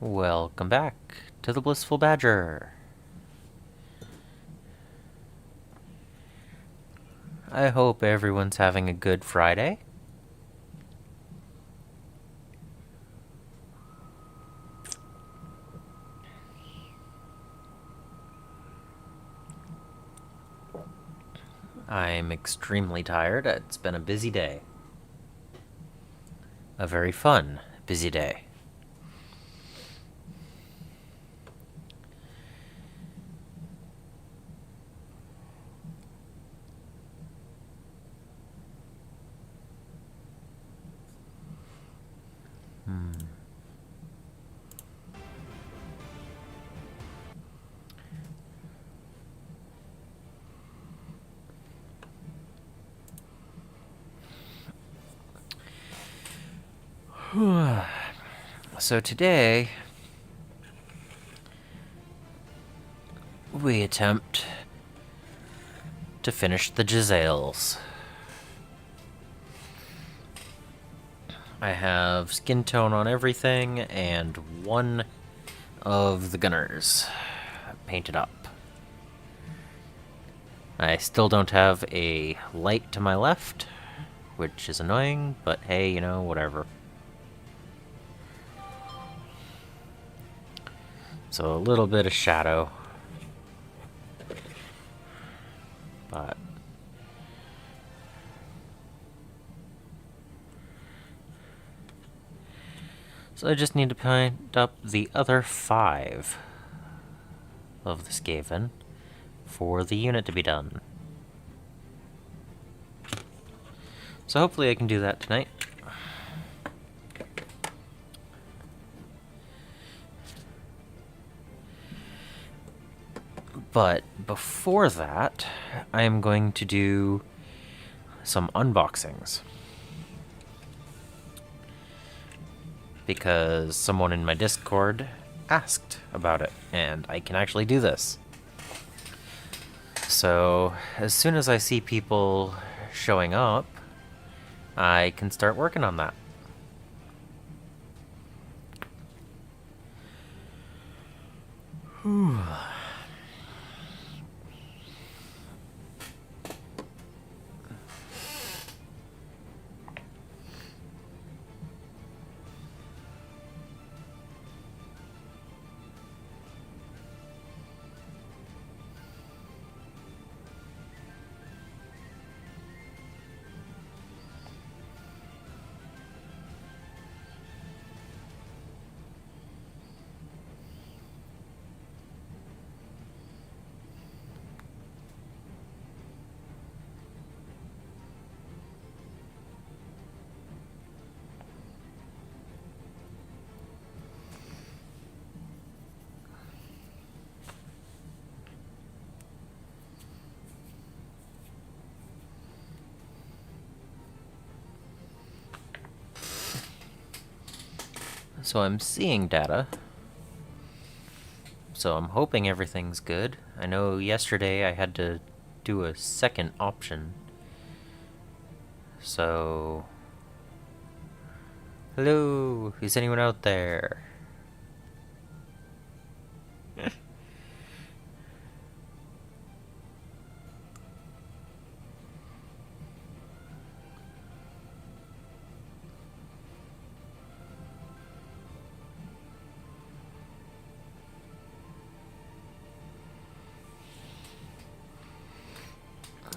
Welcome back to the Blissful Badger. I hope everyone's having a good Friday. I'm extremely tired. It's been a busy day. A very fun, busy day. So today, we attempt to finish the Jezzails. I have skin tone on everything, and one of the gunners painted up. I still don't have a light to my left, which is annoying, but hey, you know, whatever. So a little bit of shadow. But so I just need to paint up the other 5 of the Skaven for the unit to be done. So hopefully I can do that tonight. But before that, I am going to do some unboxings. Because someone in my Discord asked about it, and I can actually do this. So, as soon as I see people showing up, I can start working on that. Whew. So I'm seeing data. So I'm hoping everything's good. I know yesterday I had to do a second option. So... Hello? Is anyone out there?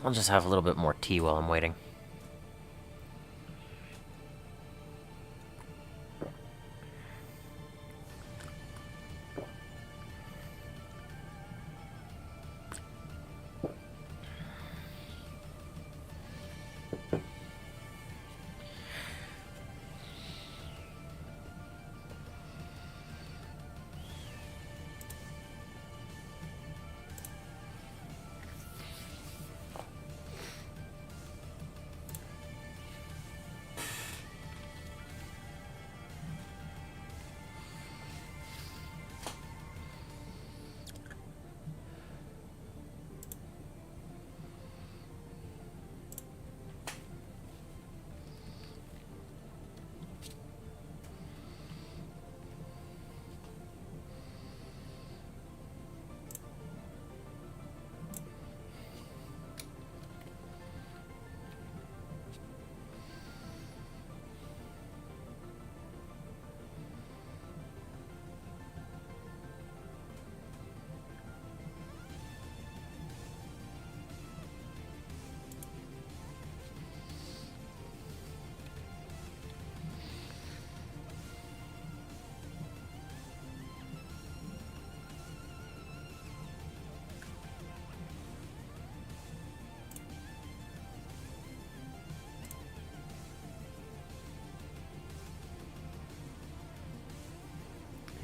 I'll just have a little bit more tea while I'm waiting.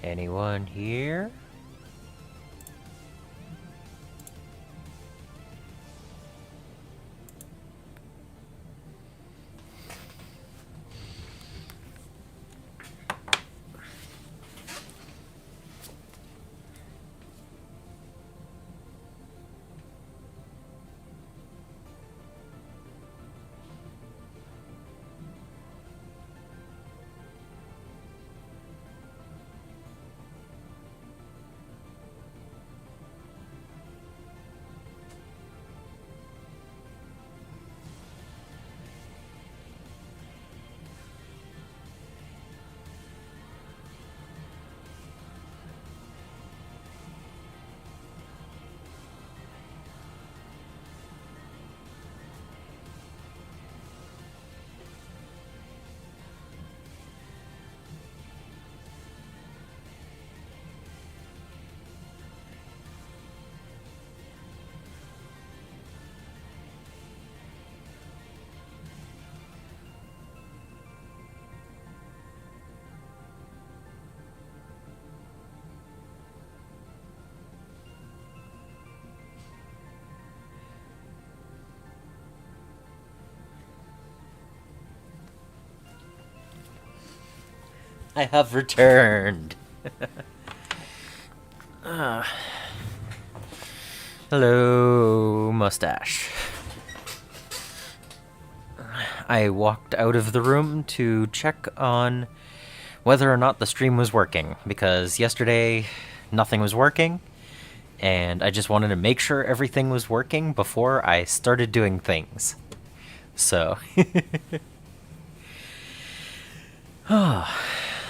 Anyone here? I have returned. Hello, mustache. I walked out of the room to check on whether or not the stream was working, because yesterday nothing was working, and I just wanted to make sure everything was working before I started doing things. So...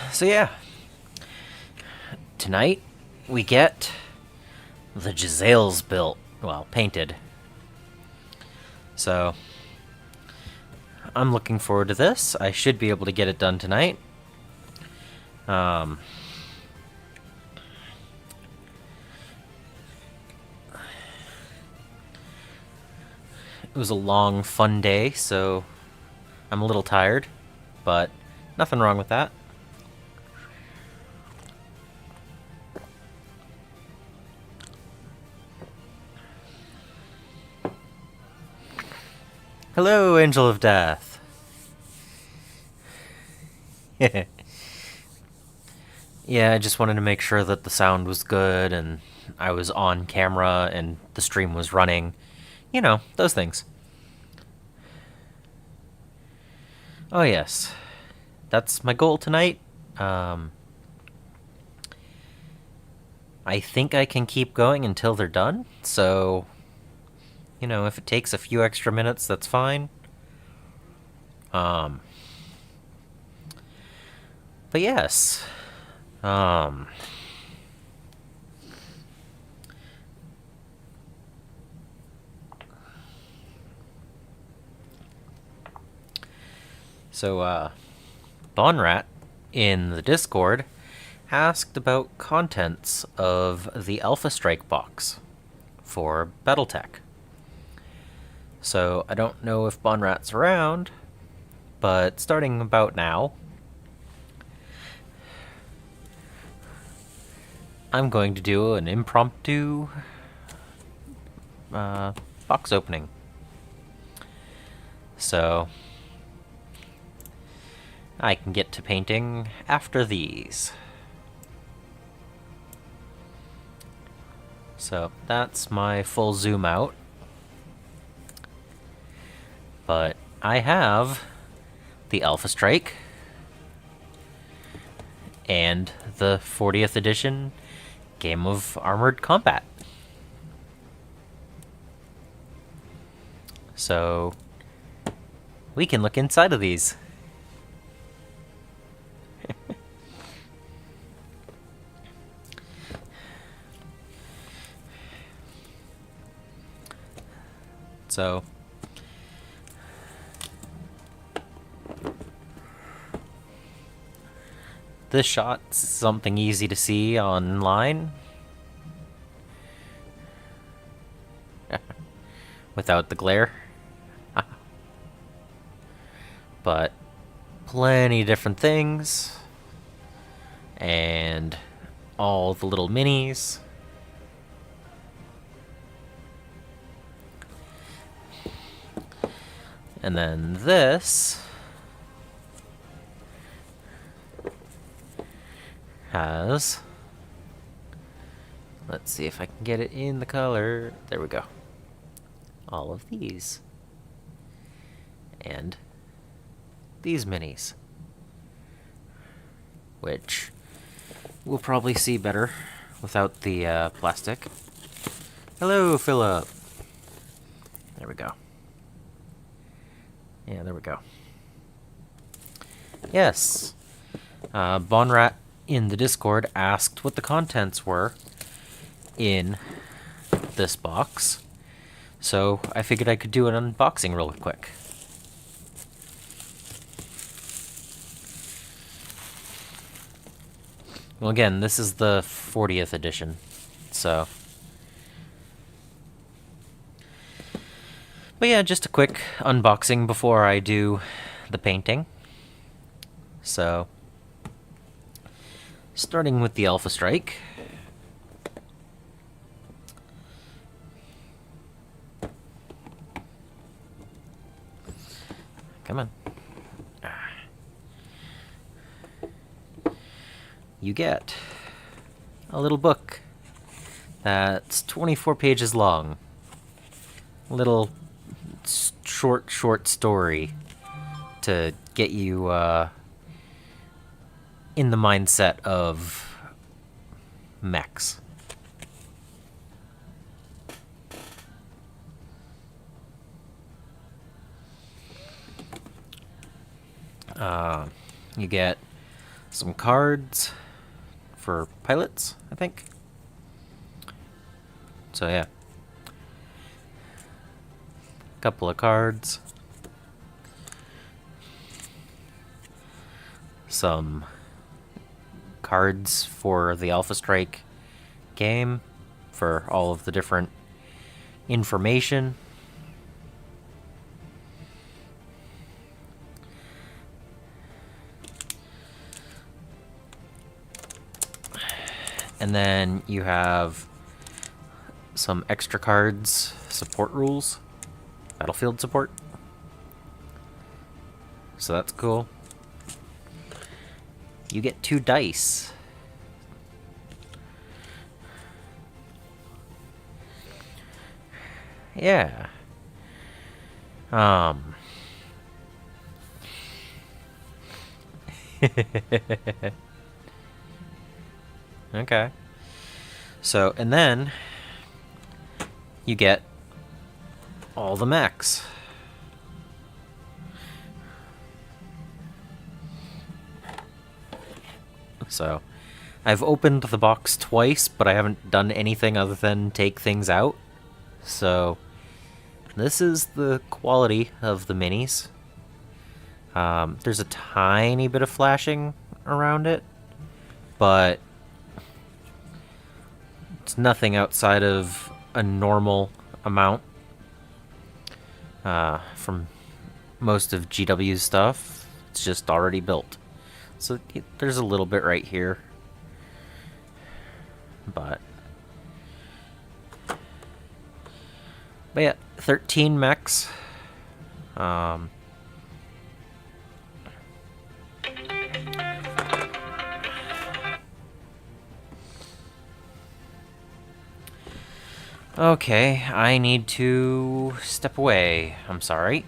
So yeah, tonight we get the Jezzails built, well, painted. So I'm looking forward to this. I should be able to get it done tonight. It was a long, fun day, so I'm a little tired, but nothing wrong with that. Hello, Angel of Death. Yeah, I just wanted to make sure that the sound was good and I was on camera and the stream was running. You know, those things. Oh yes, that's my goal tonight. I think I can keep going until they're done, so... You know, if it takes a few extra minutes, that's fine. But yes. So, Bonrat in the Discord asked about contents of the Alpha Strike box for Battletech. So, I don't know if Bonrat's around, but starting about now, I'm going to do an impromptu box opening. So, I can get to painting after these. So, that's my full zoom out. But I have the Alpha Strike and the 40th edition Game of Armored Combat. So we can look inside of these. So this shot's something easy to see online. Without the glare. But plenty of different things. And all the little minis. And then this has, let's see if I can get it in the color. There we go. All of these. And these minis, which we'll probably see better without the plastic. Hello, Philip. There we go. Yeah, there we go. Yes. Bonrat in the Discord asked what the contents were in this box, so I figured I could do an unboxing real quick. Well, again, this is the 40th edition, so... But yeah, just a quick unboxing before I do the painting. So, starting with the Alpha Strike. Come on. You get a little book that's 24 pages long. A little short story to get you in the mindset of mechs. You get some cards for pilots, I think. So yeah. Couple of cards. Some cards for the Alpha Strike game for all of the different information. And then you have some extra cards, support rules, battlefield support. So that's cool. You get 2 dice. Yeah. Okay. So, and then you get all the mechs. So, I've opened the box twice, but I haven't done anything other than take things out. So, this is the quality of the minis. There's a tiny bit of flashing around it, but it's nothing outside of a normal amount from most of GW's stuff. It's just already built. So there's a little bit right here, but yeah, 13 mechs. Okay, I need to step away. I'm sorry.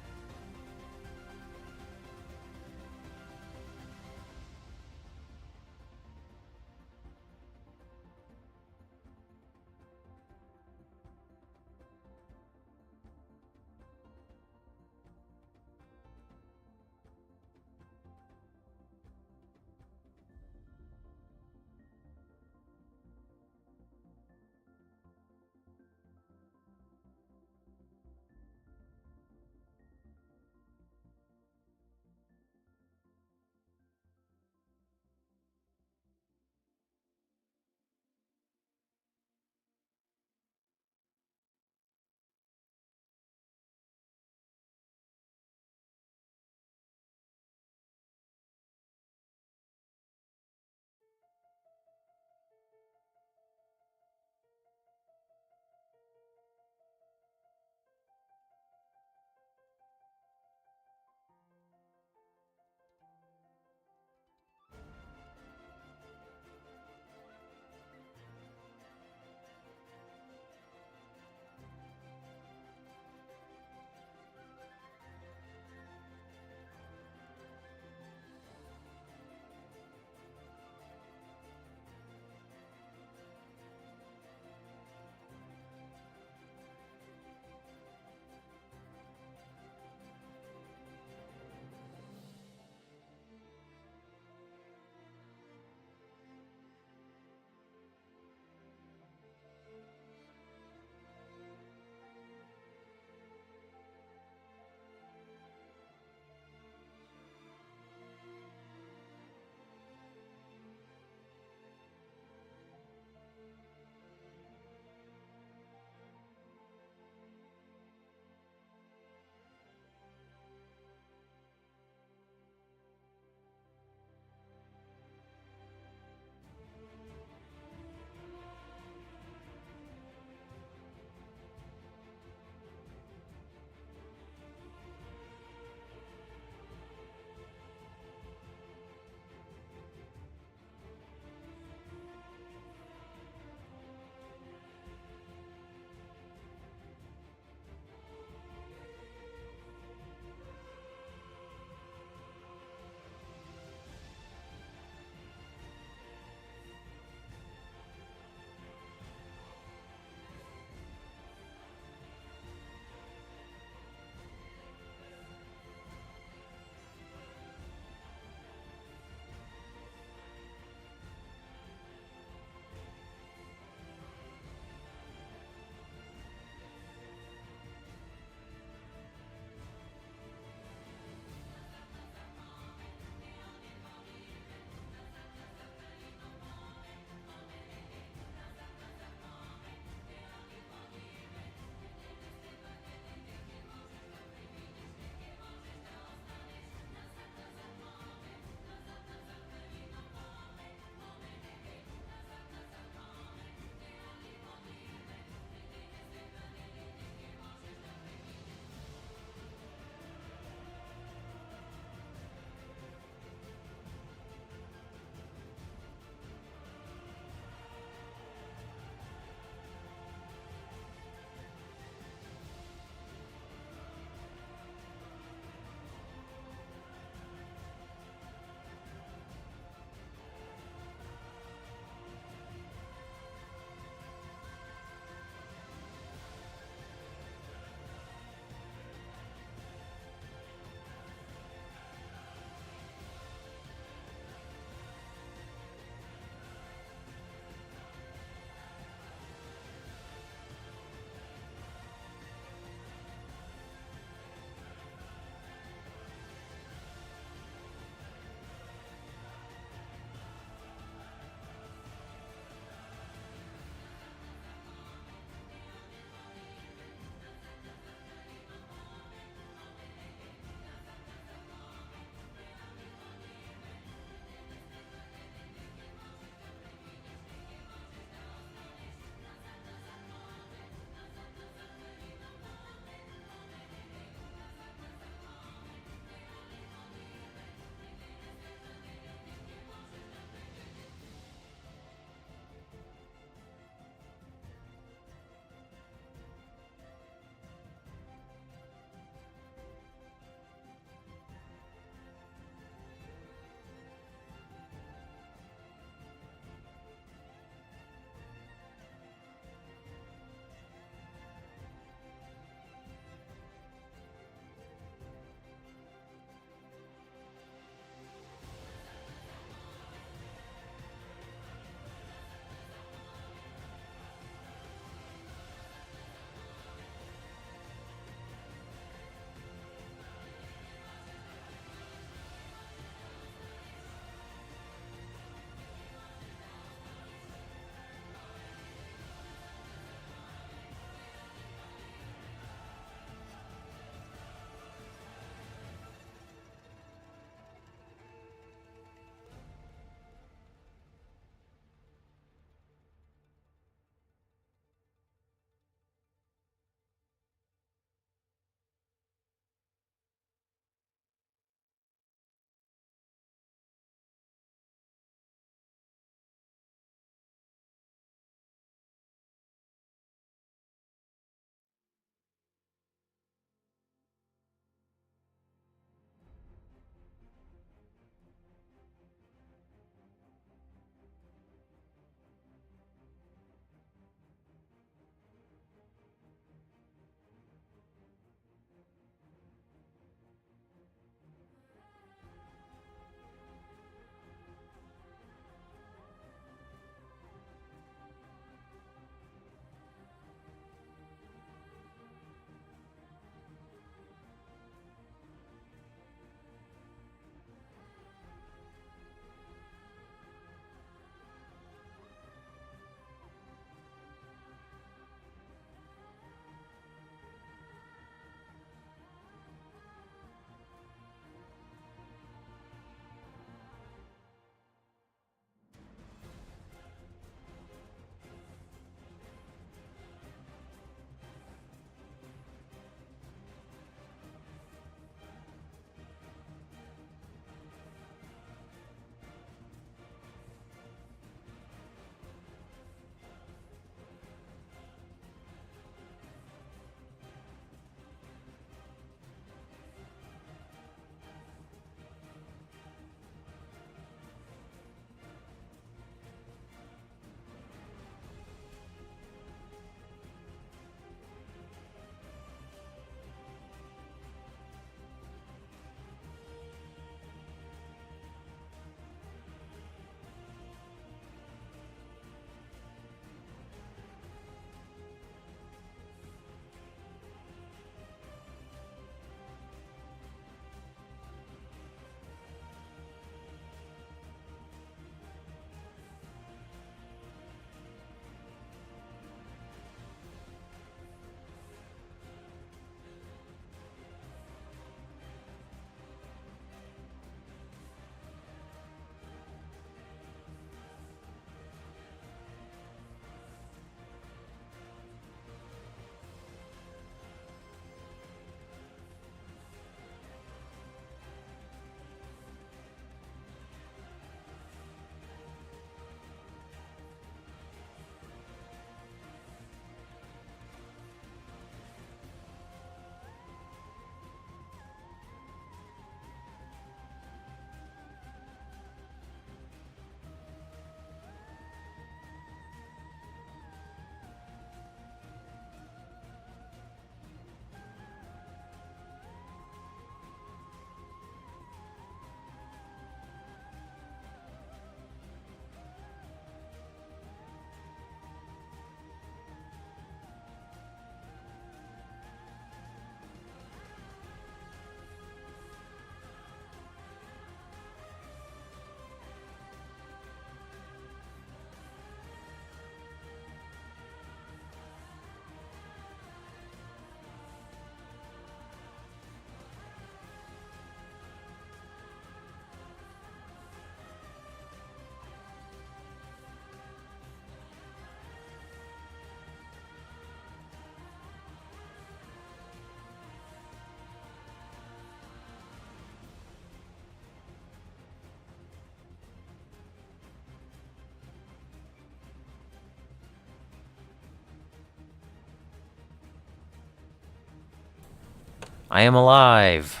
I am alive.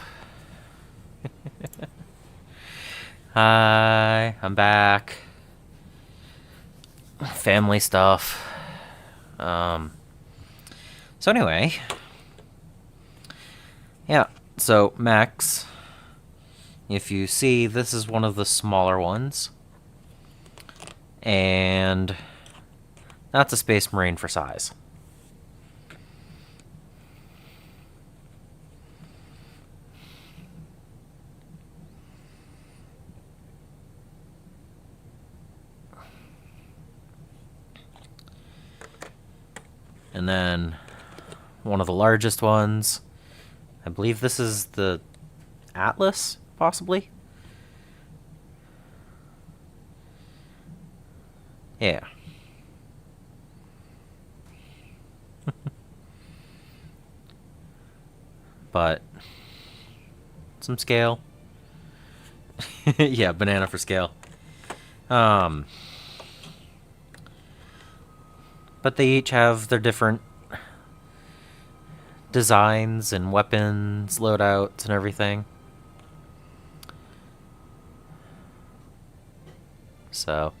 Hi, I'm back. Family stuff. So anyway, yeah, so Max, if you see, this is one of the smaller ones, and that's a Space Marine for size. And then one of the largest ones, I believe this is the Atlas, possibly? Yeah. But some scale. Yeah, banana for scale. But they each have their different designs and weapons, loadouts, and everything. So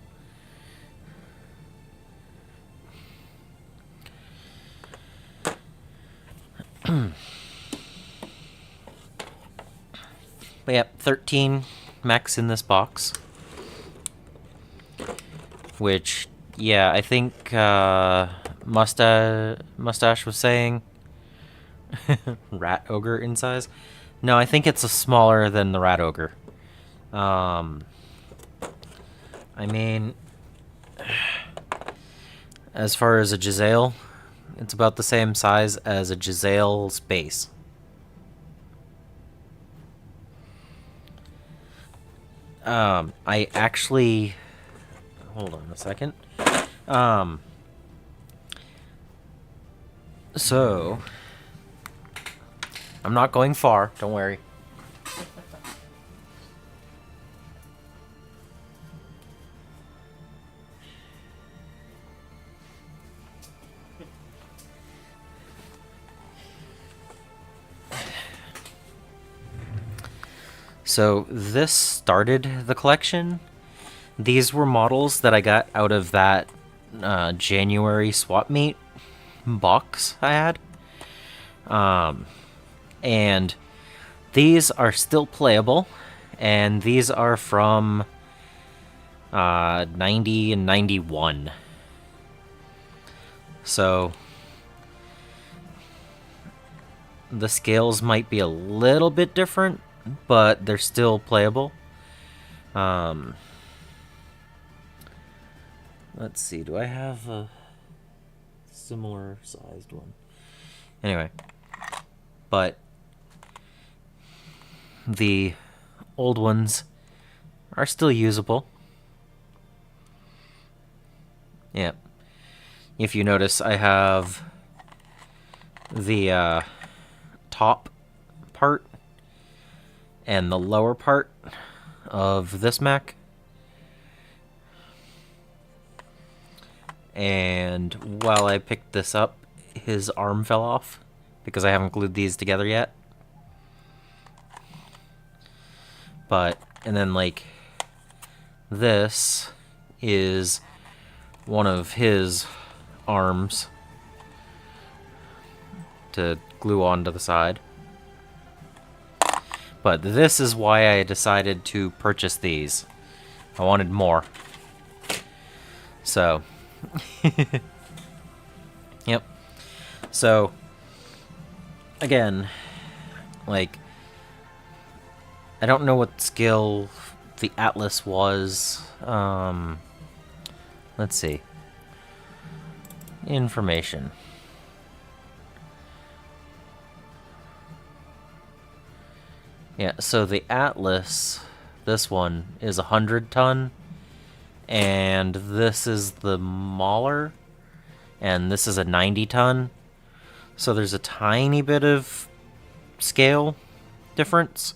but yeah, 13 mechs in this box. Which, yeah, I think Mustache was saying Rat Ogre in size. No, I think it's a smaller than the Rat Ogre. I mean, as far as a Jezzail, it's about the same size as a Jezzail's base. I actually... Hold on a second. So... I'm not going far, don't worry. So this started the collection. These were models that I got out of that January swap meet box I had. And these are still playable, and these are from 90 and 91. So the scales might be a little bit different, but they're still playable. Let's see, do I have a similar sized one? Anyway, but the old ones are still usable. Yeah. If you notice, I have the top part and the lower part of this mech. And while I picked this up, his arm fell off because I haven't glued these together yet. But, and then like, this is one of his arms to glue onto the side. But this is why I decided to purchase these. I wanted more. So, yep. So, again, like, I don't know what skill the Atlas was. Let's see. Information. Yeah, so the Atlas, this one, is 100 ton, and this is the Mauler, and this is a 90 ton. So there's a tiny bit of scale difference,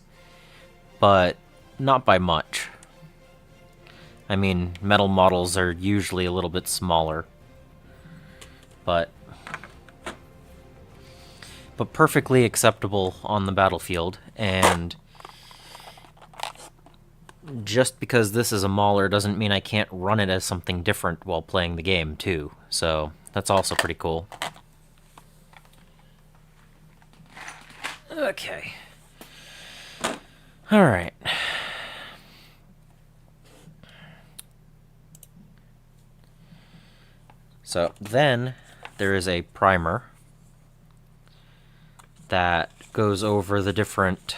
but not by much. I mean, metal models are usually a little bit smaller, but but perfectly acceptable on the battlefield. And just because this is a mauler doesn't mean I can't run it as something different while playing the game, too. So that's also pretty cool. Okay. Alright. So then there is a primer that goes over the different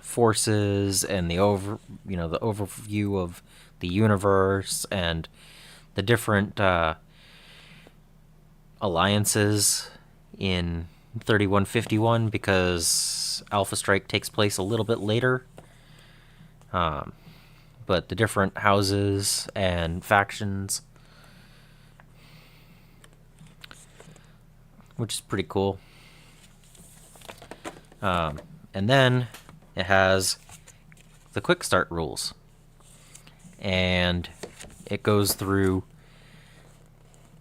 forces and the overview of the universe and the different alliances in 3151, because Alpha Strike takes place a little bit later. But the different houses and factions, which is pretty cool. And then it has the quick start rules, and it goes through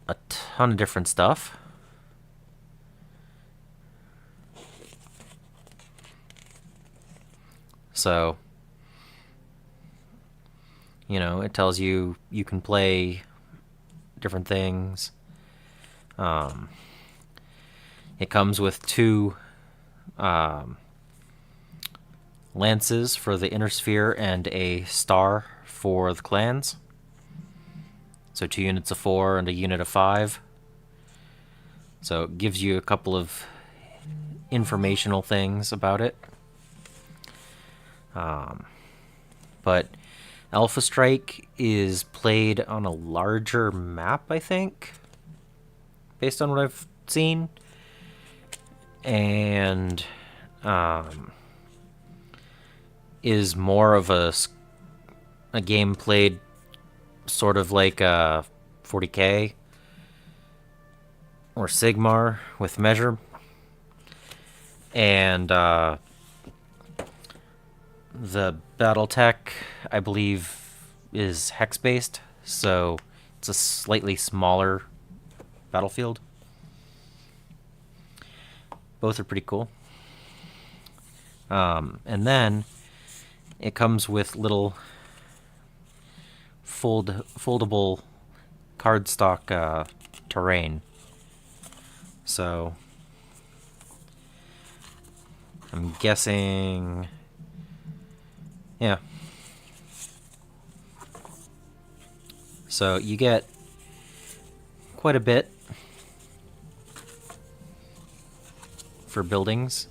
a ton of different stuff. So, it tells you can play different things. It comes with 2 lances for the inner sphere and a star for the clans. So 2 units of 4 and a unit of 5. So it gives you a couple of informational things about it. But Alpha Strike is played on a larger map, I think, based on what I've seen. And is more of a game played sort of like 40k or Sigmar with measure. And the battle tech, I believe, is hex based, so it's a slightly smaller battlefield. Both are pretty cool. And then it comes with little foldable cardstock terrain. So I'm guessing, yeah. So you get quite a bit for buildings.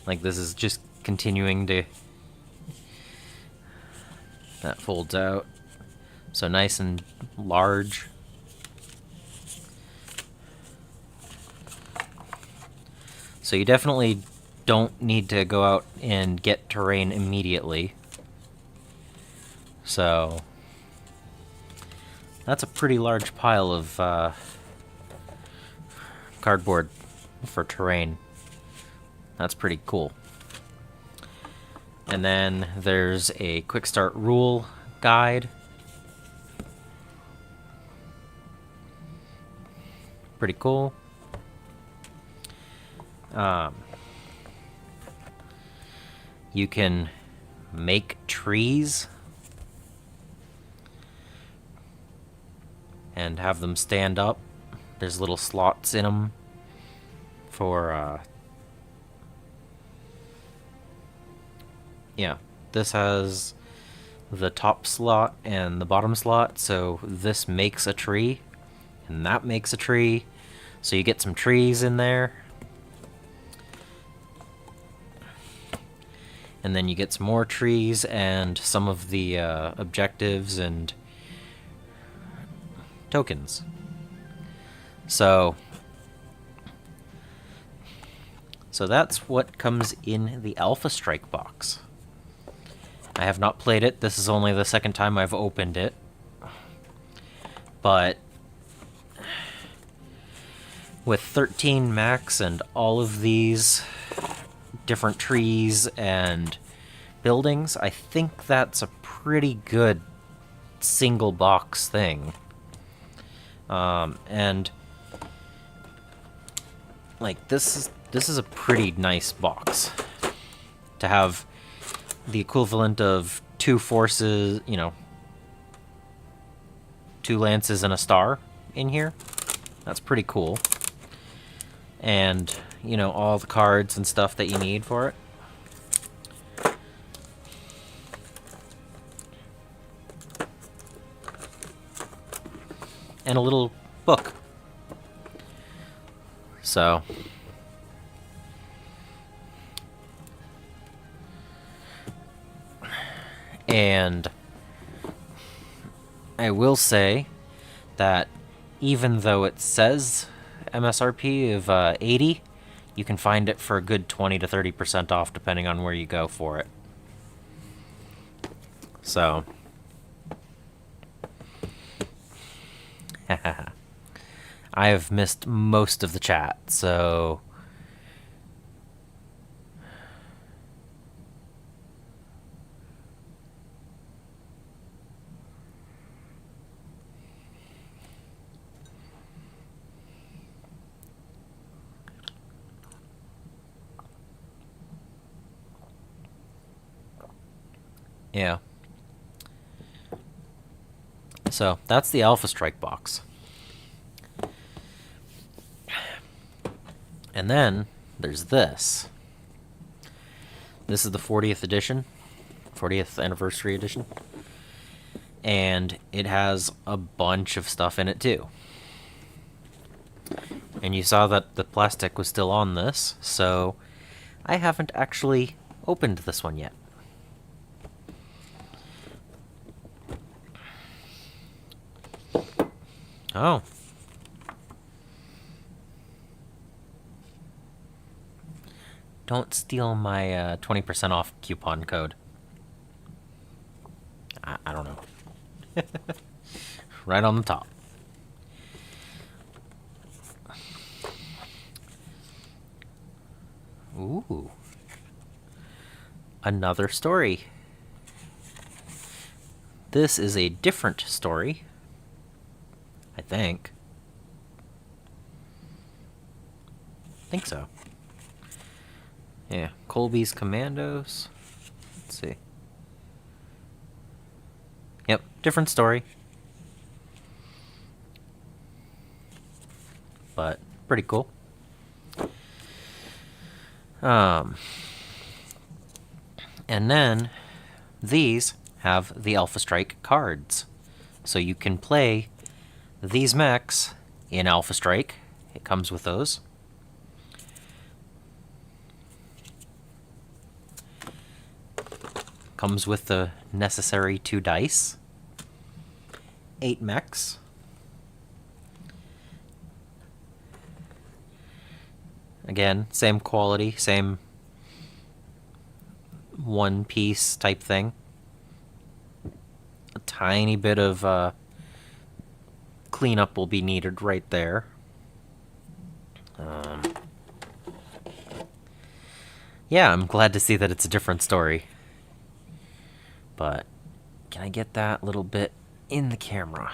Like, this is just continuing to... That folds out. So nice and large. So you definitely don't need to go out and get terrain immediately. So that's a pretty large pile of cardboard for terrain. That's pretty cool. And then there's a quick start rule guide. Pretty cool. You can make trees and have them stand up. There's little slots in them for yeah, this has the top slot and the bottom slot, so this makes a tree and that makes a tree, so you get some trees in there. And then you get some more trees and some of the objectives and tokens. So that's what comes in the Alpha Strike box. I have not played it. This is only the second time I've opened it. But with 13 max and all of these different trees and buildings, I think that's a pretty good single box thing. And like, this is a pretty nice box to have the equivalent of 2 forces, you know, 2 lances and a star in here. That's pretty cool. And, you know, all the cards and stuff that you need for it. And a little book. So, and I will say that even though it says MSRP of 80, you can find it for a good 20 to 30% off depending on where you go for it. So, I have missed most of the chat, so yeah. So, that's the Alpha Strike box. And then, there's this. This is the 40th edition. 40th anniversary edition. And it has a bunch of stuff in it, too. And you saw that the plastic was still on this, so I haven't actually opened this one yet. Oh. Don't steal my 20% off coupon code. I don't know. Right on the top. Ooh. Another story. This is a different story. I think. So. Yeah, Colby's Commandos. Let's see. Yep, different story. But pretty cool. And then these have the Alpha Strike cards. So you can play these mechs in Alpha Strike. It comes with those. Comes with the necessary 2 dice. 8 mechs. Again, same quality, same one-piece type thing. A tiny bit of cleanup will be needed right there. Yeah, I'm glad to see that it's a different story. But can I get that little bit in the camera?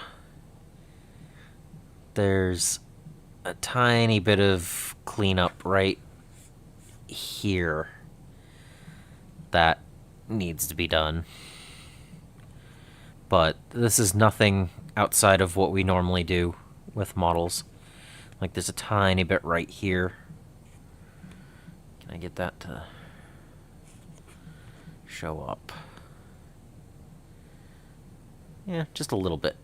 There's a tiny bit of cleanup right here that needs to be done. But this is nothing outside of what we normally do with models. Like, there's a tiny bit right here. Can I get that to show up? Yeah, just a little bit.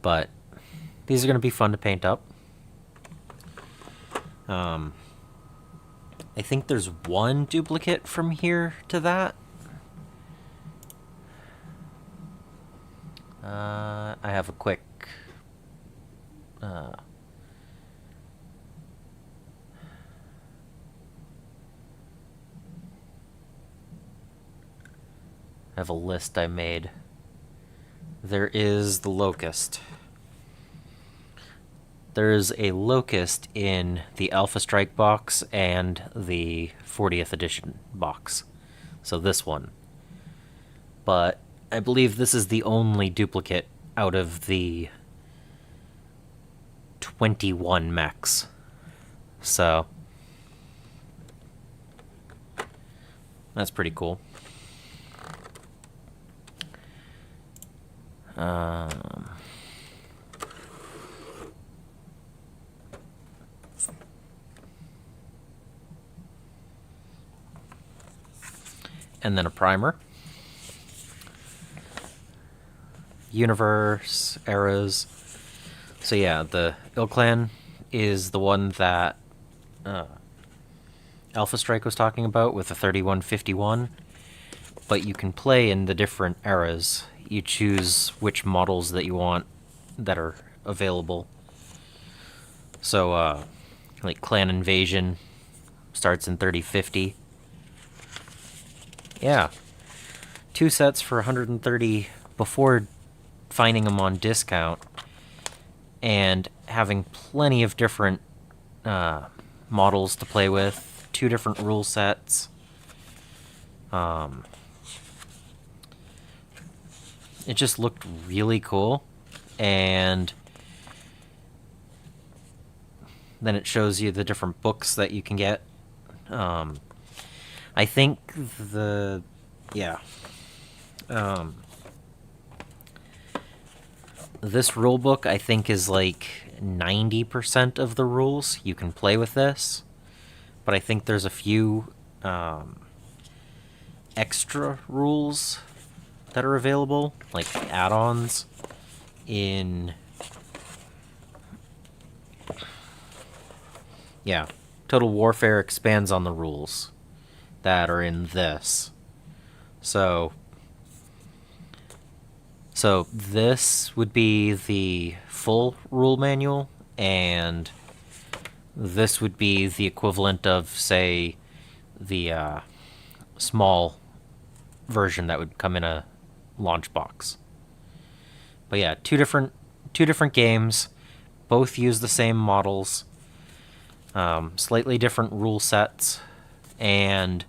But these are going to be fun to paint up. I think there's one duplicate from here to that. I have a quick... I have a list I made. There is the Locust. There's a Locust in the Alpha Strike box and the 40th edition box. So this one. But I believe this is the only duplicate out of the 21 mechs. So that's pretty cool. And then a primer. Universe, eras. So yeah, the Ilclan is the one that Alpha Strike was talking about with the 3151. But you can play in the different eras. You choose which models that you want that are available. So, like Clan Invasion starts in 3050. Yeah. 2 sets for 130 before finding them on discount. And having plenty of different models to play with. 2 different rule sets. It just looked really cool. And then it shows you the different books that you can get. I think the... yeah. This rule book, I think, is like 90% of the rules you can play with this. But I think there's a few extra rules that are available, like add-ons in... yeah. Total Warfare expands on the rules that are in this. So this would be the full rule manual, and this would be the equivalent of, say, the small version that would come in a launch box. But yeah, two different games, both use the same models, slightly different rule sets, and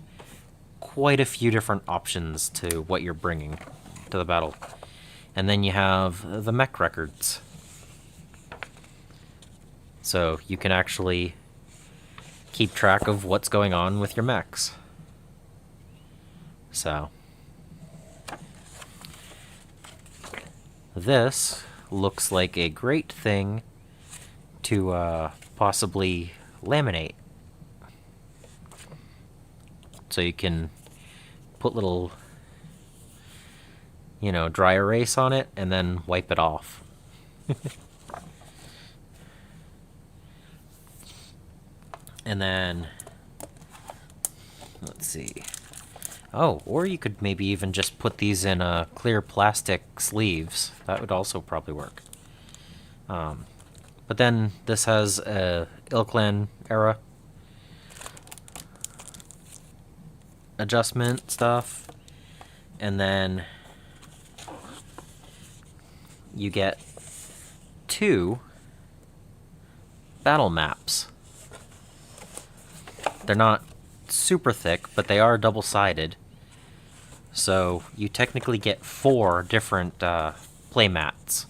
quite a few different options to what you're bringing to the battle. And then you have the mech records. So you can actually keep track of what's going on with your mechs. So this looks like a great thing to possibly laminate. So you can put little, dry erase on it and then wipe it off. And then, let's see. Oh, or you could maybe even just put these in clear plastic sleeves. That would also probably work. But then this has a Ilclan era adjustment stuff, and then you get 2 battle maps. They're not super thick, but they are double-sided. So you technically get 4 different play mats.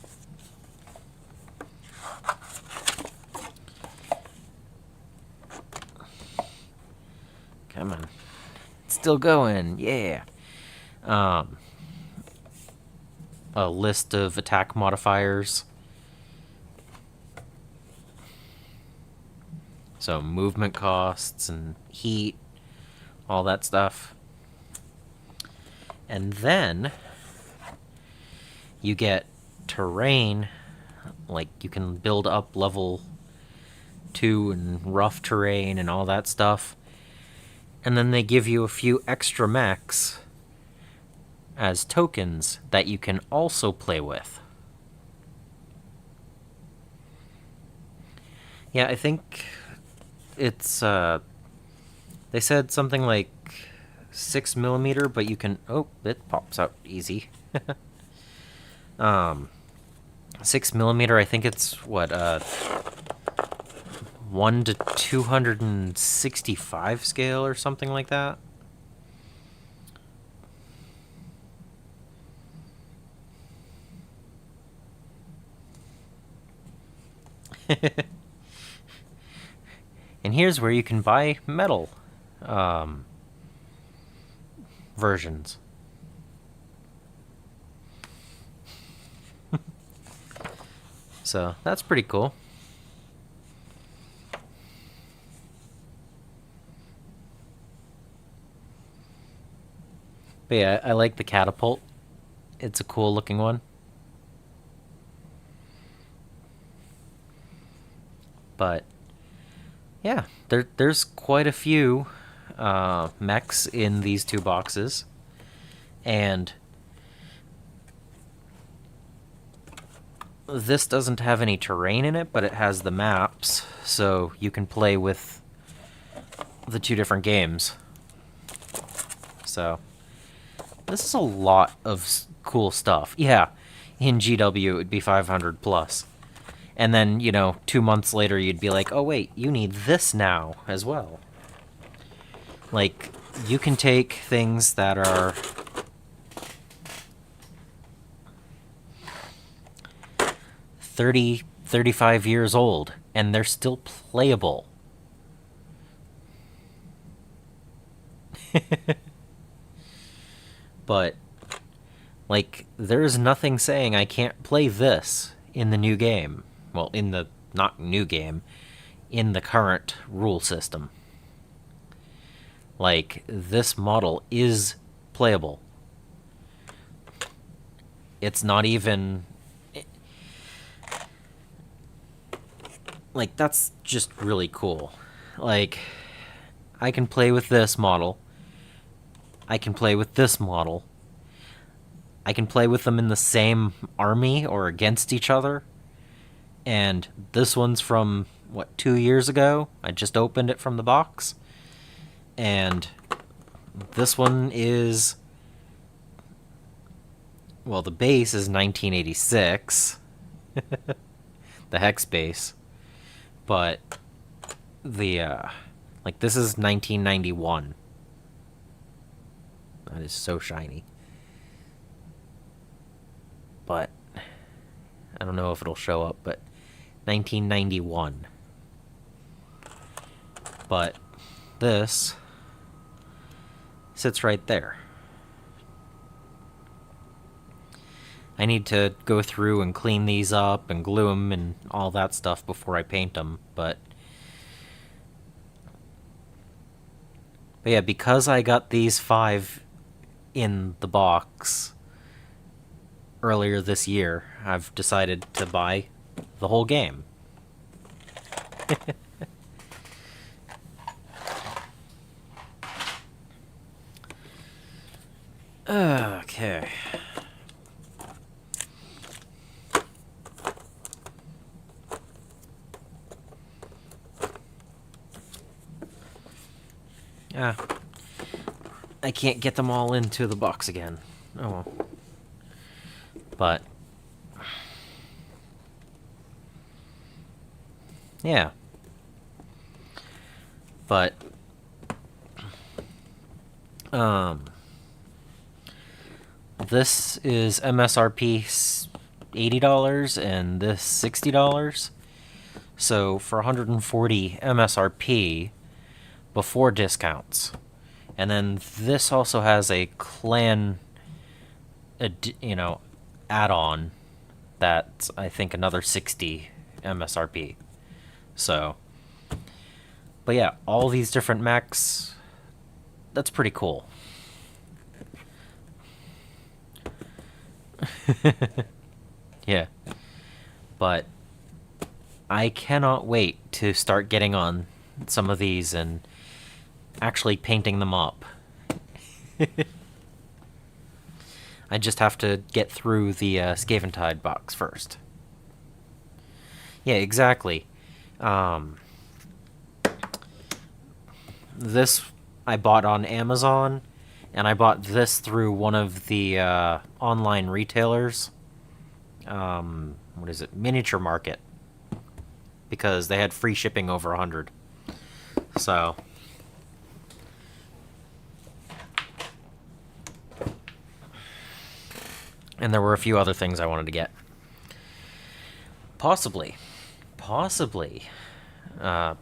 Come on. It's still going, yeah. A list of attack modifiers. So movement costs and heat, all that stuff. And then you get terrain, like you can build up level 2 and rough terrain and all that stuff. And then they give you a few extra mechs as tokens that you can also play with. Yeah, I think it's, they said something like 6mm, but you can, oh, it pops out easy. 6mm, I think it's, what, 1 to 265 scale or something like that. And here's where you can buy metal versions. So that's pretty cool. But yeah, I like the catapult. It's a cool looking one. But yeah, there's quite a few mechs in these two boxes. And this doesn't have any terrain in it, but it has the maps, so you can play with the two different games. So this is a lot of cool stuff. Yeah, in GW it would be 500 plus. And then, 2 months later you'd be like, oh wait, you need this now as well. Like, you can take things that are 30, 35 years old, and they're still playable. But, like, there's nothing saying I can't play this in the new game. Well, in the, not new game, in the current rule system. Like, this model is playable. It's not even... Like, that's just really cool. Like, I can play with this model. I can play with this model. I can play with them in the same army or against each other. And this one's from, 2 years ago? I just opened it from the box. And this one is... Well, the base is 1986. The hex base. But the, this is 1991. That is so shiny. But I don't know if it'll show up, but 1991. But this sits right there. I need to go through and clean these up and glue them and all that stuff before I paint them, but yeah, because I got these 5 in the box earlier this year, I've decided to buy the whole game. Okay. Yeah. I can't get them all into the box again. Oh well. But yeah. But this is MSRP $80 and this $60. So for 140 MSRP before discounts. And then this also has a clan add-on that's I think another 60 MSRP. So but yeah, all these different mechs, that's pretty cool. Yeah. But I cannot wait to start getting on some of these and actually painting them up. I just have to get through the Skaventide box first. Yeah, exactly. This I bought on Amazon, and I bought this through one of the online retailers. What is it? Miniature Market. Because they had free shipping over 100. So... And there were a few other things I wanted to get. Possibly possibly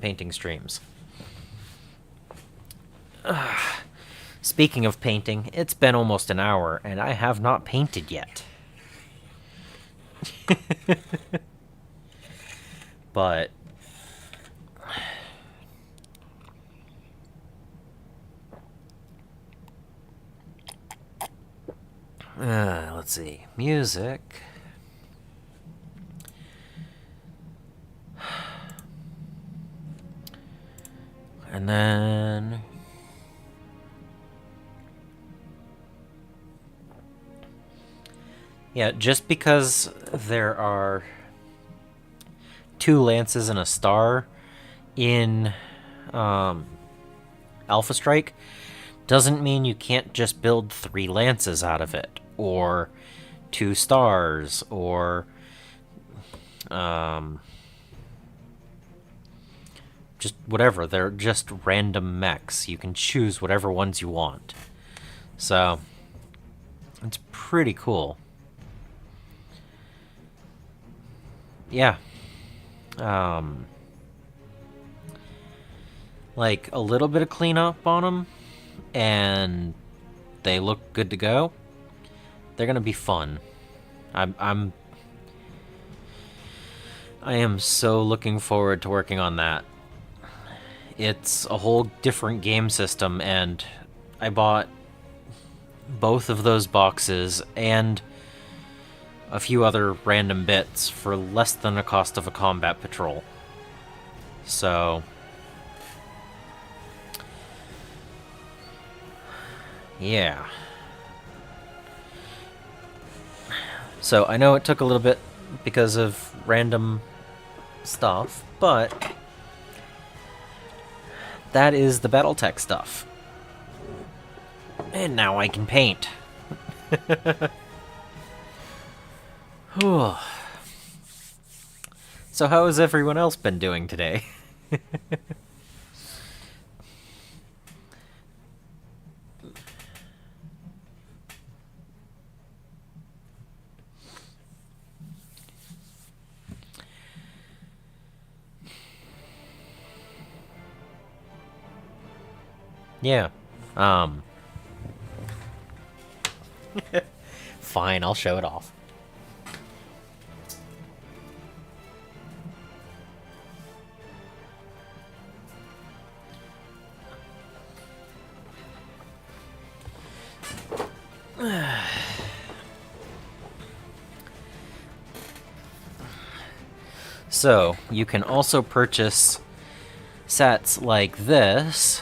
painting streams. Speaking of painting, it's been almost an hour, and I have not painted yet. But let's see. Music. And then yeah, just because there are 2 lances and a star in Alpha Strike doesn't mean you can't just build 3 lances out of it, or 2 stars, or just whatever. They're just random mechs. You can choose whatever ones you want. So it's pretty cool. Yeah. Like a little bit of cleanup on them, and they look good to go. They're gonna be fun. I am so looking forward to working on that. It's a whole different game system, and I bought both of those boxes and a few other random bits for less than the cost of a combat patrol. So yeah. So I know it took a little bit because of random stuff, but that is the Battletech stuff. And now I can paint. So how has everyone else been doing today? Yeah. Fine, I'll show it off. So, you can also purchase sets like this.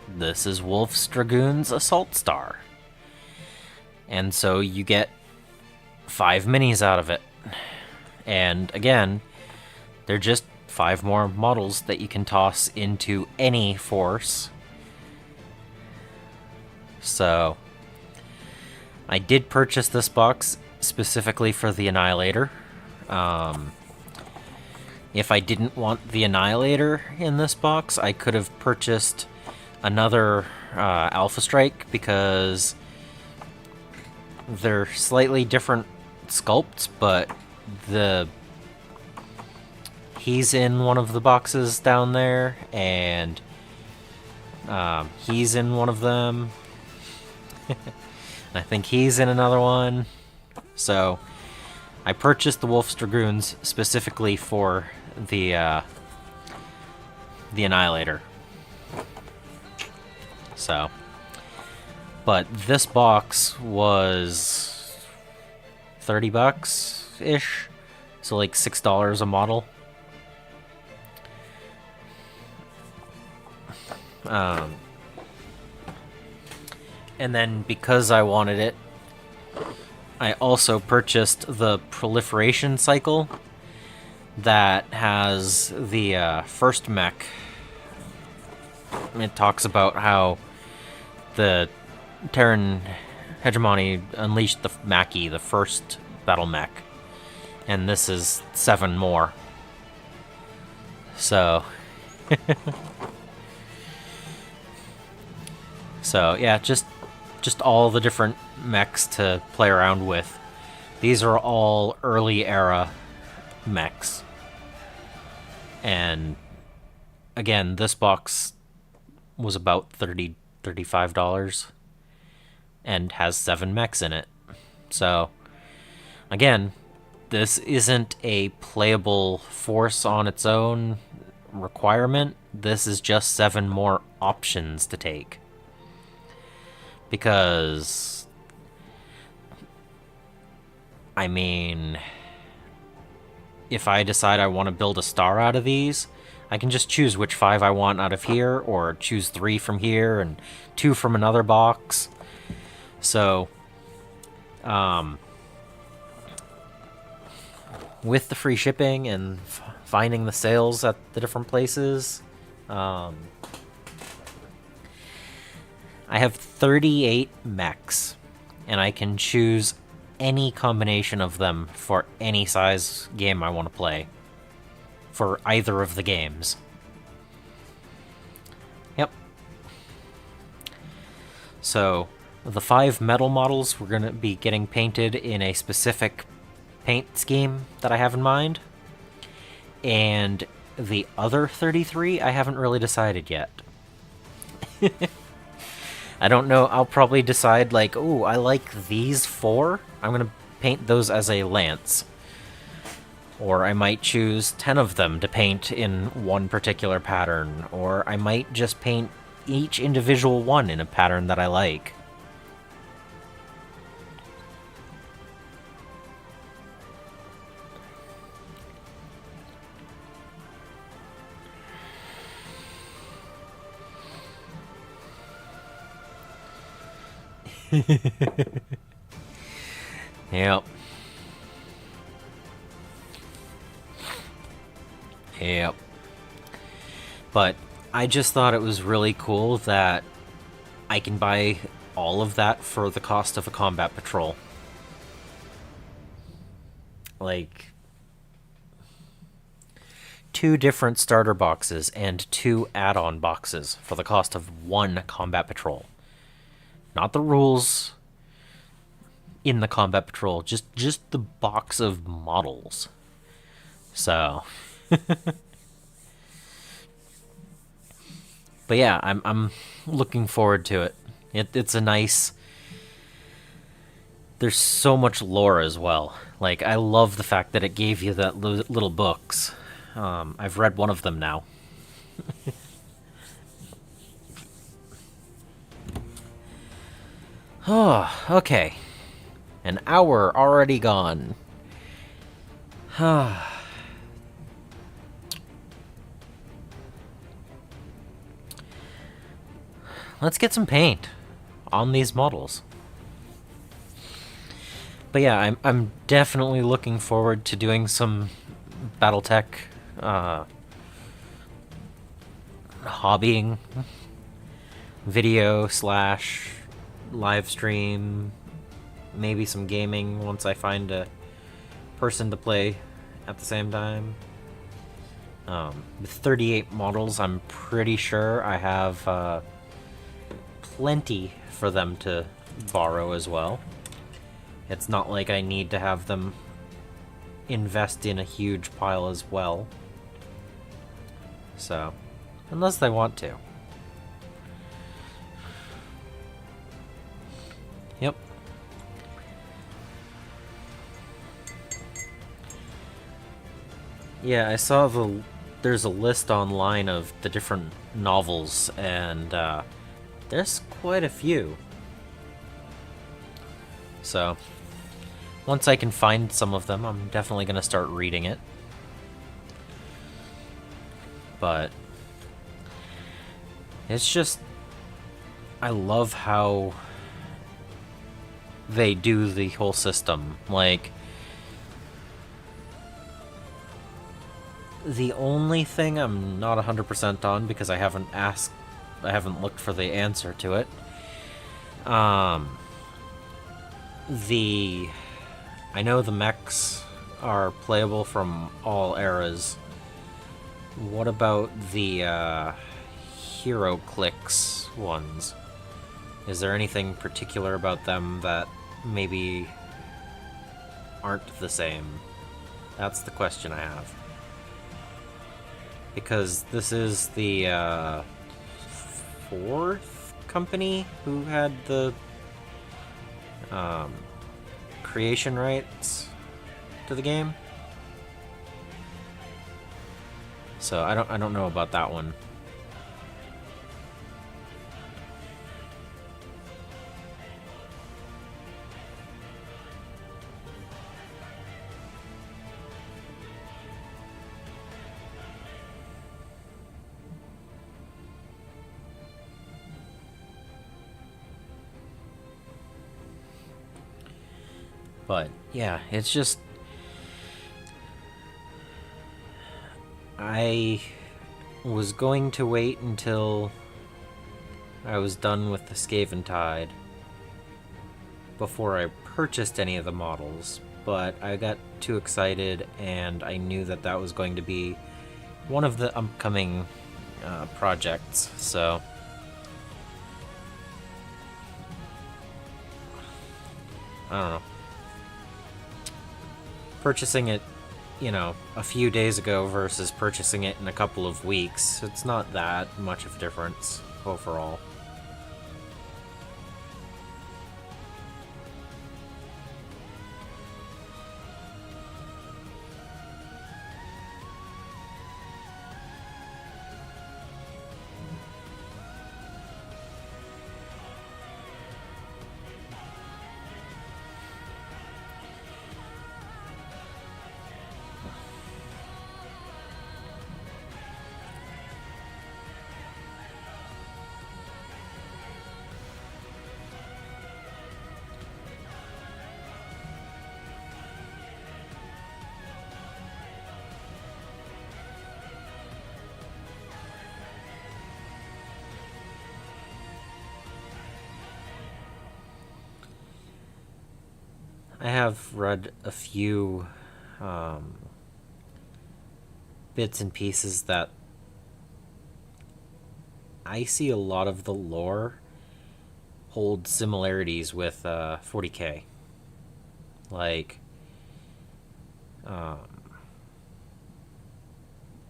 This is Wolf's Dragoon's Assault Star. And so you get 5 minis out of it. And again, they're just 5 more models that you can toss into any force. So, I did purchase this box specifically for the Annihilator. If I didn't want the Annihilator in this box, I could have purchased another Alpha Strike, because they're slightly different sculpts, but he's in one of the boxes down there, and he's in one of them. I think he's in another one. So I purchased the Wolf's Dragoons specifically for the Annihilator. So, but this box was $30-ish, so like $6 a model. And then because I wanted it, I also purchased the Proliferation Cycle that has the first mech. It talks about how the Terran Hegemony unleashed the Mackie, the first battle mech, and this is 7 more. So, so yeah, just all the different mechs to play around with. These are all early era mechs. And again, this box was about $35 and has 7 mechs in it. So, again, this isn't a playable force on its own requirement. This is just 7 more options to take. Because, I mean, if I decide I want to build a star out of these, I can just choose which 5 I want out of here, or choose 3 from here and 2 from another box. So, with the free shipping and finding the sales at the different places, I have 38 mechs, and I can choose any combination of them for any size game I want to play. For either of the games. Yep. So, the 5 metal models we're going to be getting painted in a specific paint scheme that I have in mind. And the other 33, I haven't really decided yet. I don't know, I'll probably decide like, ooh, I like these 4. I'm going to paint those as a lance. Or I might choose 10 of them to paint in one particular pattern. Or I might just paint each individual one in a pattern that I like. Yep. Yep. But I just thought it was really cool that I can buy all of that for the cost of a combat patrol. Like, 2 different starter boxes and 2 add-on boxes for the cost of 1 combat patrol. Not the rules in the combat patrol, just the box of models. So, but yeah, I'm looking forward to it. It's a nice. There's so much lore as well. Like, I love the fact that it gave you that little books. I've read one of them now. Oh, okay. An hour already gone. Let's get some paint on these models. But yeah, I'm definitely looking forward to doing some BattleTech hobbying video / live stream, maybe some gaming once I find a person to play at the same time. With 38 models, I'm pretty sure I have plenty for them to borrow as well. It's not like I need to have them invest in a huge pile as well. So, unless they want to. Yep. Yeah, I saw there's a list online of the different novels, and there's quite a few. So, once I can find some of them, I'm definitely going to start reading it. But it's just, I love how they do the whole system. Like, the only thing I'm not 100% on, because I haven't looked for the answer to it. I know the mechs are playable from all eras. What about the hero clicks ones? Is there anything particular about them that maybe aren't the same? That's the question I have. because this is the fourth company who had the creation rights to the game. So I don't know about that one. But yeah, it's just I was going to wait until I was done with the Skaventide before I purchased any of the models, but I got too excited and I knew that that was going to be one of the upcoming projects, so I don't know. Purchasing it, you know, a few days ago versus purchasing it in a couple of weeks, it's not that much of a difference overall. I have read a few bits and pieces that I see a lot of the lore hold similarities with 40K. Like,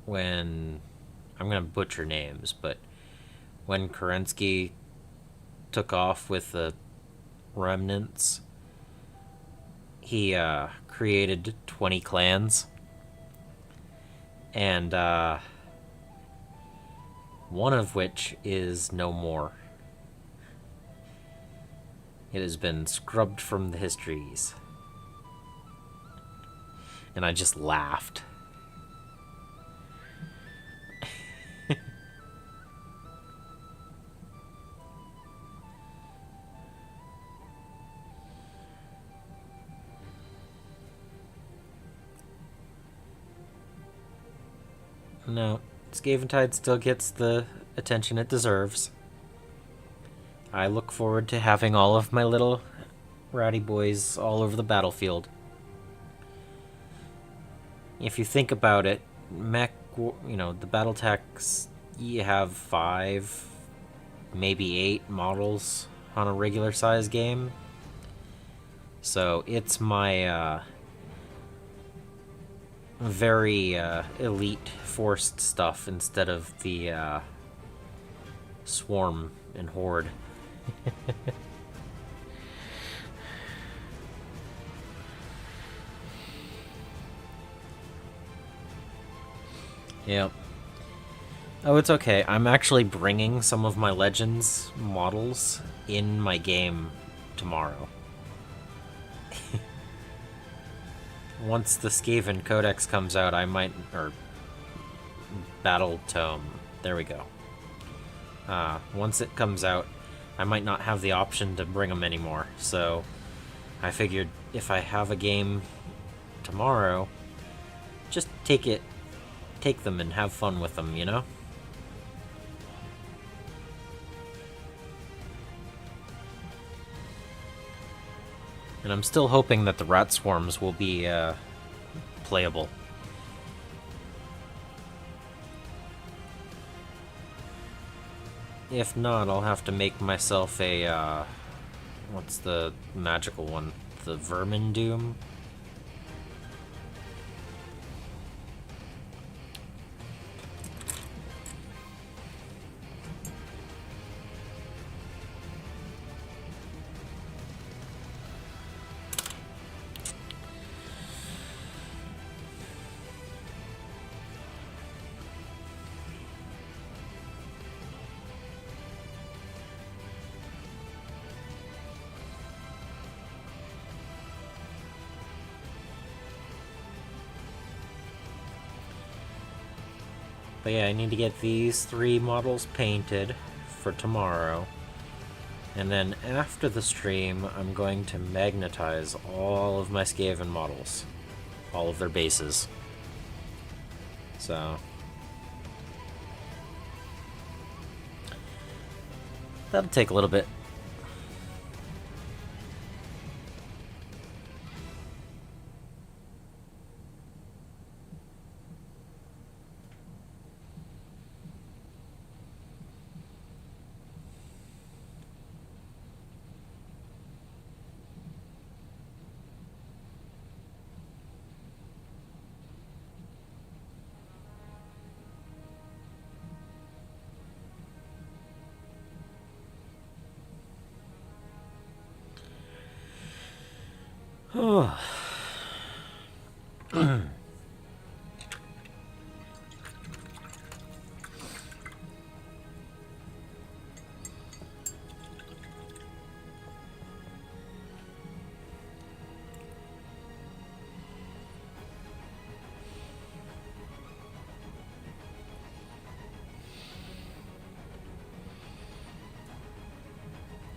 when I'm gonna butcher names, but when Kerensky took off with the remnants, he created 20 clans, and one of which is no more. It has been scrubbed from the histories. And I just laughed. No, Skaventide still gets the attention it deserves. I look forward to having all of my little ratty boys all over the battlefield. If you think about it, mech, you know, the battle techs, you have 5, maybe 8 models on a regular size game. So it's my very elite forced stuff instead of the swarm and horde. Yep. Oh, it's okay. I'm actually bringing some of my Legends models in my game tomorrow. Once the Skaven Codex comes out, I might... or... Battle Tome. There we go. Once it comes out, I might not have the option to bring them anymore, so I figured if I have a game tomorrow, just take them and have fun with them, you know? And I'm still hoping that the rat swarms will be playable. If not, I'll have to make myself a, what's the magical one? The Vermin Doom? But yeah, I need to get these 3 models painted for tomorrow. And then after the stream, I'm going to magnetize all of my Skaven models. All of their bases. So that'll take a little bit. Oh.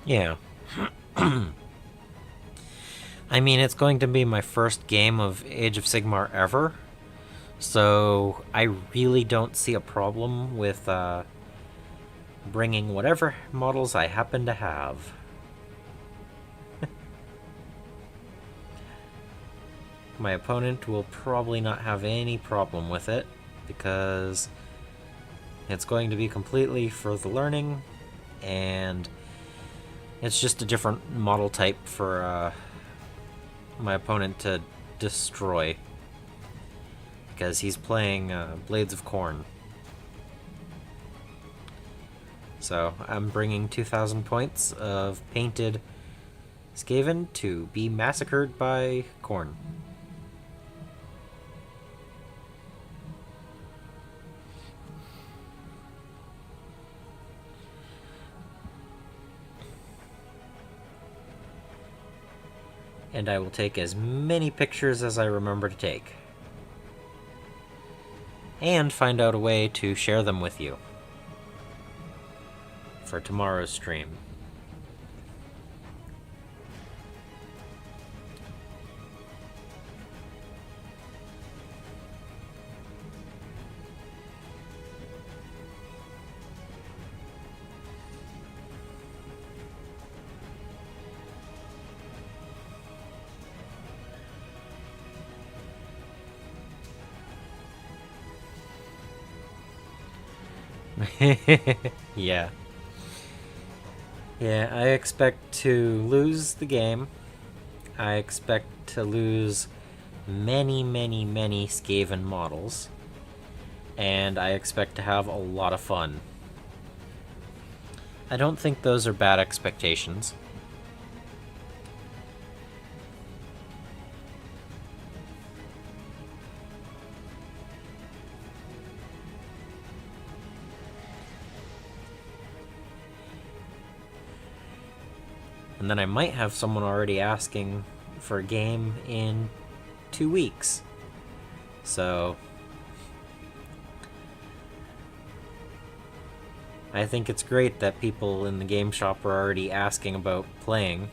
Yeah. I mean, it's going to be my first game of Age of Sigmar ever, so I really don't see a problem with bringing whatever models I happen to have. My opponent will probably not have any problem with it, because it's going to be completely for the learning, and it's just a different model type for my opponent to destroy, because he's playing Blades of Corn. So I'm bringing 2,000 points of painted Skaven to be massacred by Corn. And I will take as many pictures as I remember to take. And find out a way to share them with you for tomorrow's stream. Yeah. Yeah, I expect to lose the game. I expect to lose many, many, many Skaven models. And I expect to have a lot of fun. I don't think those are bad expectations. And then I might have someone already asking for a game in 2 weeks. So I think it's great that people in the game shop are already asking about playing.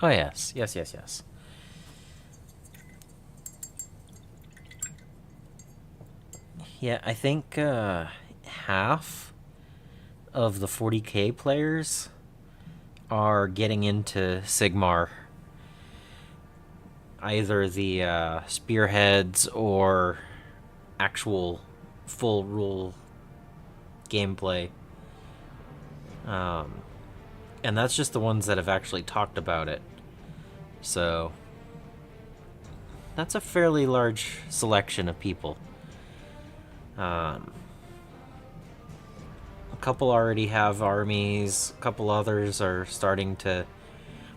Oh yes, yes, yes, yes. Yeah, I think half of the 40k players are getting into Sigmar. Either the spearheads or actual full rule gameplay. And that's just the ones that have actually talked about it. So that's a fairly large selection of people. A couple already have armies, a couple others are starting to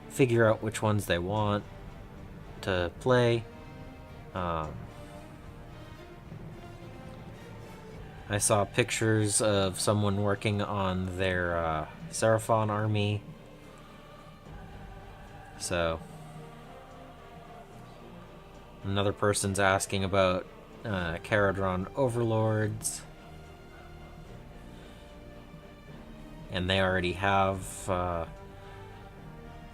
figure out which ones they want to play. I saw pictures of someone working on their Seraphon army. So, another person's asking about Caradron Overlords. And they already have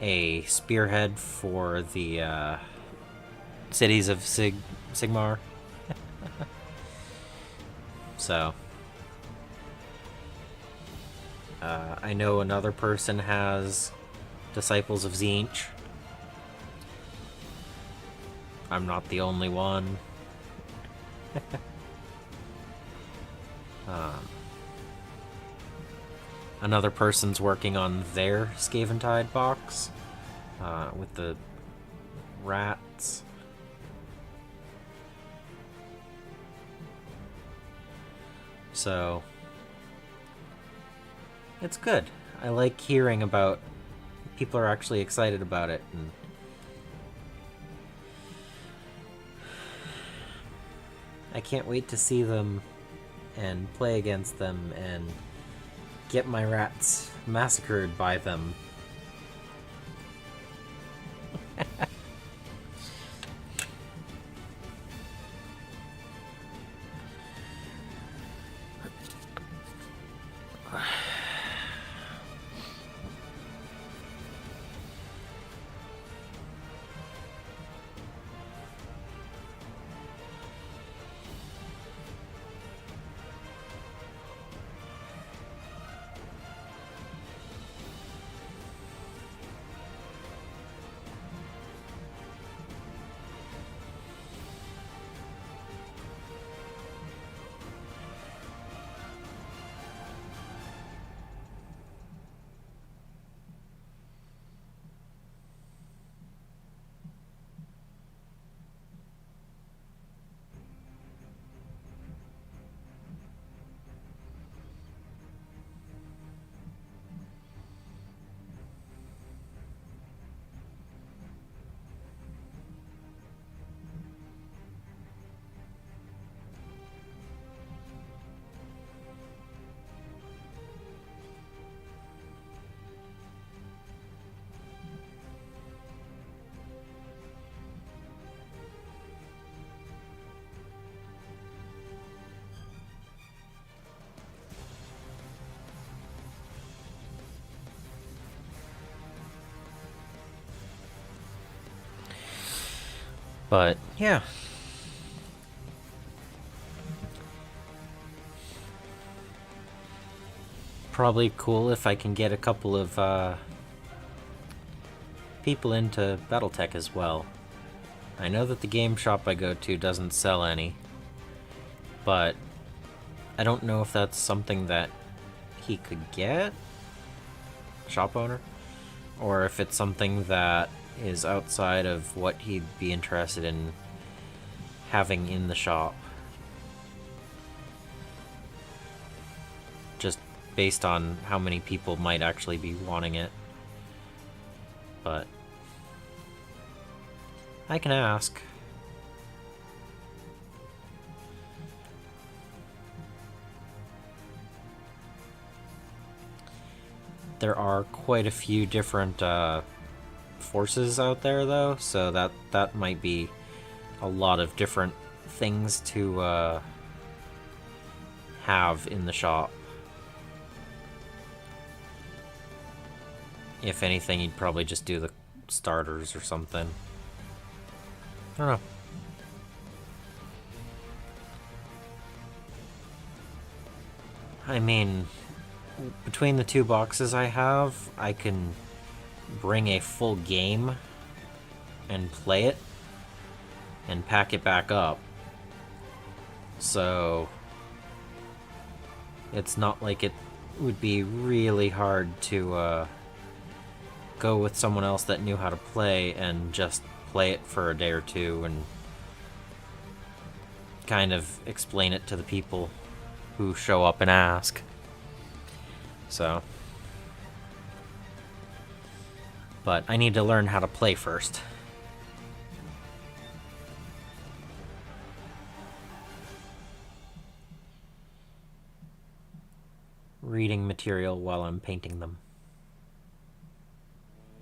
a spearhead for the cities of Sigmar. So, I know another person has Disciples of Tzeentch. I'm not the only one. Another person's working on their Skaventide box with the rats. So, it's good. I like hearing about people are actually excited about it, and I can't wait to see them and play against them and get my rats massacred by them. But yeah, probably cool if I can get a couple of people into Battletech as well. I know that the game shop I go to doesn't sell any, but I don't know if that's something that he could get, shop owner, or if it's something that is outside of what he'd be interested in having in the shop. Just based on how many people might actually be wanting it. But I can ask. There are quite a few different forces out there, though, so that might be a lot of different things to have in the shop. If anything, you'd probably just do the starters or something. I don't know. I mean, between the 2 boxes I have, I can bring a full game and play it and pack it back up. So it's not like it would be really hard to go with someone else that knew how to play and just play it for a day or two and kind of explain it to the people who show up and ask. So, but I need to learn how to play first. Reading material while I'm painting them.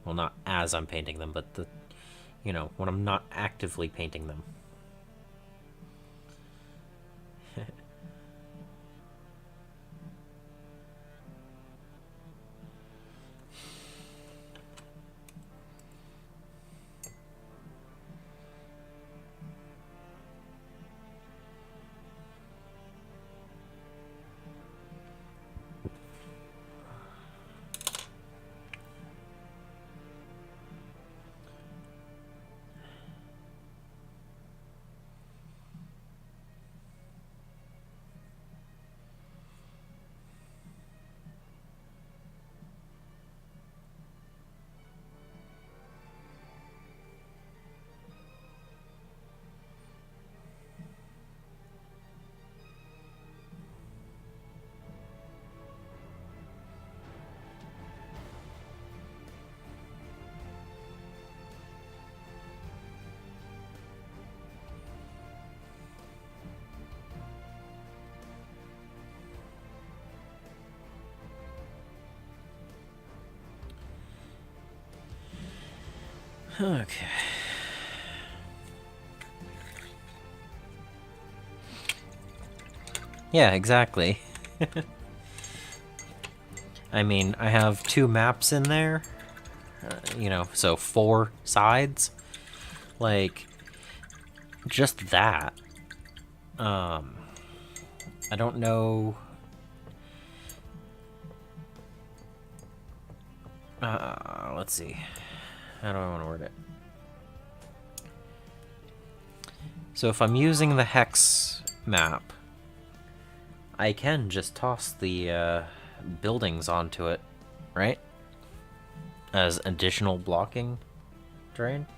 Well, not as I'm painting them, but when I'm not actively painting them. Okay. Yeah, exactly. I mean, I have 2 maps in there, so 4 sides. Like, just that. I don't know. Let's see. How do I want to word it? So if I'm using the hex map, I can just toss the buildings onto it, right? As additional blocking terrain.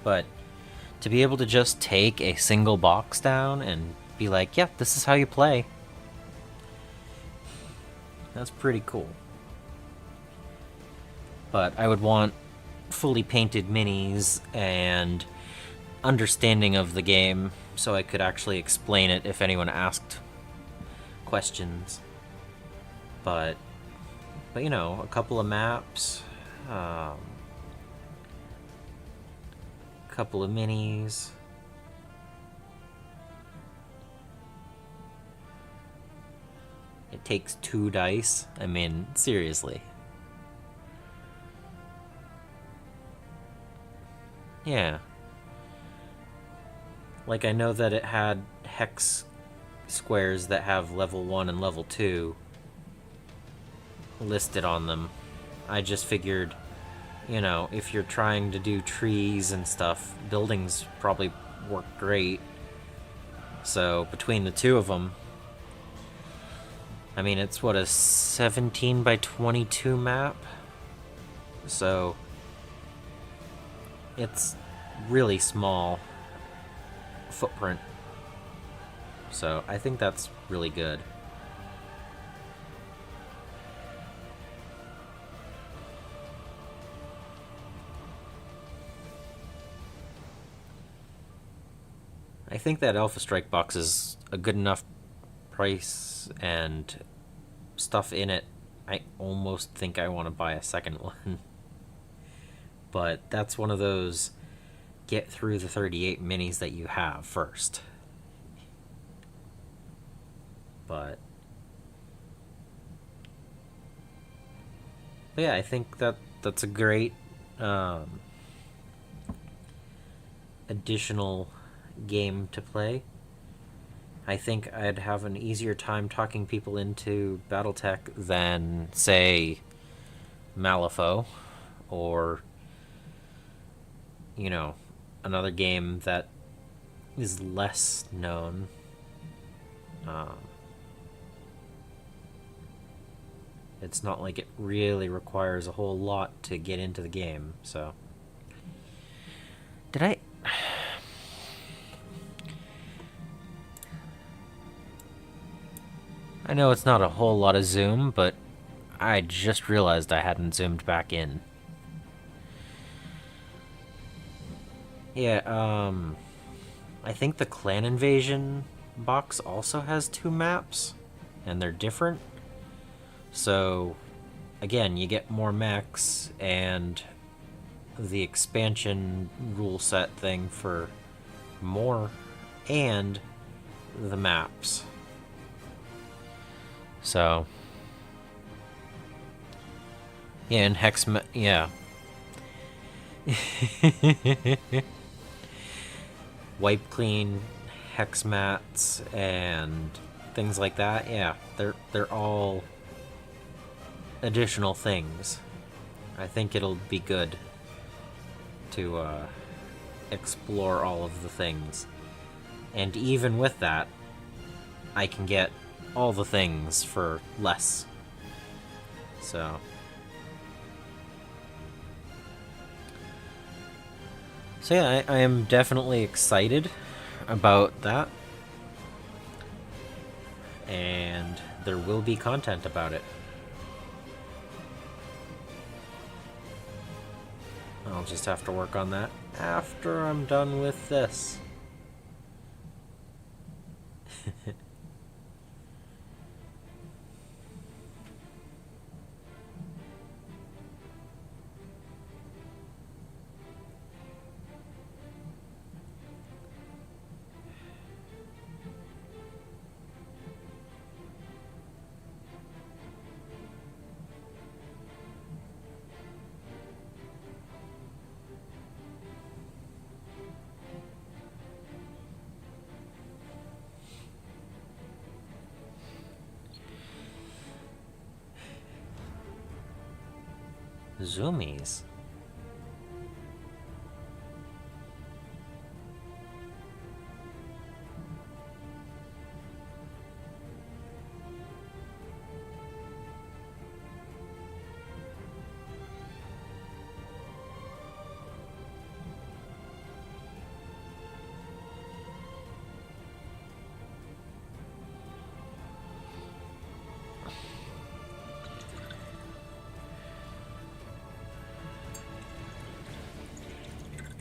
But to be able to just take a single box down and be like, yeah, this is how you play, that's pretty cool. But I would want fully painted minis and understanding of the game so I could actually explain it if anyone asked questions. But a couple of maps, couple of minis. It takes 2 dice. I mean, seriously. Yeah. Like, I know that it had hex squares that have level 1 and level 2 listed on them. I just figured, if you're trying to do trees and stuff, buildings probably work great. So between the 2 of them, I mean, it's what, a 17 by 22 map? So it's really small footprint. So I think that's really good. I think that Alpha Strike box is a good enough price and stuff in it, I almost think I want to buy a second one. But that's one of those get through the 38 minis that you have first. But yeah, I think that's a great additional game to play. I think I'd have an easier time talking people into Battletech than, say, Malifaux, or, you know, another game that is less known. It's not like it really requires a whole lot to get into the game, so. Did I... I know it's not a whole lot of zoom, but I just realized I hadn't zoomed back in. Yeah, I think the Clan Invasion box also has 2 maps, and they're different. So, again, you get more mechs and the expansion rule set thing for more, and the maps. So, yeah, and yeah. Wipe clean hex mats and things like that. Yeah, they're all additional things. I think it'll be good to explore all of the things. And even with that, I can get all the things for less. So yeah, I am definitely excited about that. And there will be content about it. I'll just have to work on that after I'm done with this. Zoomies.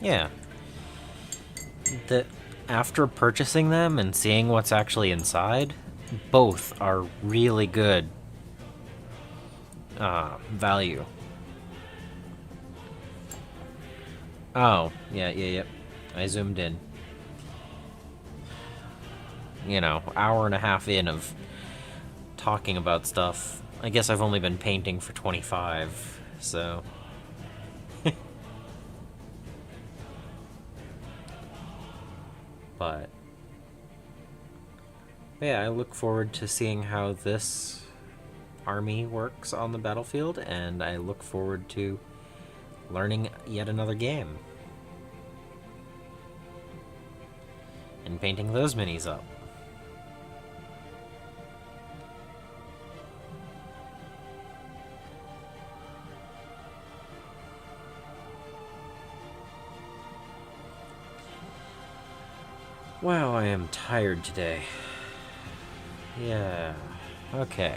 Yeah. After purchasing them and seeing what's actually inside, both are really good value. Oh, yep. I zoomed in. You know, hour and a half in of talking about stuff. I guess I've only been painting for 25, so... But yeah, I look forward to seeing how this army works on the battlefield, and I look forward to learning yet another game and painting those minis up. Wow, I am tired today. Yeah, okay.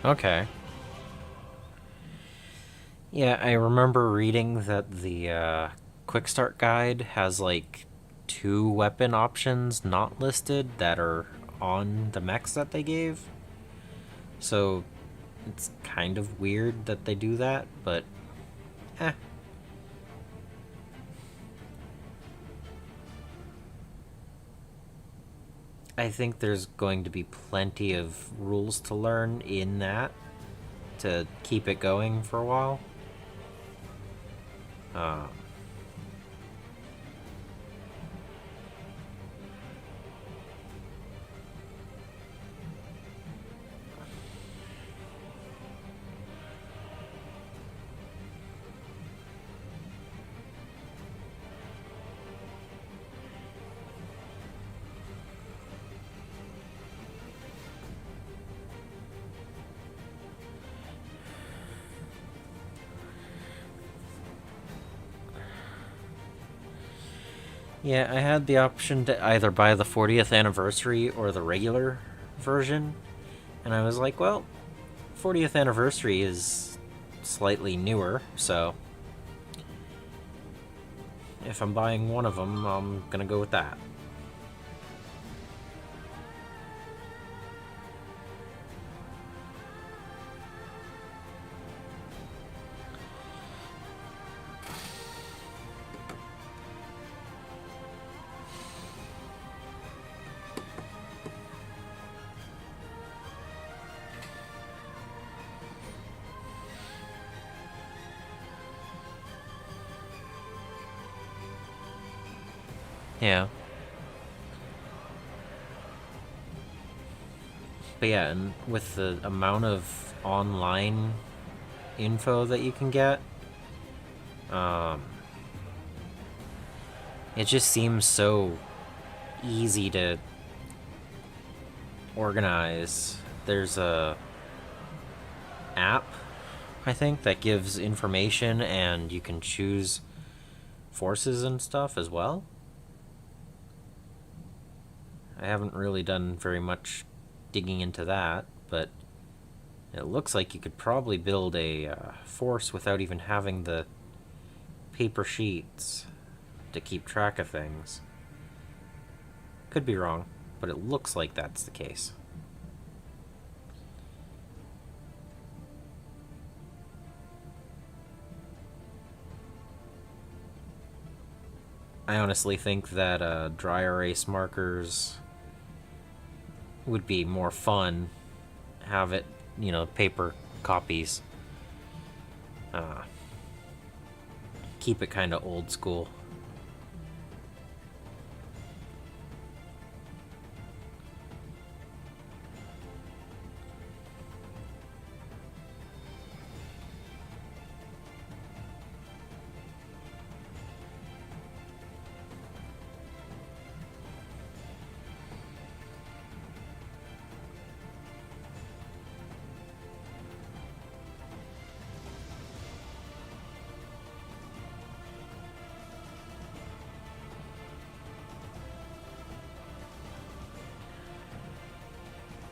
Okay. Yeah, I remember reading that the quick start guide has like 2 weapon options not listed that are on the mechs that they gave. So it's kind of weird that they do that, but eh. I think there's going to be plenty of rules to learn in that to keep it going for a while. Uh, yeah, I had the option to either buy the 40th anniversary or the regular version, and I was like, well, 40th anniversary is slightly newer, so if I'm buying one of them, I'm gonna go with that. Yeah. But yeah, and with the amount of online info that you can get, um, it just seems so easy to organize. There's a app, I think, that gives information and you can choose forces and stuff as well. I haven't really done very much digging into that, but it looks like you could probably build a force without even having the paper sheets to keep track of things. Could be wrong, but it looks like that's the case. I honestly think that dry erase markers would be more fun. Have it, paper copies. Uh, Keep it kind of old school.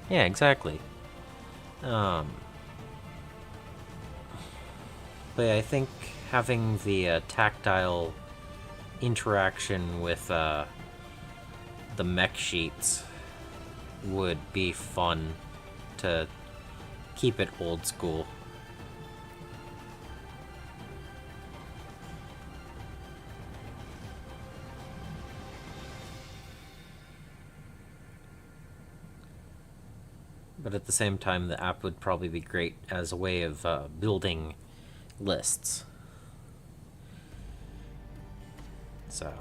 Yeah, exactly. Um, but yeah, I think having the tactile interaction with the mech sheets would be fun to keep it old school. But at the same time, the app would probably be great as a way of building lists. So.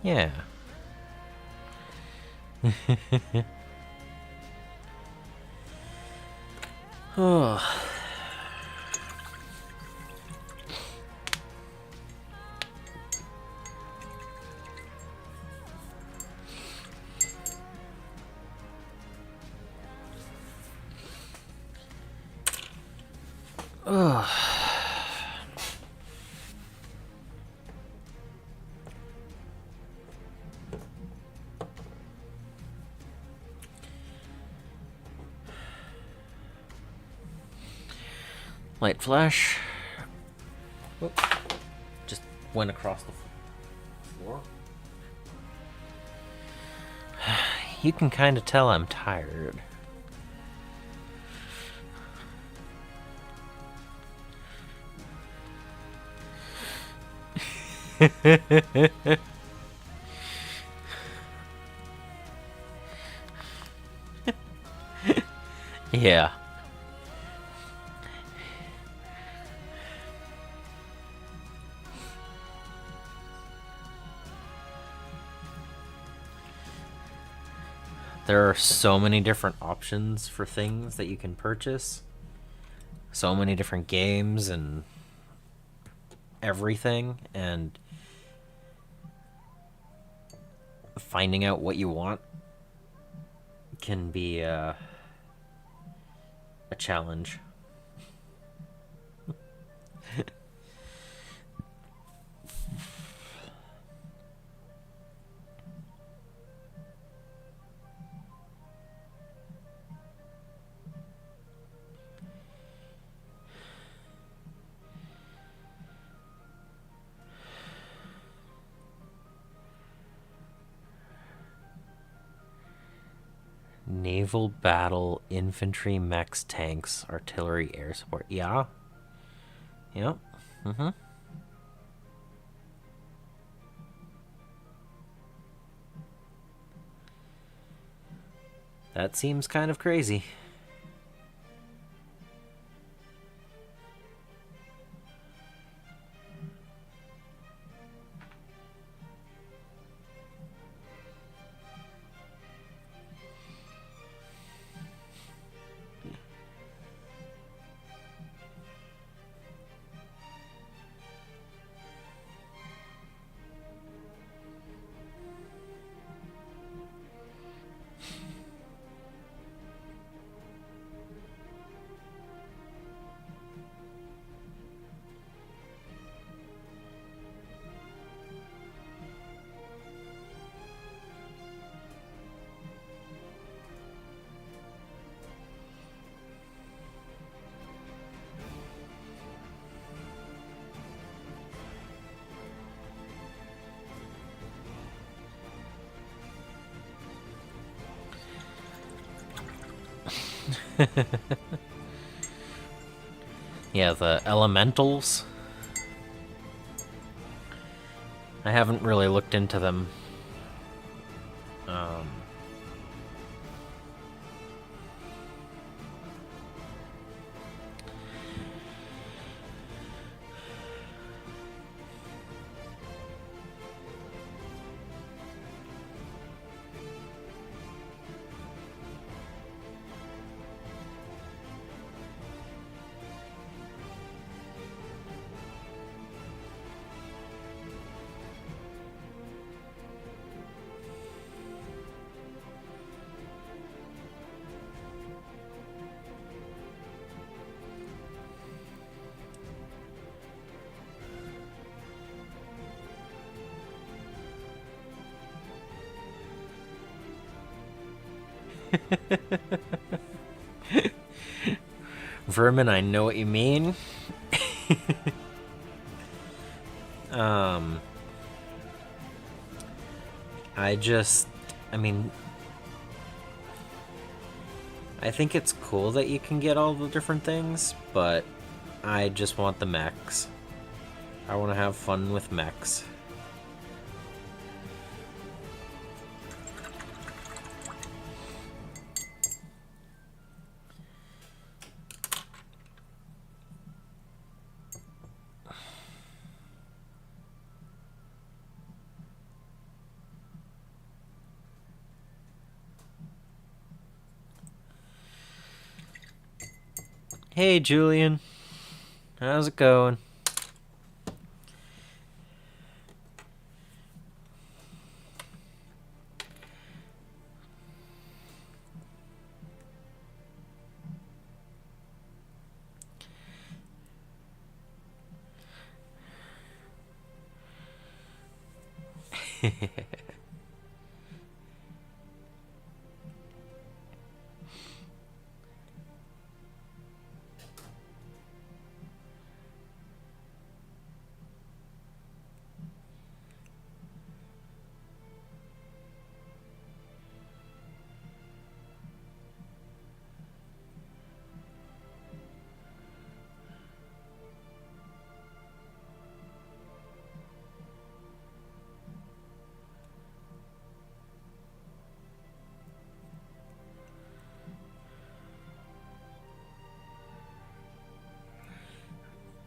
Yeah. Oh. Ugh. Light flash. Whoop. Just went across the floor. You can kind of tell I'm tired. Yeah. There are so many different options for things that you can purchase. So many different games and everything, and finding out what you want can be a challenge. Naval battle, infantry, mechs, tanks, artillery, air support. Yeah. Yep. Mm-hmm. That seems kind of crazy. Yeah, the elementals. I haven't really looked into them. Vermin, I know what you mean. I mean, I think it's cool that you can get all the different things, but I just want the mechs. I want to have fun with mechs. Hey, Julian. How's it going?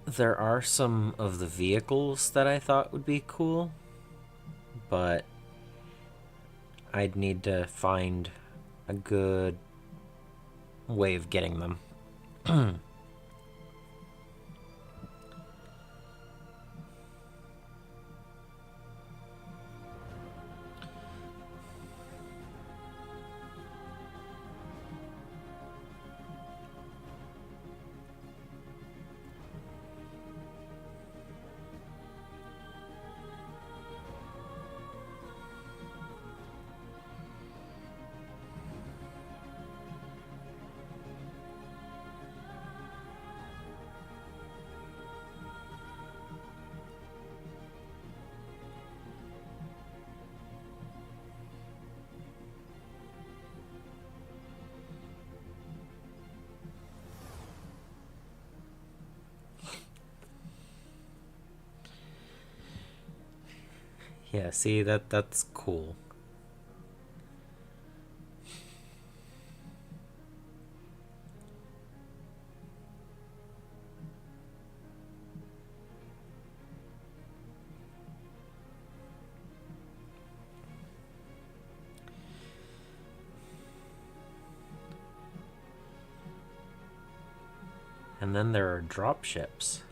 There are some of the vehicles that I thought would be cool, but I'd need to find a good way of getting them. Yeah, see, that's cool. And then there are drop ships.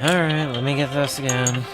Alright, let me get this again.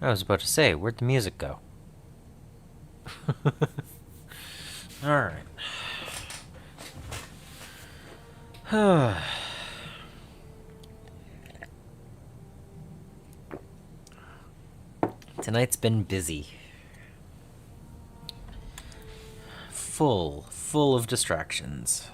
I was about to say, where'd the music go? Alright. Tonight's been busy. Full of distractions.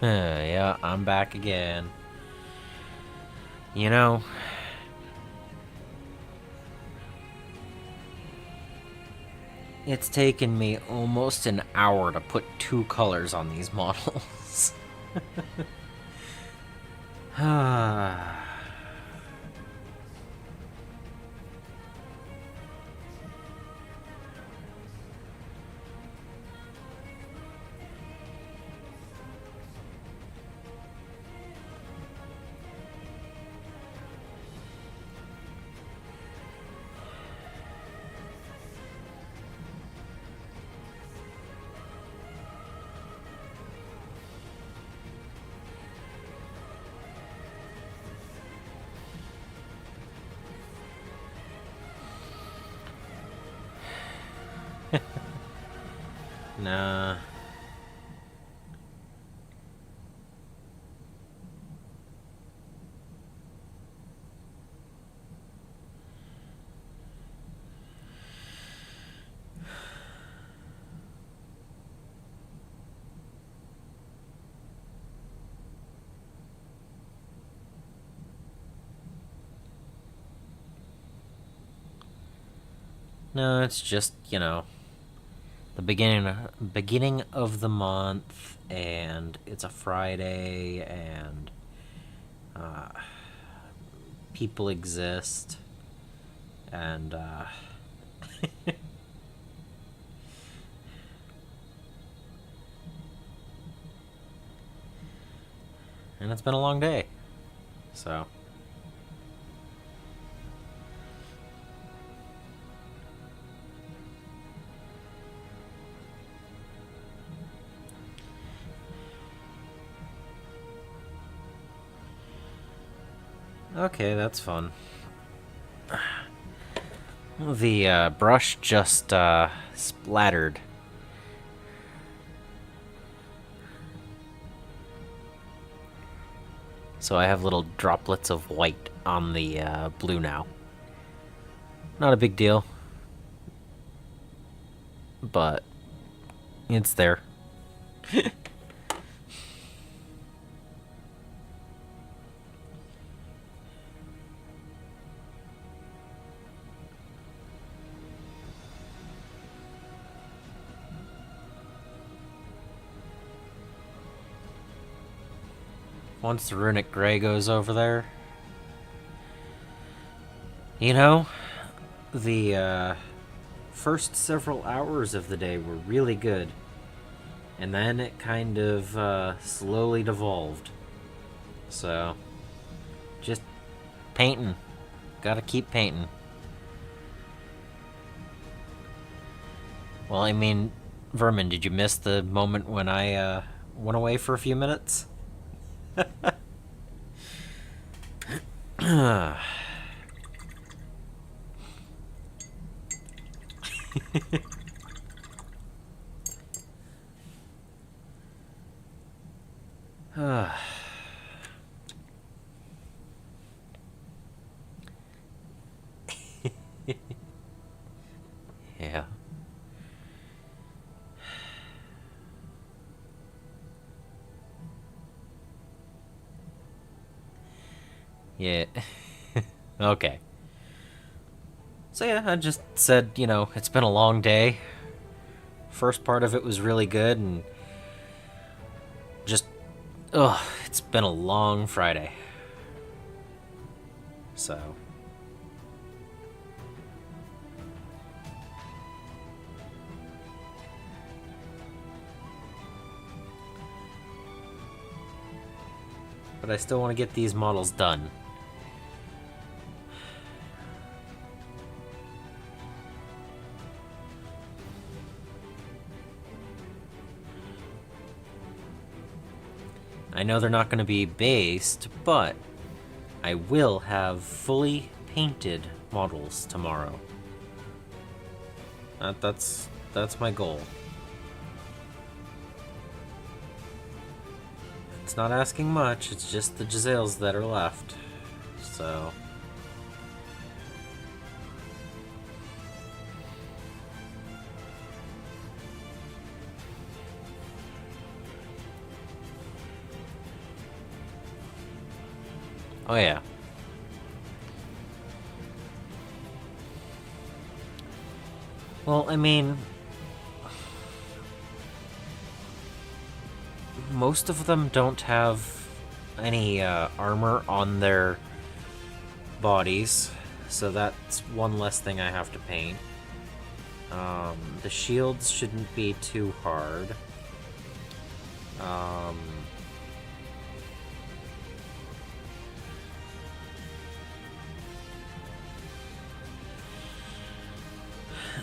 Yeah, I'm back again. You know, it's taken me almost an hour to put 2 colors on these models. Nah. No, it's just, the beginning of the month, and it's a Friday, and people exist, and and it's been a long day, so. Okay, that's fun. The brush just splattered. So I have little droplets of white on the blue now. Not a big deal. But it's there. Once the runic gray goes over there, the first several hours of the day were really good, and then it kind of slowly devolved. So, just painting. Gotta keep painting. Well, I mean, Vermin, did you miss the moment when I went away for a few minutes? Yeah. Okay. So yeah, I just said, it's been a long day. First part of it was really good, and just, ugh, it's been a long Friday. So. But I still want to get these models done. I know they're not going to be based, but I will have fully painted models tomorrow. That's my goal. It's not asking much, it's just the Jezzails that are left. So. Oh yeah. Well, I mean, most of them don't have any armor on their bodies, so that's one less thing I have to paint. The shields shouldn't be too hard.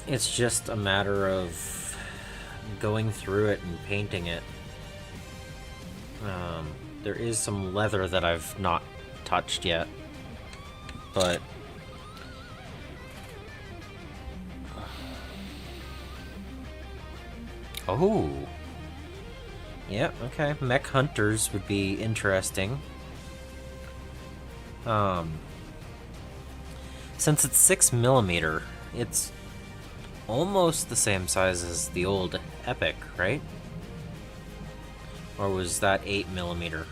It's just a matter of going through it and painting it. There is some leather that I've not touched yet, but oh, yeah, okay. Mech hunters would be interesting. Since it's 6mm, it's almost the same size as the old Epic, right? Or was that 8mm?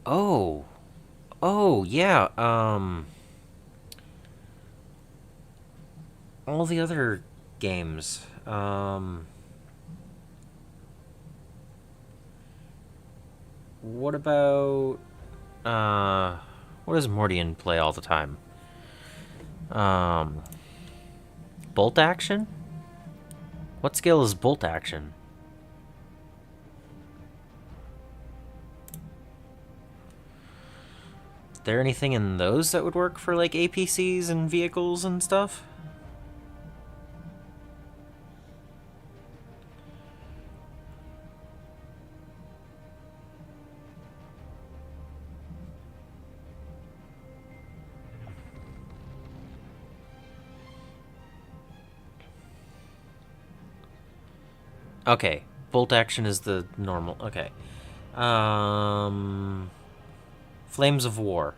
Oh. Oh, yeah, all the other games. What about what does Mordian play all the time? Um Bolt action? What skill is bolt action? Is there anything in those that would work for like APCs and vehicles and stuff? Okay, bolt action is the normal. Okay. Flames of War.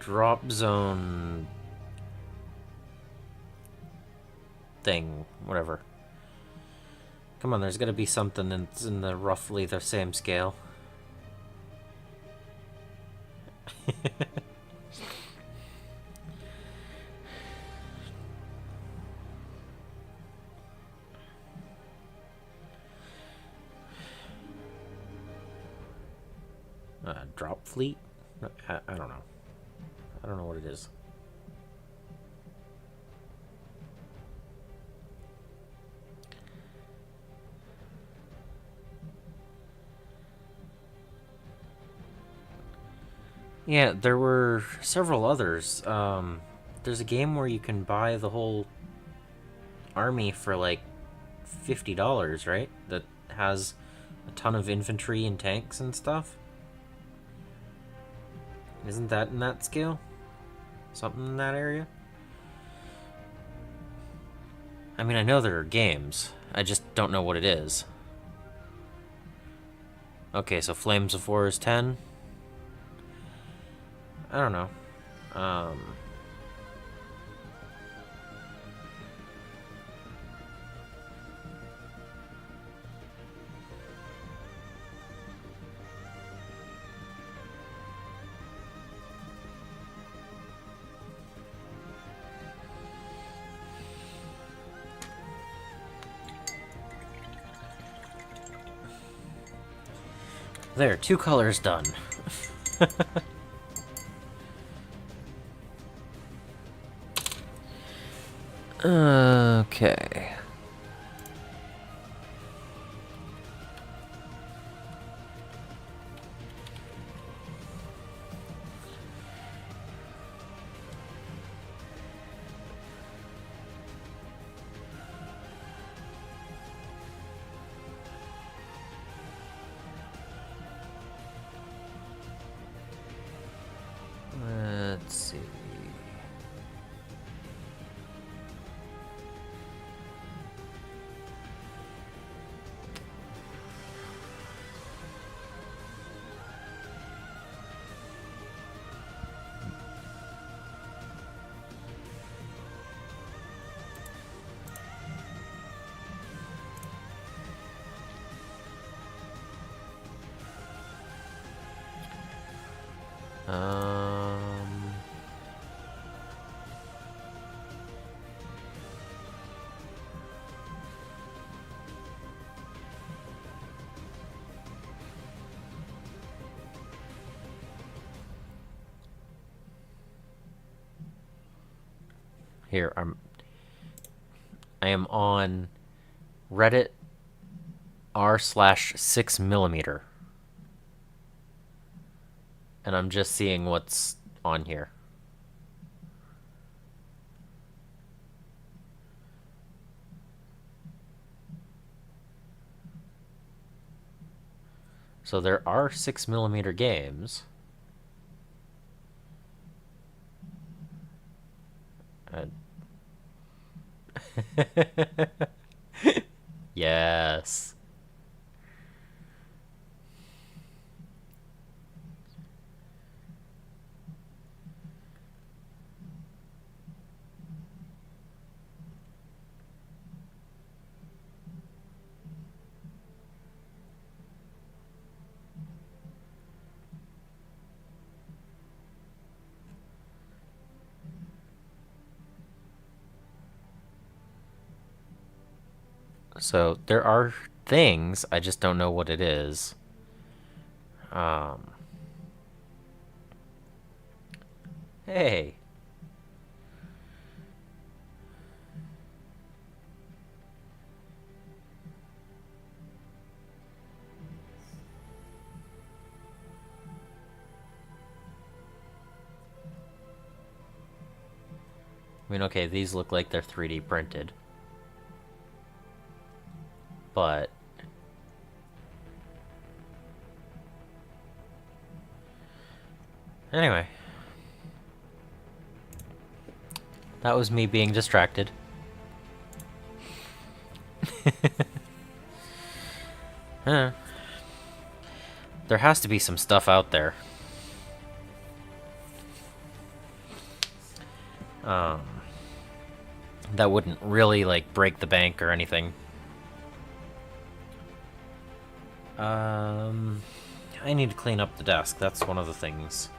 Drop zone thing, whatever. Come on, there's gotta be something that's in the roughly the same scale. Drop fleet? I don't know. I don't know what it is. Yeah, there were several others. There's a game where you can buy the whole army for like $50, right? That has a ton of infantry and tanks and stuff. Isn't that in that scale? Something in that area? I mean, I know there are games. I just don't know what it is. Okay, so Flames of War is 10. I don't know. There, 2 colors done. Okay. Let's see. Here, I am on Reddit r/6mm, and I'm just seeing what's on here. So there are 6mm games. Yes. So there are things, I just don't know what it is. Hey. I mean, okay, these look like they're 3D printed. But anyway, that was me being distracted. Huh. There has to be some stuff out there. That wouldn't really, like, break the bank or anything. I need to clean up the desk. That's one of the things.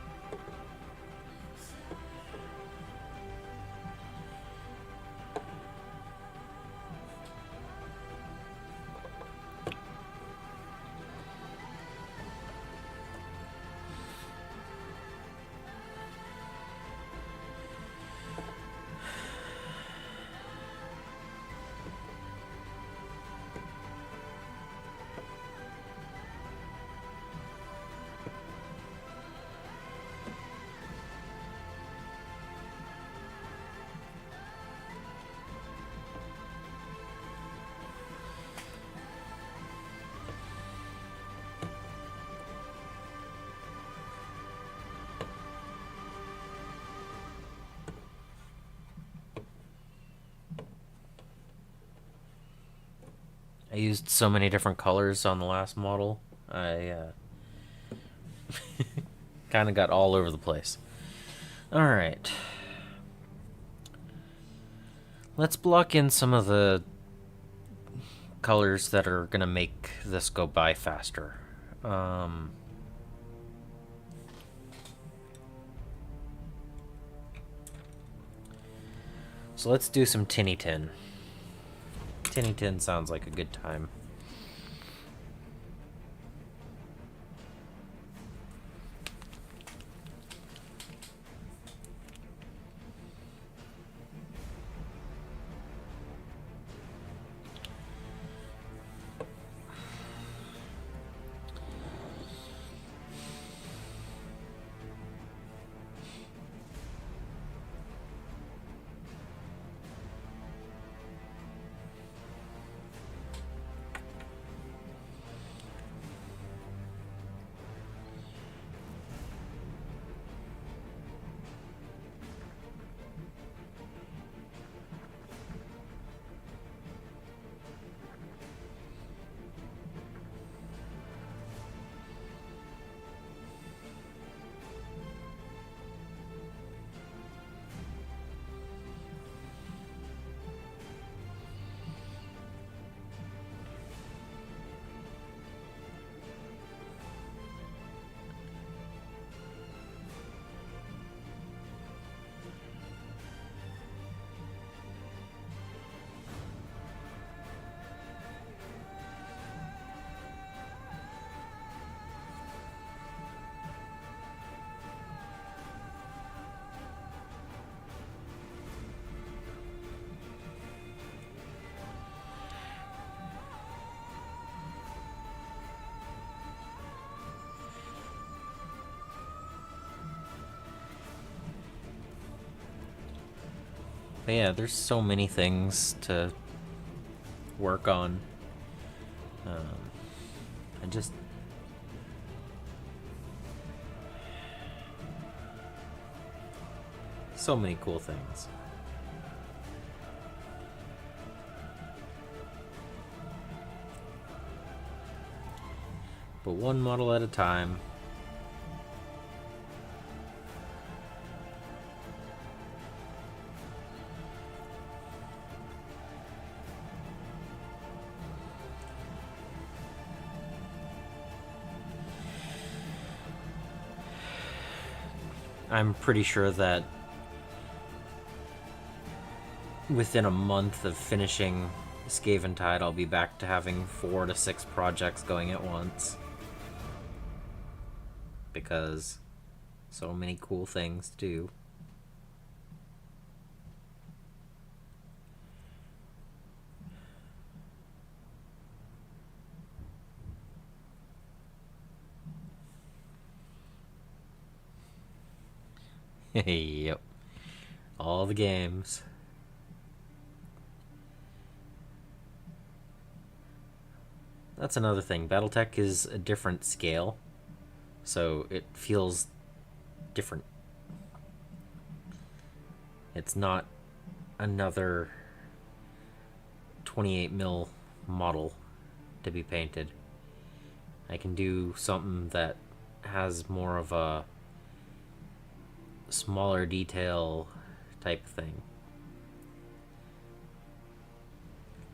used so many different colors on the last model. I kind of got all over the place. Alright. Let's block in some of the colors that are going to make this go by faster. So let's do some Tinny Tin. Tinny Tin sounds like a good time. But yeah, there's so many things to work on. I just... So many cool things. But one model at a time. I'm pretty sure that within a month of finishing Skaventide, I'll be back to having 4 to 6 projects going at once. Because so many cool things to do. Yep. All the games. That's another thing. Battletech is a different scale, so it feels different. It's not another 28mm model to be painted. I can do something that has more of a smaller detail type thing.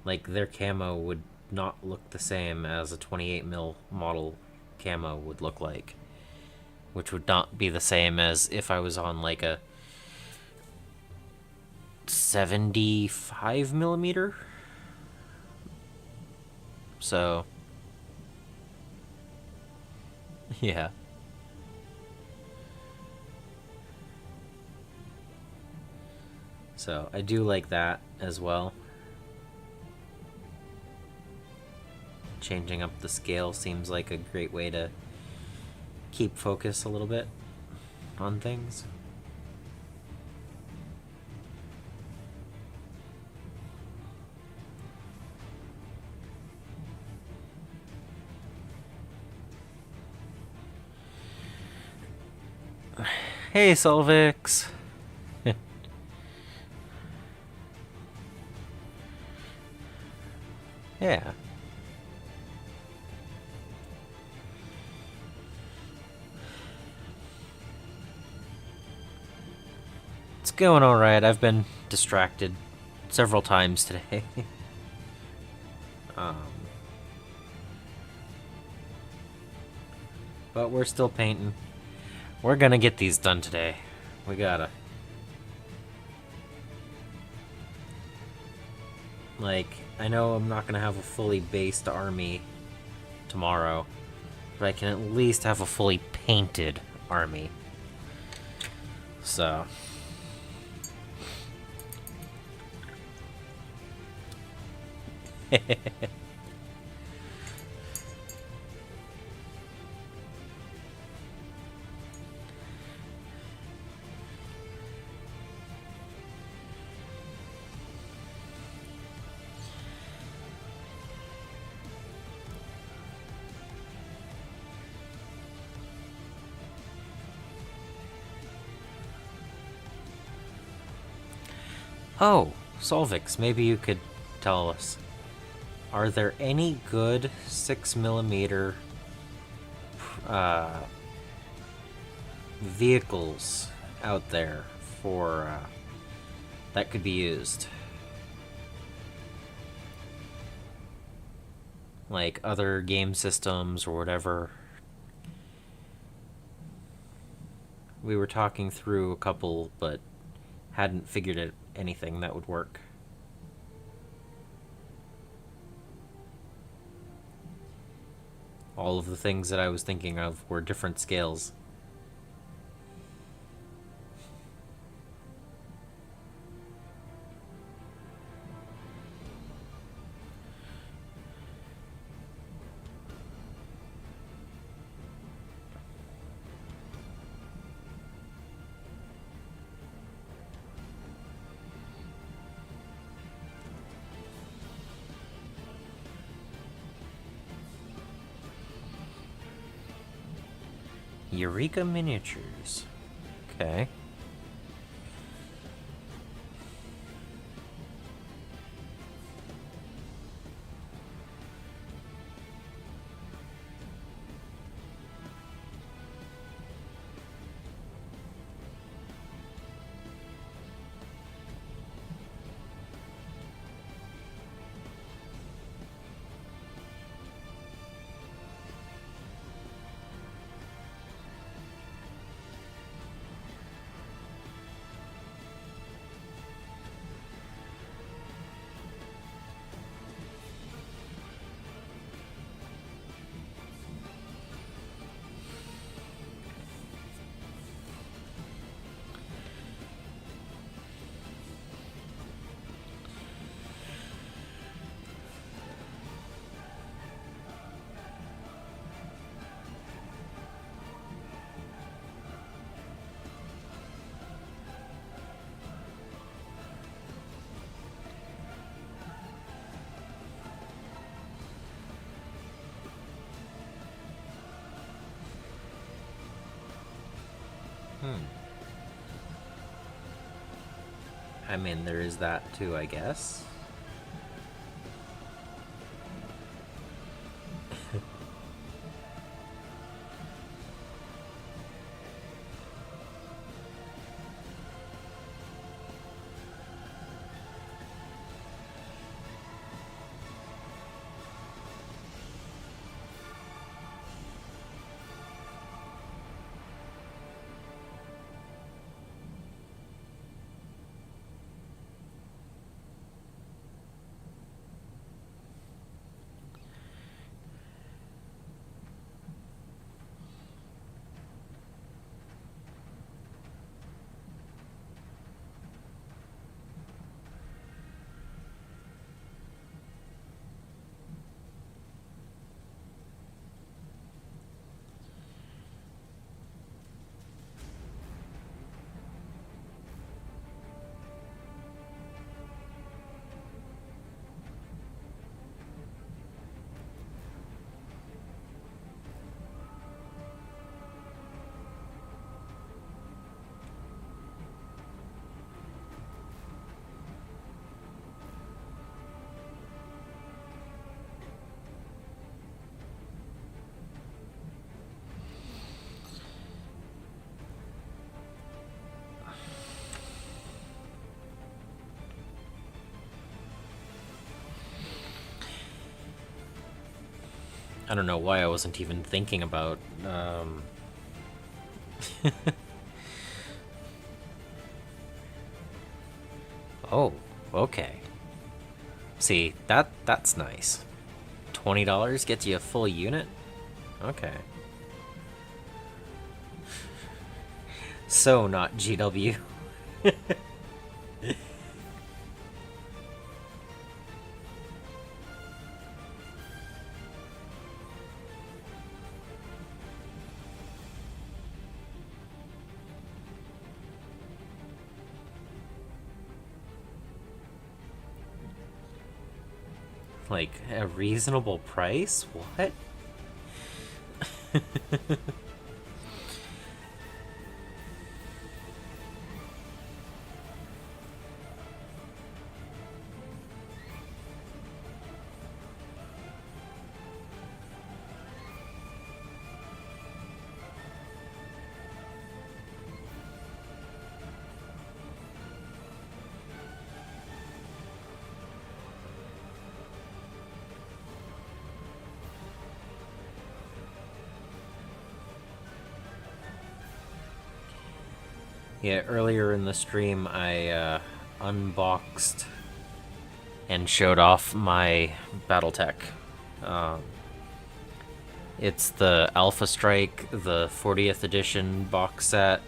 Like, their camo would not look the same as a 28mm model camo would look like, which would not be the same as if I was on like a 75mm. So yeah. So I do like that as well. Changing up the scale seems like a great way to keep focus a little bit on things. Hey, Solvix! Yeah. going alright. I've been distracted several times today. um, but we're still painting. We're gonna get these done today. We gotta. Like, I know I'm not gonna have a fully based army tomorrow, but I can at least have a fully painted army. So. Oh, Solvix, maybe you could tell us. Are there any good 6mm vehicles out there for that could be used? Like other game systems or whatever. We were talking through a couple, but hadn't figured out anything that would work. All of the things that I was thinking of were different scales. Eureka Miniatures. Okay. I mean, there is that too, I guess. I don't know why I wasn't even thinking about, Oh, okay. See, that's nice. $20 gets you a full unit? Okay. So not GW. Like, a reasonable price? What? Yeah, earlier in the stream I unboxed and showed off my Battletech. It's the Alpha Strike, the 40th edition box set,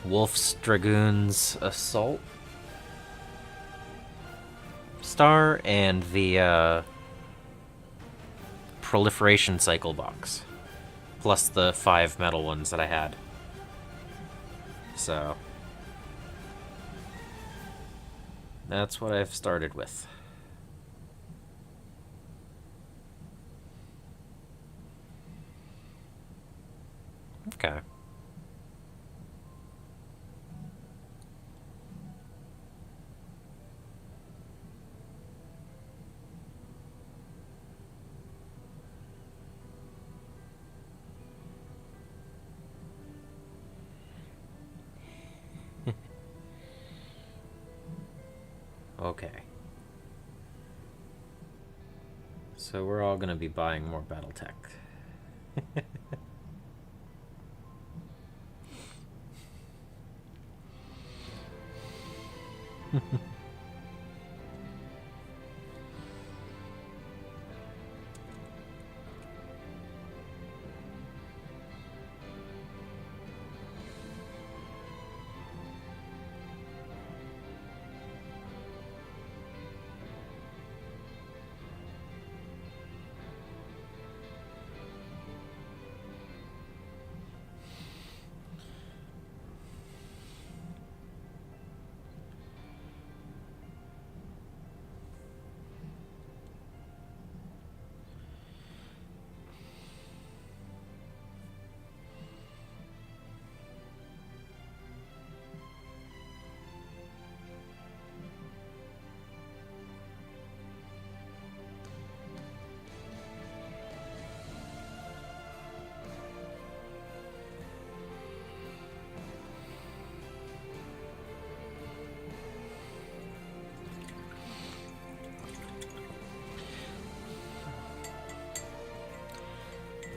Wolf's Dragoons Assault Star, and the Proliferation Cycle box. Plus the 5 metal ones that I had. So that's what I've started with. Okay. Okay. So we're all gonna be buying more Battletech.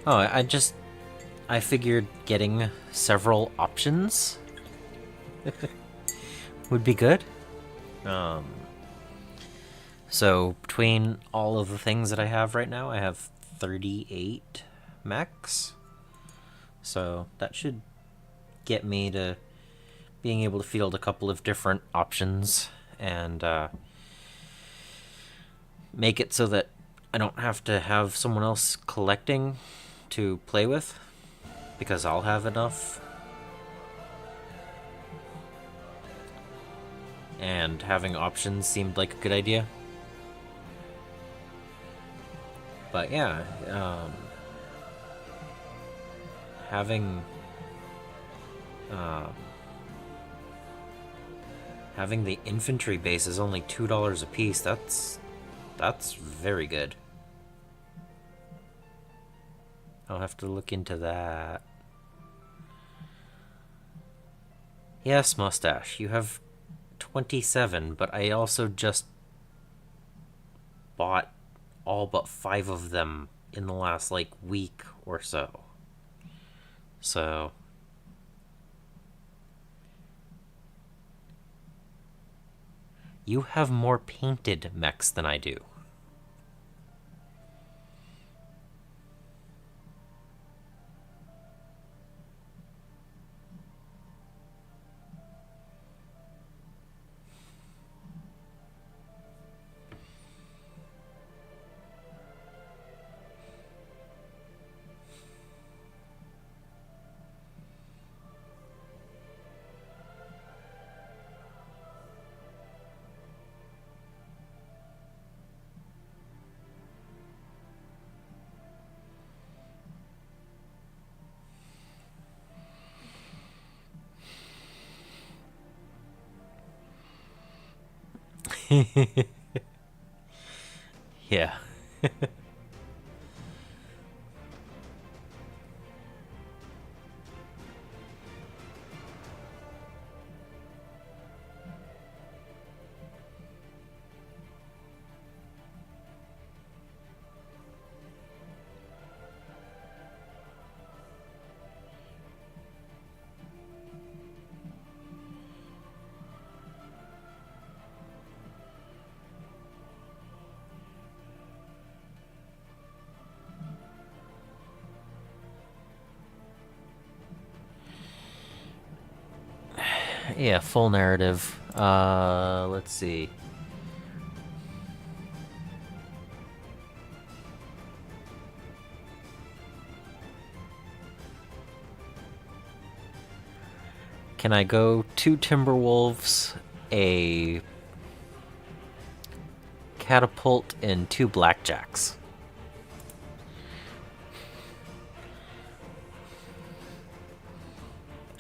Oh, I figured getting several options would be good. So between all of the things that I have right now, I have 38 mechs. So that should get me to being able to field a couple of different options and make it so that I don't have to have someone else collecting to play with, because I'll have enough. And having options seemed like a good idea. But yeah, having the infantry base is only $2 a piece. That's very good. I'll have to look into that. Yes, Mustache, you have 27, but I also just bought all but 5 of them in the last, like, week or so. So... You have more painted mechs than I do. Yeah. Yeah, full narrative. Let's see. Can I go 2 Timberwolves, a Catapult, and 2 Blackjacks?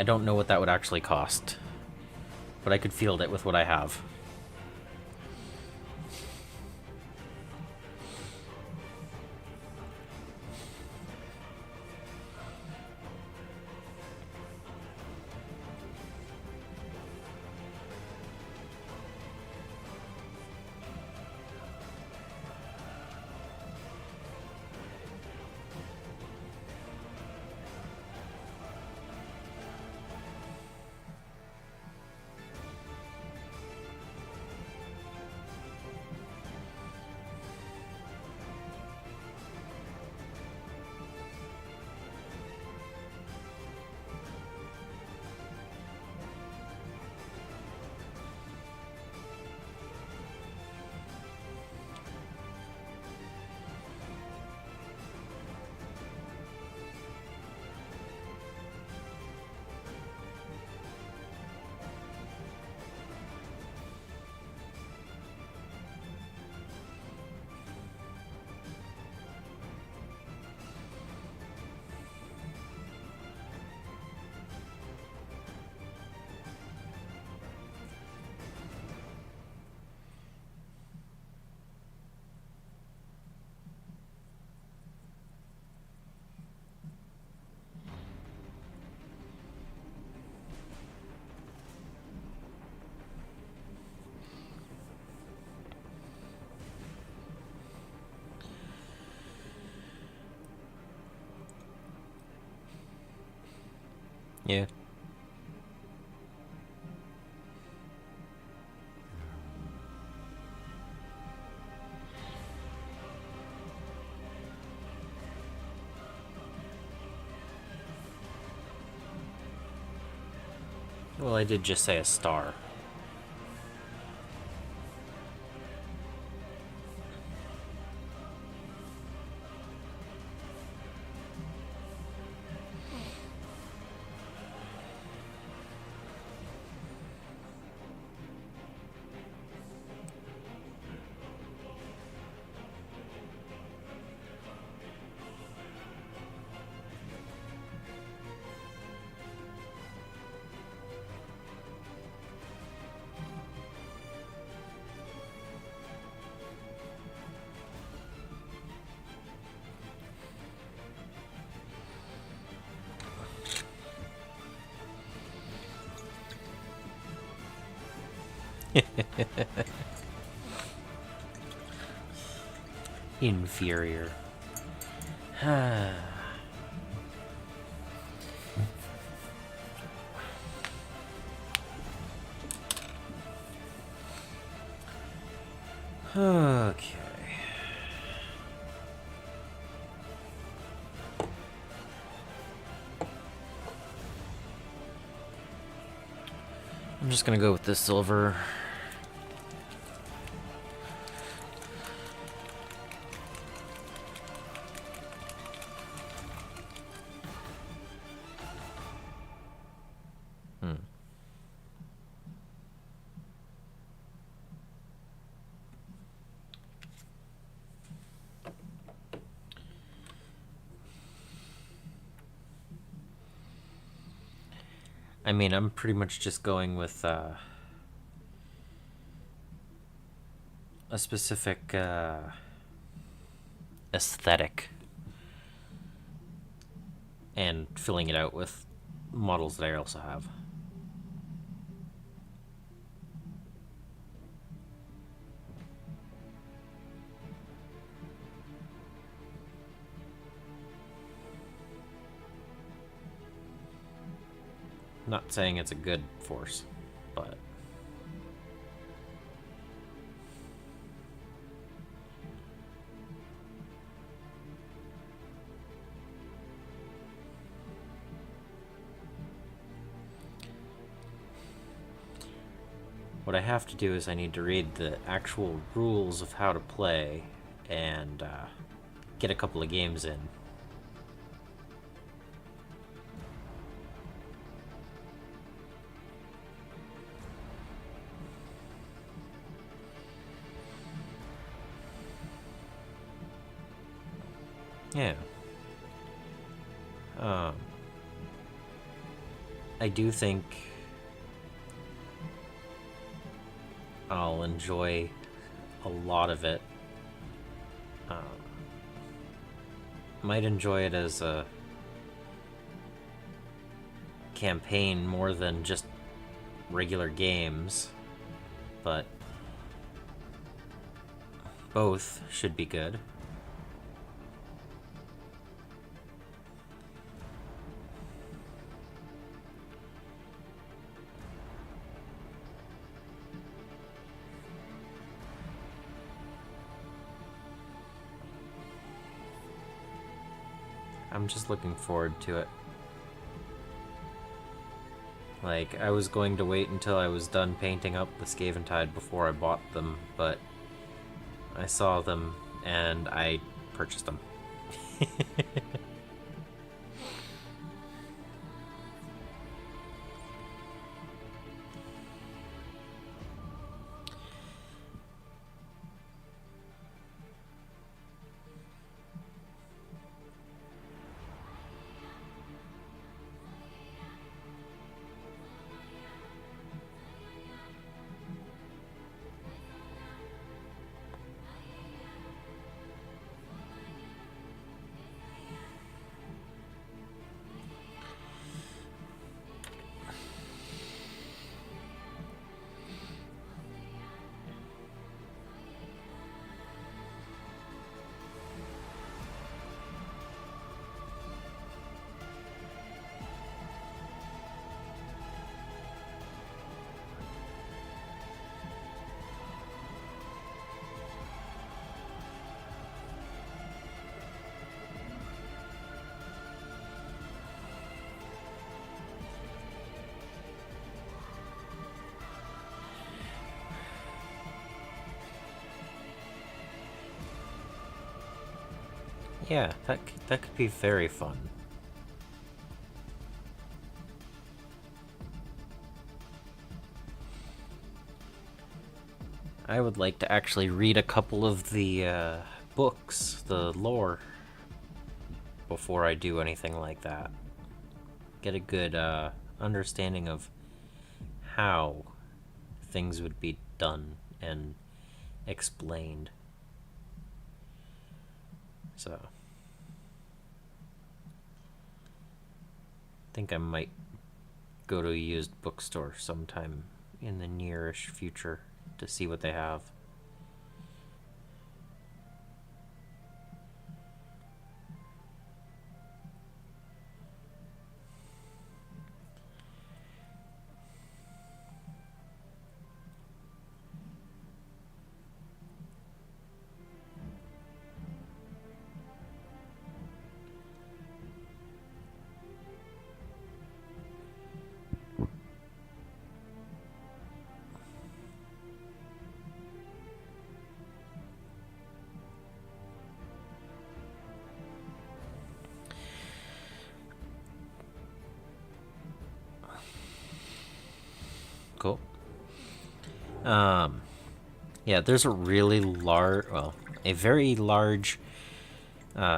I don't know what that would actually cost, but I could field it with what I have. Yeah. Well, I did just say a star. Inferior. Okay. I'm just gonna go with this silver. I mean, I'm pretty much just going with a specific aesthetic and filling it out with models that I also have. Not saying it's a good force, but what I have to do is I need to read the actual rules of how to play and get a couple of games in. Yeah. I do think I'll enjoy a lot of it. Might enjoy it as a campaign more than just regular games, but both should be good. I'm just looking forward to it. Like, I was going to wait until I was done painting up the Skaventide before I bought them, but I saw them and I purchased them. Yeah, that could be very fun. I would like to actually read a couple of the books, the lore, before I do anything like that. Get a good understanding of how things would be done and explained. So, I think I might go to a used bookstore sometime in the nearish future to see what they have. Cool. Yeah, there's a really large, well, a very large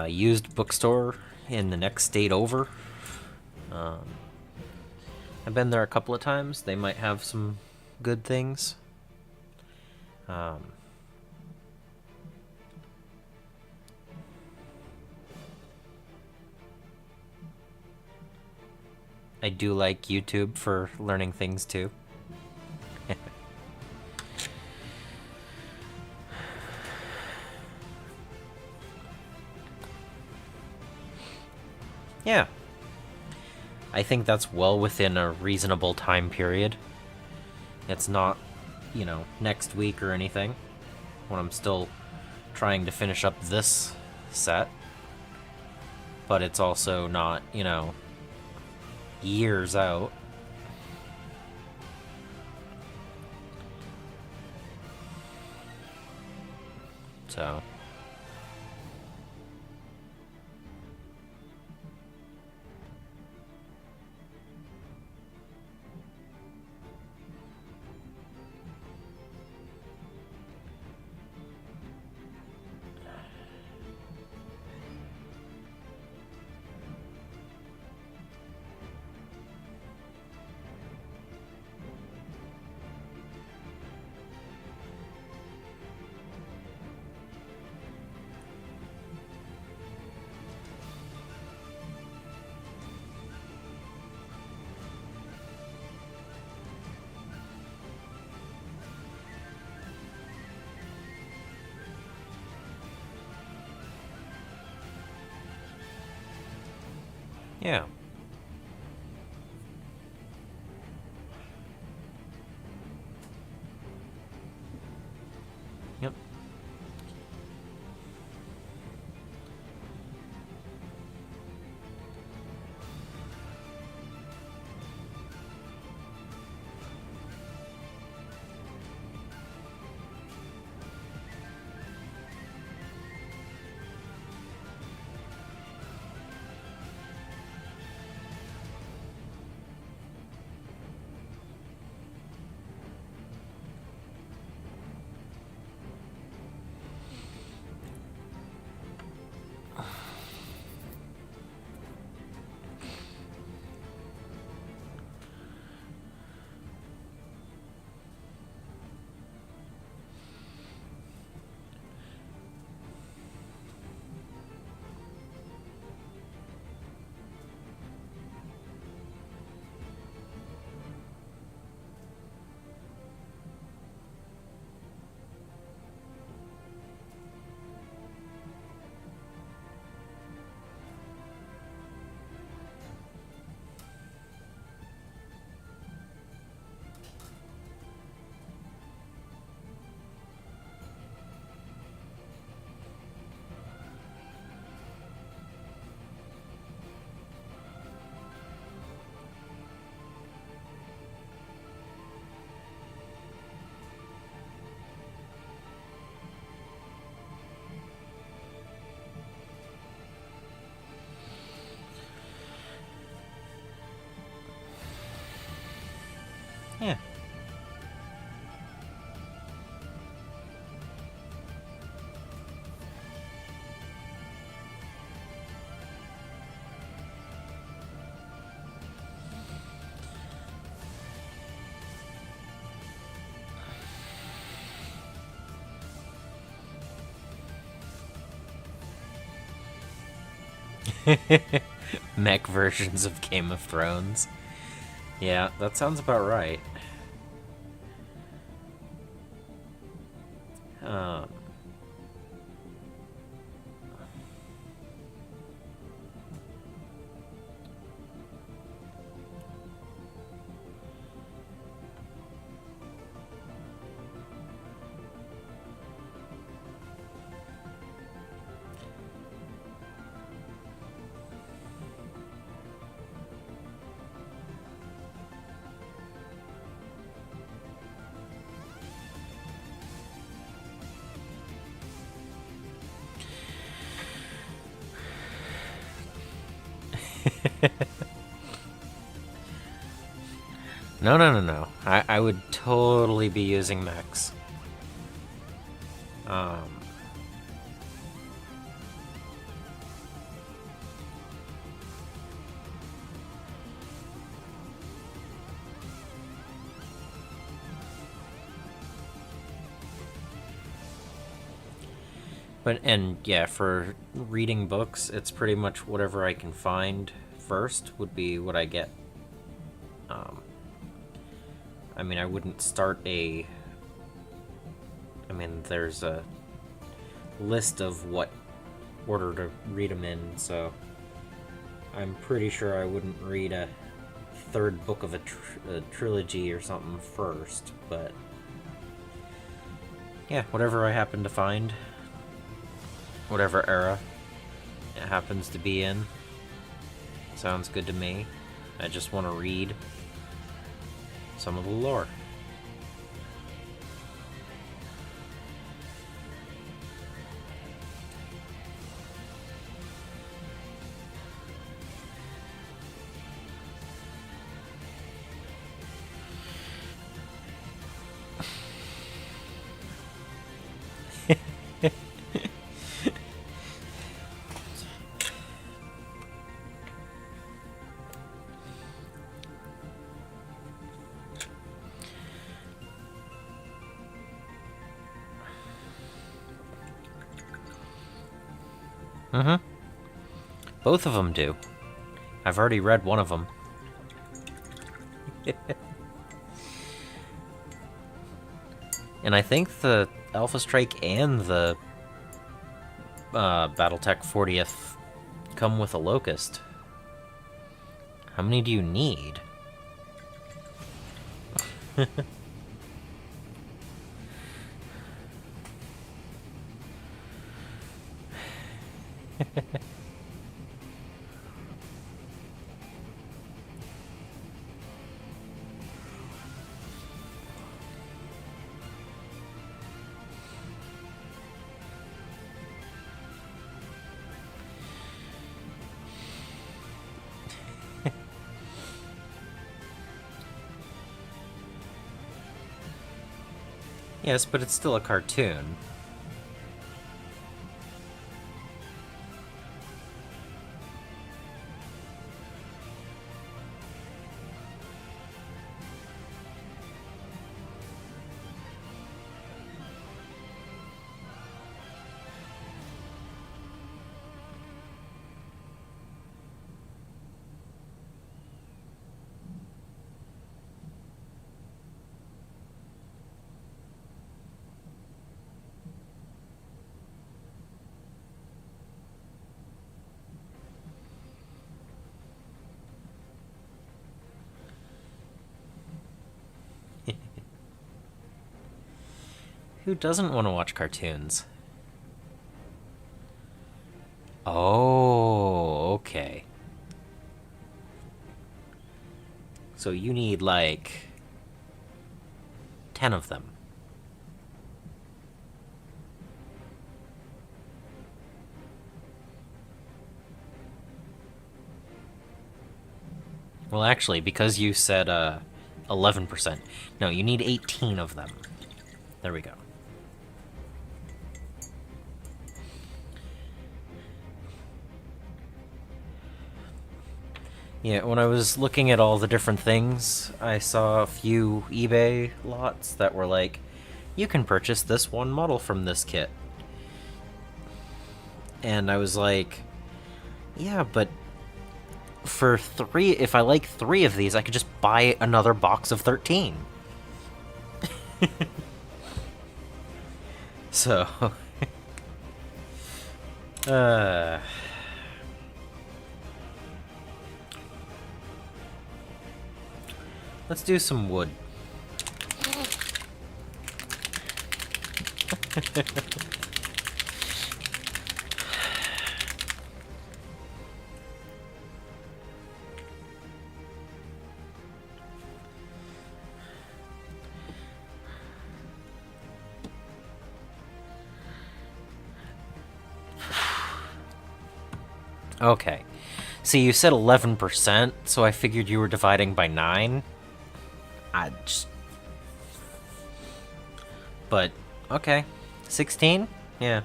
used bookstore in the next state over. I've been there a couple of times. They might have some good things. I do like YouTube for learning things too. Yeah. I think that's well within a reasonable time period. It's not, next week or anything, when I'm still trying to finish up this set. But it's also not, years out. So... yeah. Yep. Yeah. Mech versions of Game of Thrones. Yeah, that sounds about right. Um, No, no, no, no. I would totally be using mechs. And yeah, for reading books, it's pretty much whatever I can find first would be what I get. I mean, I wouldn't start a... I mean, there's a list of what order to read them in, so I'm pretty sure I wouldn't read a third book of a trilogy or something first, but yeah, whatever I happen to find, whatever era it happens to be in, sounds good to me. I just want to read some of the lore. Mm-hmm. Both of them do. I've already read one of them. And I think the Alpha Strike and the Battletech 40th come with a Locust. How many do you need? Yes, but it's still a cartoon. Who doesn't want to watch cartoons? Oh, okay. So you need, like, 10 of them. Well, actually, because you said 11%. No, you need 18 of them. There we go. Yeah, when I was looking at all the different things, I saw a few eBay lots that were like, you can purchase this one model from this kit. And I was like, yeah, but for 3, if I like 3 of these, I could just buy another box of 13. So, let's do some wood. Okay. See, you said 11%, so I figured you were dividing by 9. I just... But, okay. 16? Yeah.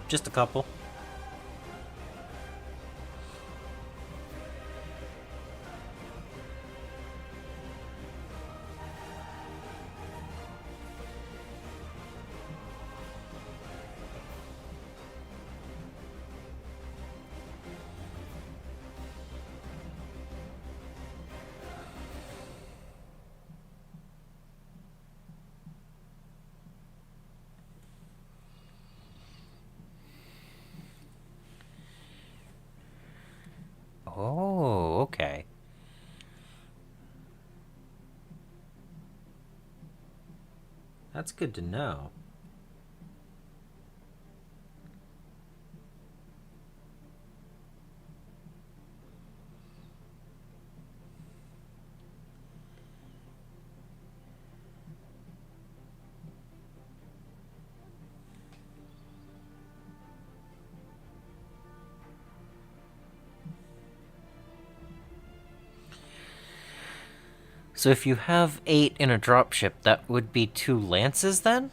Just a couple. Oh, okay. That's good to know. So if you have 8 in a dropship, that would be 2 lances then?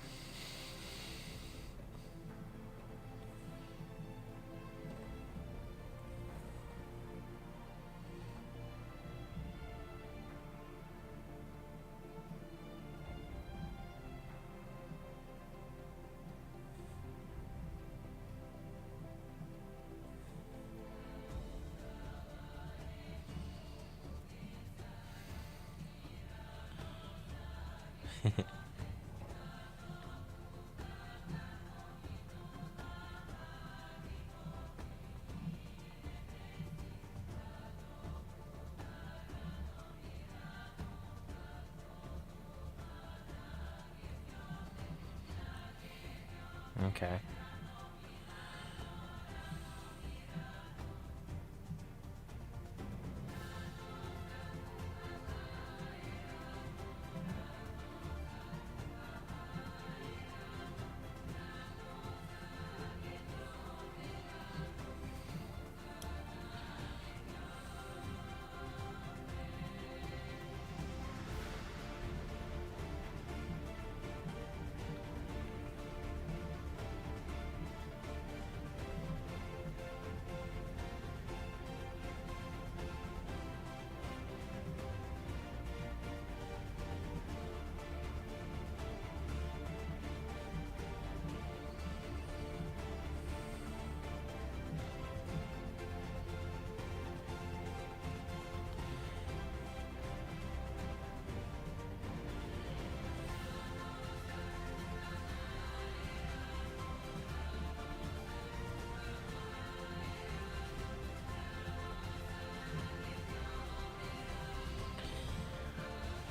Okay.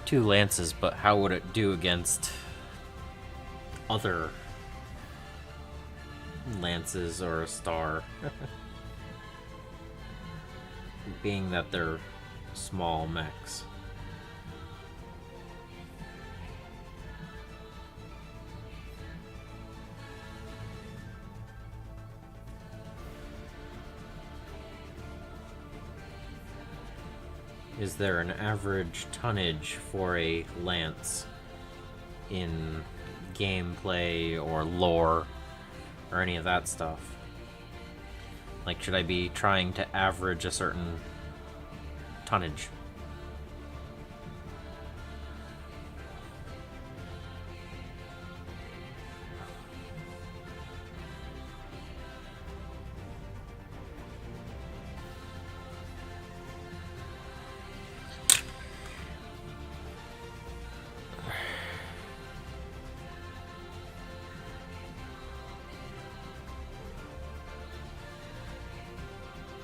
Two lances, but how would it do against other lances or a star? Being that they're small mechs. Is there an average tonnage for a lance in gameplay or lore or any of that stuff? Like, should I be trying to average a certain tonnage?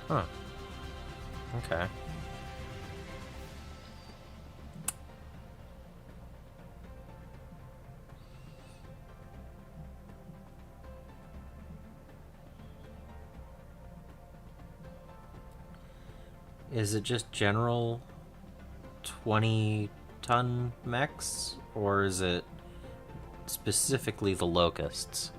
Huh. Okay. Is it just general 20-ton mechs, or is it specifically the locusts?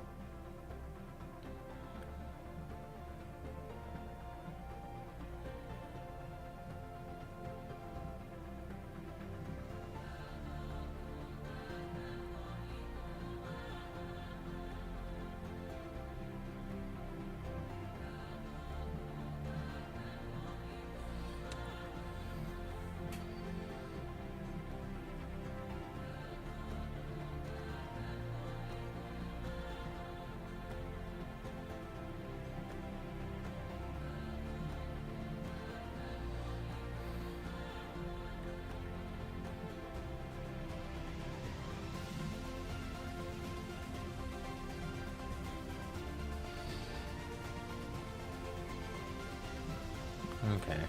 Okay.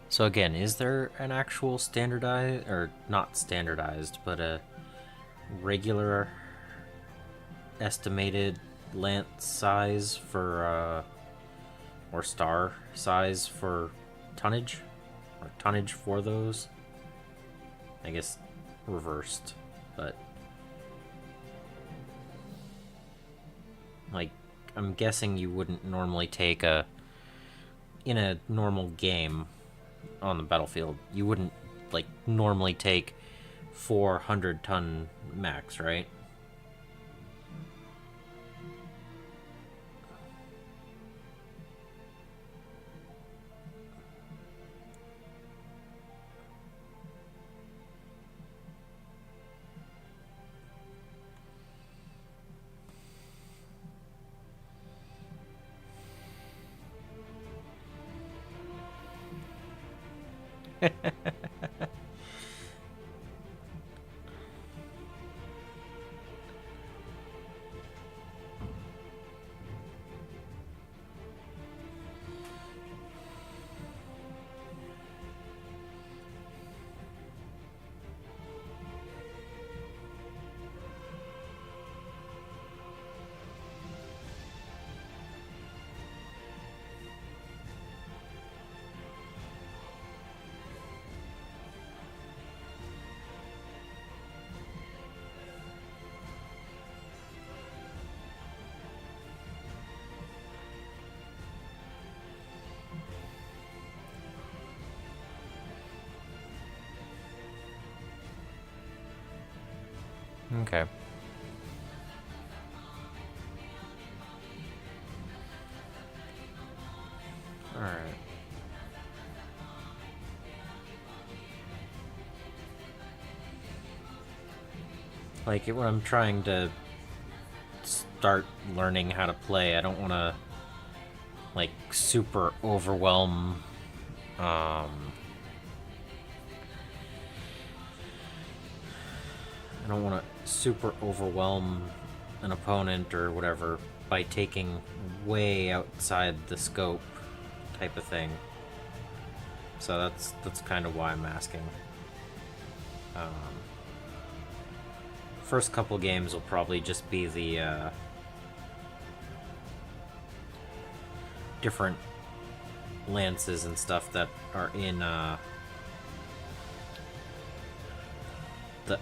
So again, is there an actual standardized, or not standardized, but a regular estimated lance size for, or star size for tonnage? Or tonnage for those? I guess reversed, but... Like, I'm guessing you wouldn't normally take a... In a normal game on the battlefield, you wouldn't, like, normally take 400-ton max, right? Okay. Alright. Like, when I'm trying to start learning how to play, I don't want to, like, super overwhelm, I don't want to super overwhelm an opponent or whatever by taking way outside the scope type of thing. So that's kind of why I'm asking. First couple games will probably just be the different lances and stuff that are in the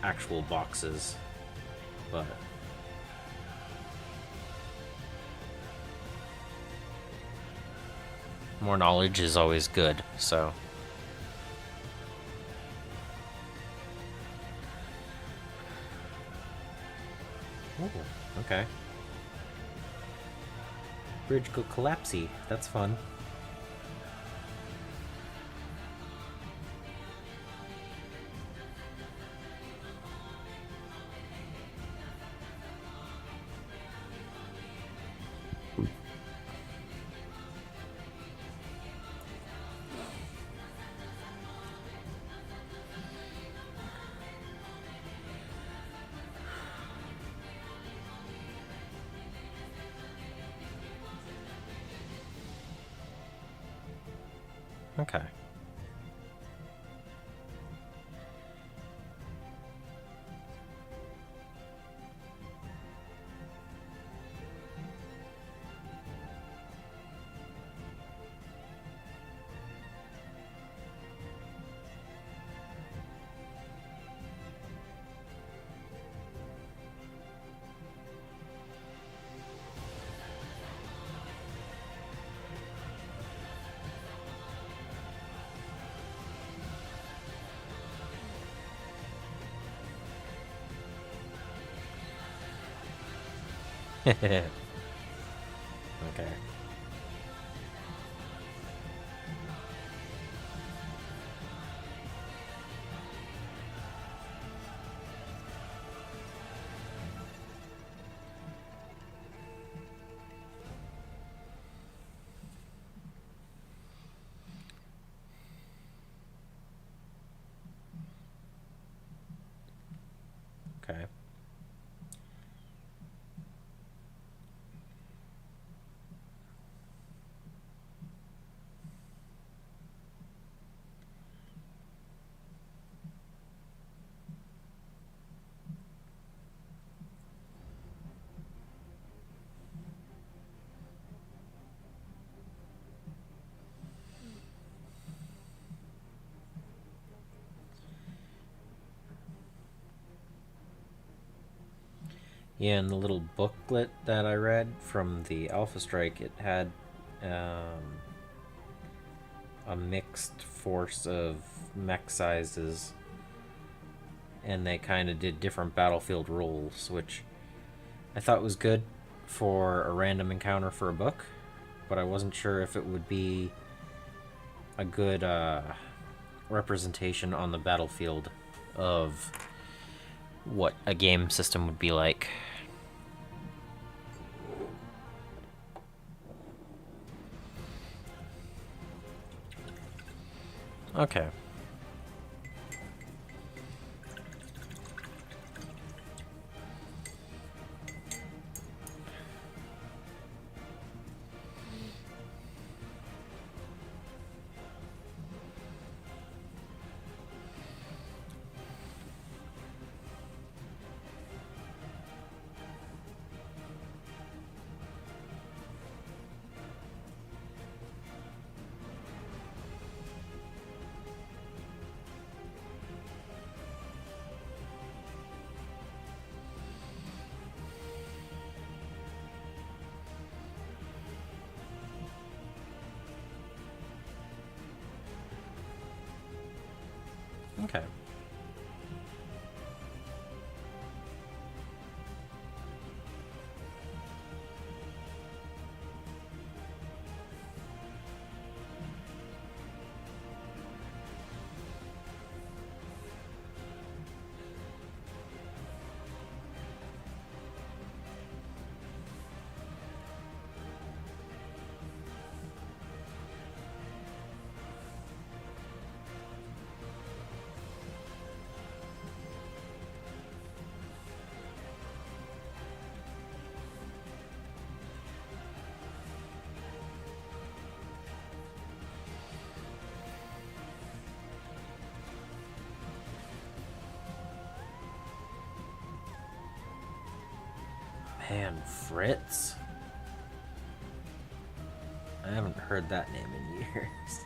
actual boxes, but more knowledge is always good, so. Ooh, okay. Bridge go collapsey. That's fun. Okay. Okay. Okay. Yeah, in the little booklet that I read from the Alpha Strike, it had a mixed force of mech sizes, and they kind of did different battlefield rules, which I thought was good for a random encounter for a book, but I wasn't sure if it would be a good representation on the battlefield of what a game system would be like. Okay. Okay. Man, Fritz? I haven't heard that name in years.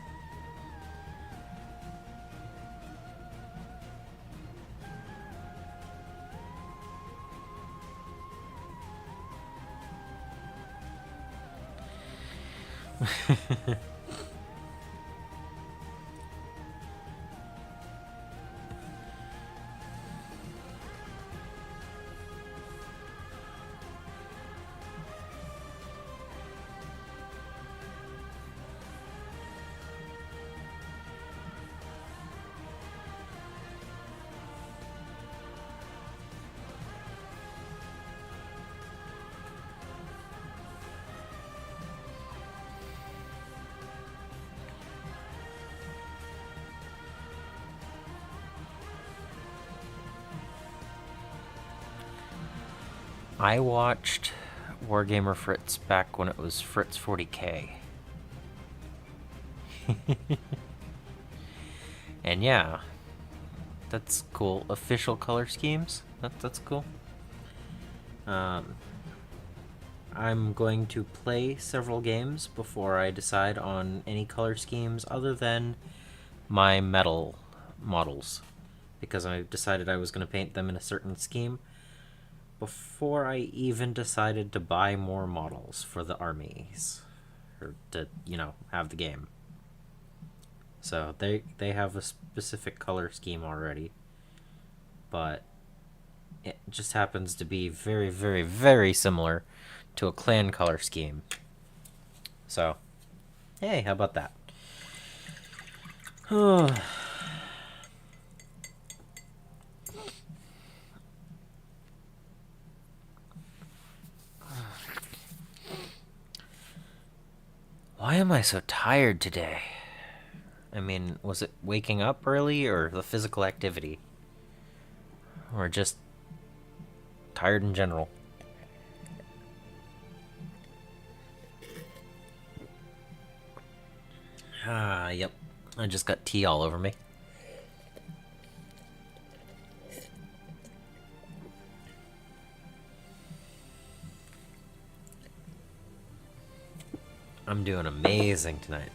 I watched Wargamer Fritz back when it was Fritz 40K. And yeah, that's cool. Official color schemes. That's cool. I'm going to play several games before I decide on any color schemes other than my metal models, because I decided I was going to paint them in a certain scheme before I even decided to buy more models for the armies, or to, have the game. So they have a specific color scheme already, but it just happens to be very, very, very similar to a clan color scheme. So, hey, how about that? Why am I so tired today? I mean, was it waking up early or the physical activity? Or just tired in general? Yep. I just got tea all over me. I'm doing amazing tonight.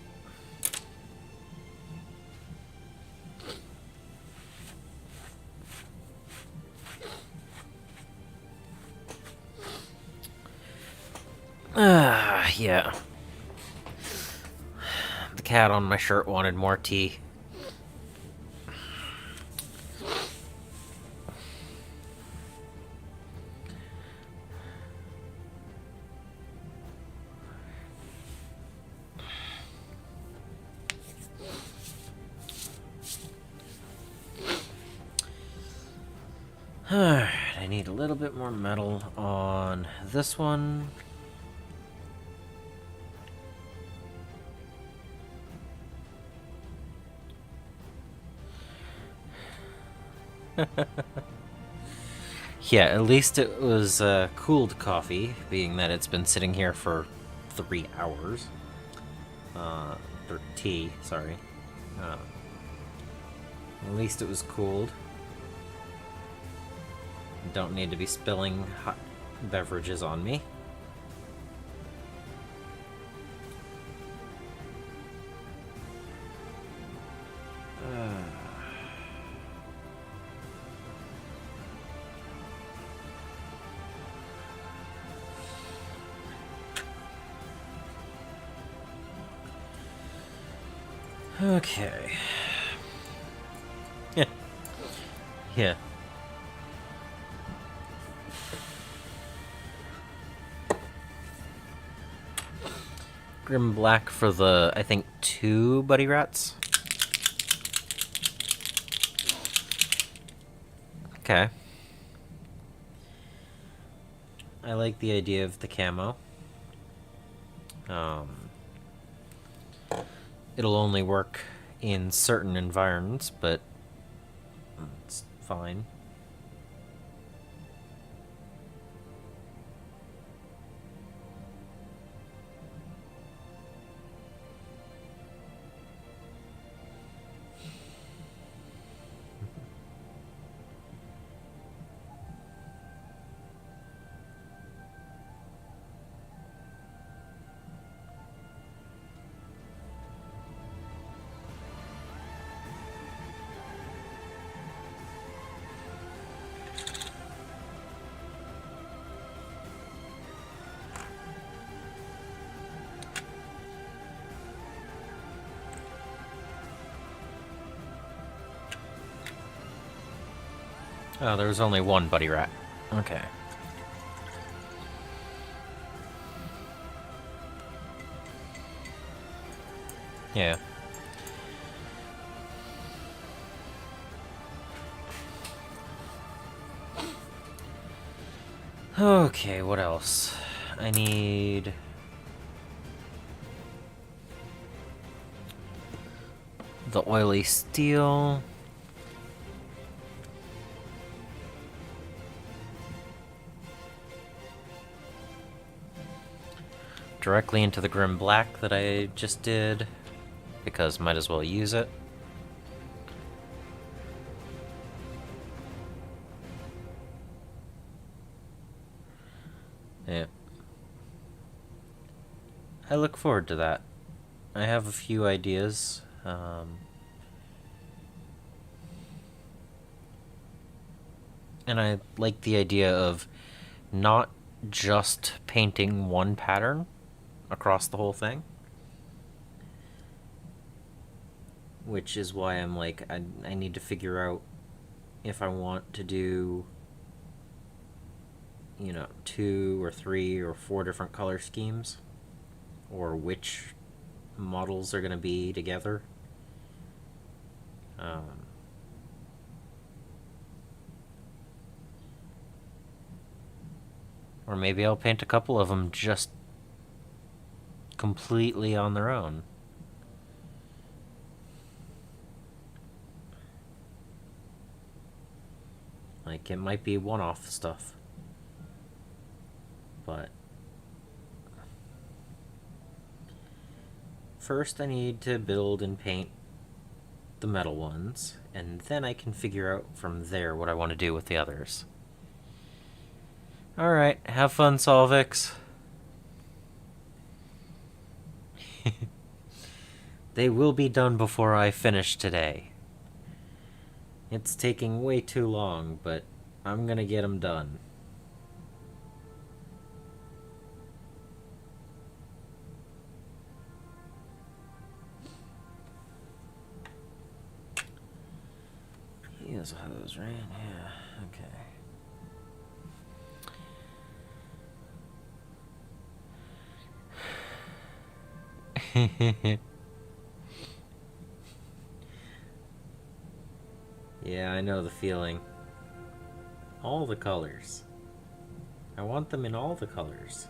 Yeah. The cat on my shirt wanted more tea. Alright, I need a little bit more metal on this one. Yeah, at least it was cooled coffee, being that it's been sitting here for 3 hours. Or tea, sorry. At least it was cooled. Don't need to be spilling hot beverages on me. Okay. Yeah. Yeah. Grim Black for the, I think, 2 buddy rats. Okay. I like the idea of the camo. It'll only work in certain environments, but it's fine. Oh, there was only one buddy rat. Okay. Yeah. Okay, what else? I need... the oily steel. Directly into the Grim Black that I just did. because might as well use it. Yeah. I look forward to that. I have a few ideas. And I like the idea of not just painting one pattern across the whole thing. Which is why I'm like, I need to figure out if I want to do, 2 or 3 or 4 different color schemes, or which models are going to be together. Or maybe I'll paint a couple of them just completely on their own. Like, it might be one-off stuff. But first I need to build and paint the metal ones, and then I can figure out from there what I want to do with the others. Alright, have fun, Solvix. They will be done before I finish today. It's taking way too long, but I'm gonna get them done. He has a hose, right? Yeah, okay. Yeah, I know the feeling. All the colors. I want them in all the colors.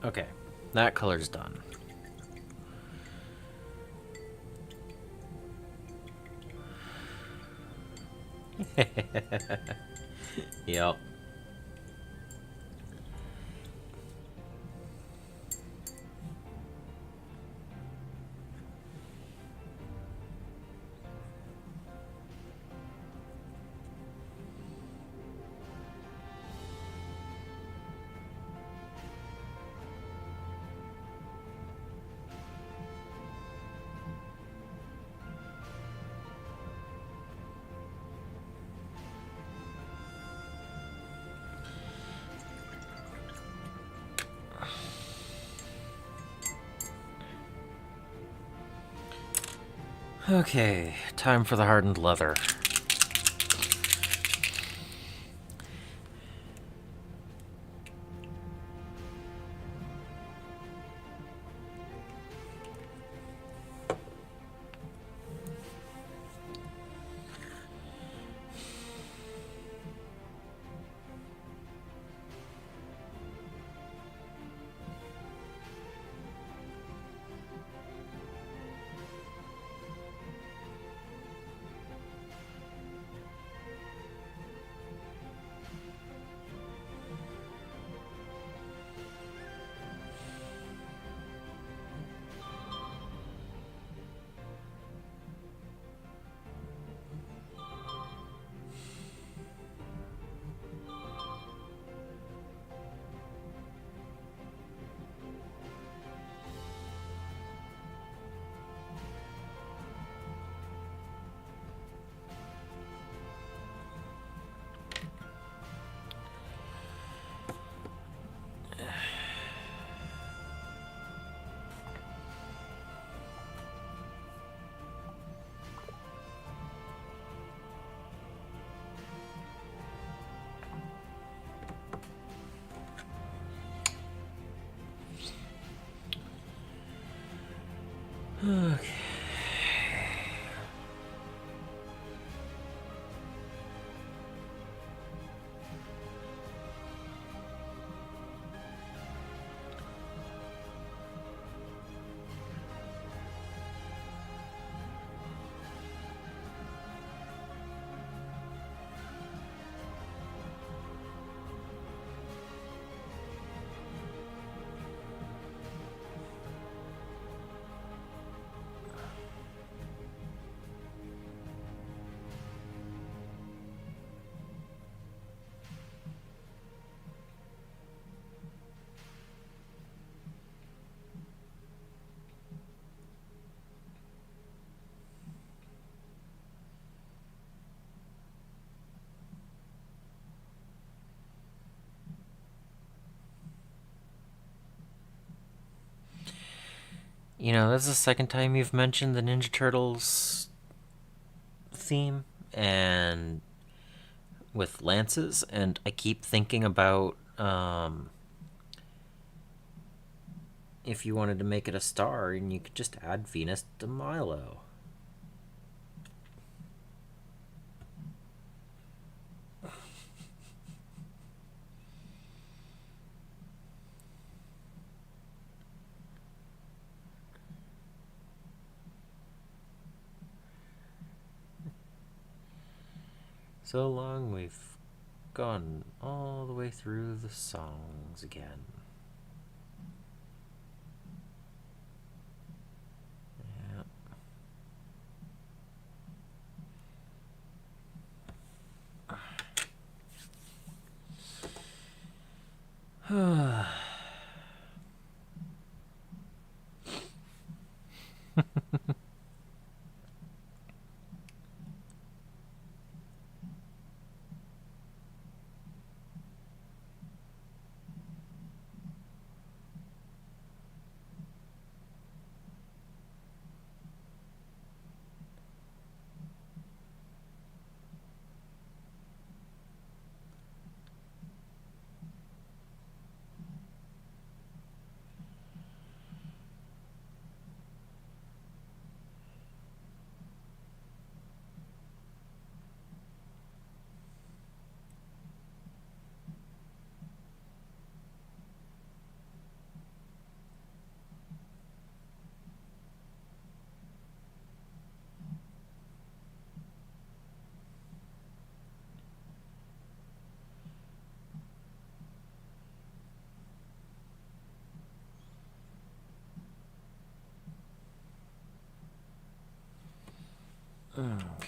Okay, that color's done. Yep. Okay, time for the hardened leather. Okay. You know, that's the second time you've mentioned the Ninja Turtles theme and with lances, and I keep thinking about if you wanted to make it a star and you could just add Venus de Milo. So long we've gone all the way through the songs again. Yeah. Okay.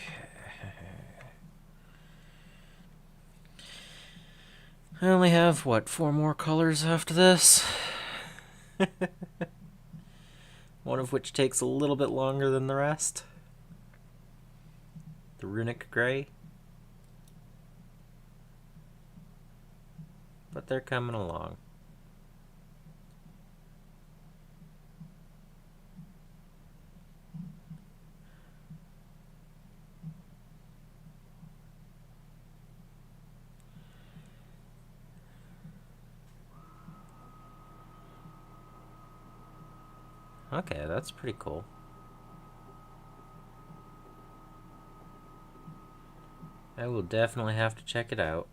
I only have, what, 4 more colors after this? One of which takes a little bit longer than the rest. The Runic Gray. But they're coming along. Okay, that's pretty cool. I will definitely have to check it out.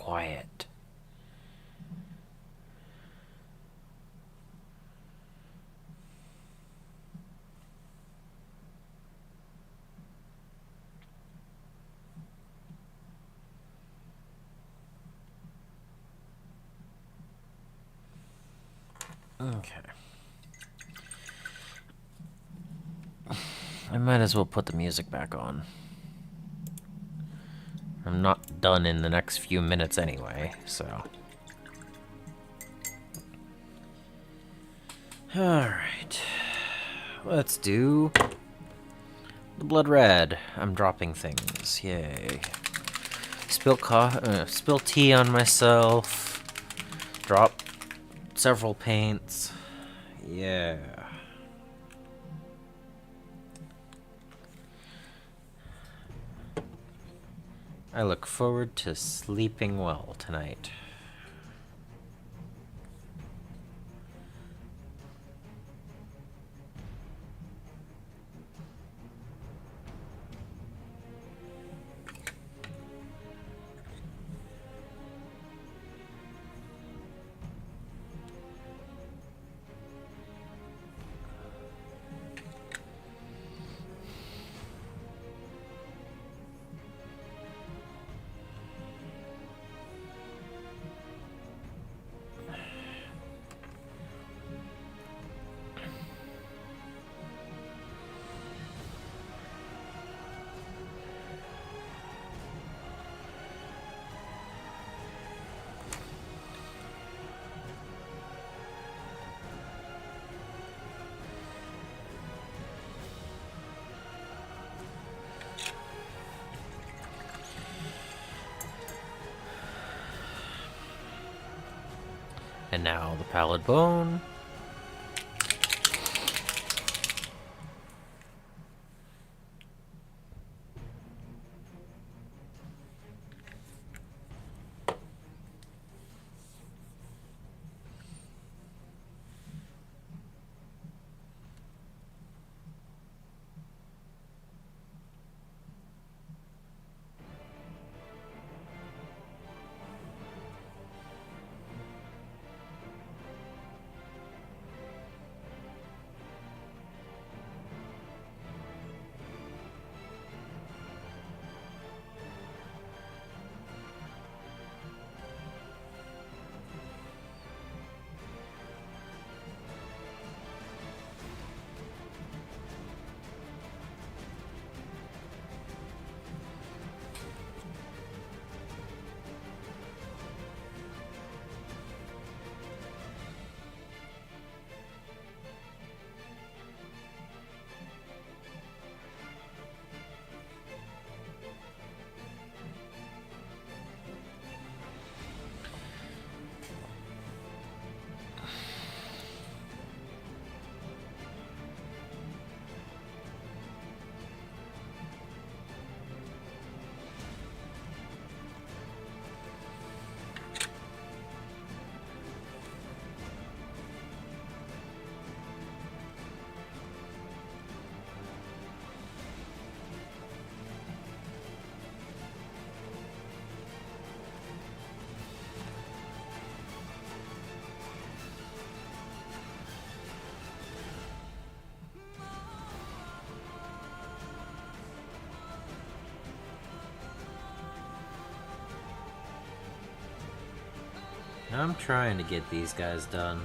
quiet. Okay. I might as well put the music back on. I'm not done in the next few minutes anyway, so. Alright. Let's do the blood red. I'm dropping things. Yay. Spill tea on myself. Drop several paints. Yeah. I look forward to sleeping well tonight. And now the pallid bone. I'm trying to get these guys done.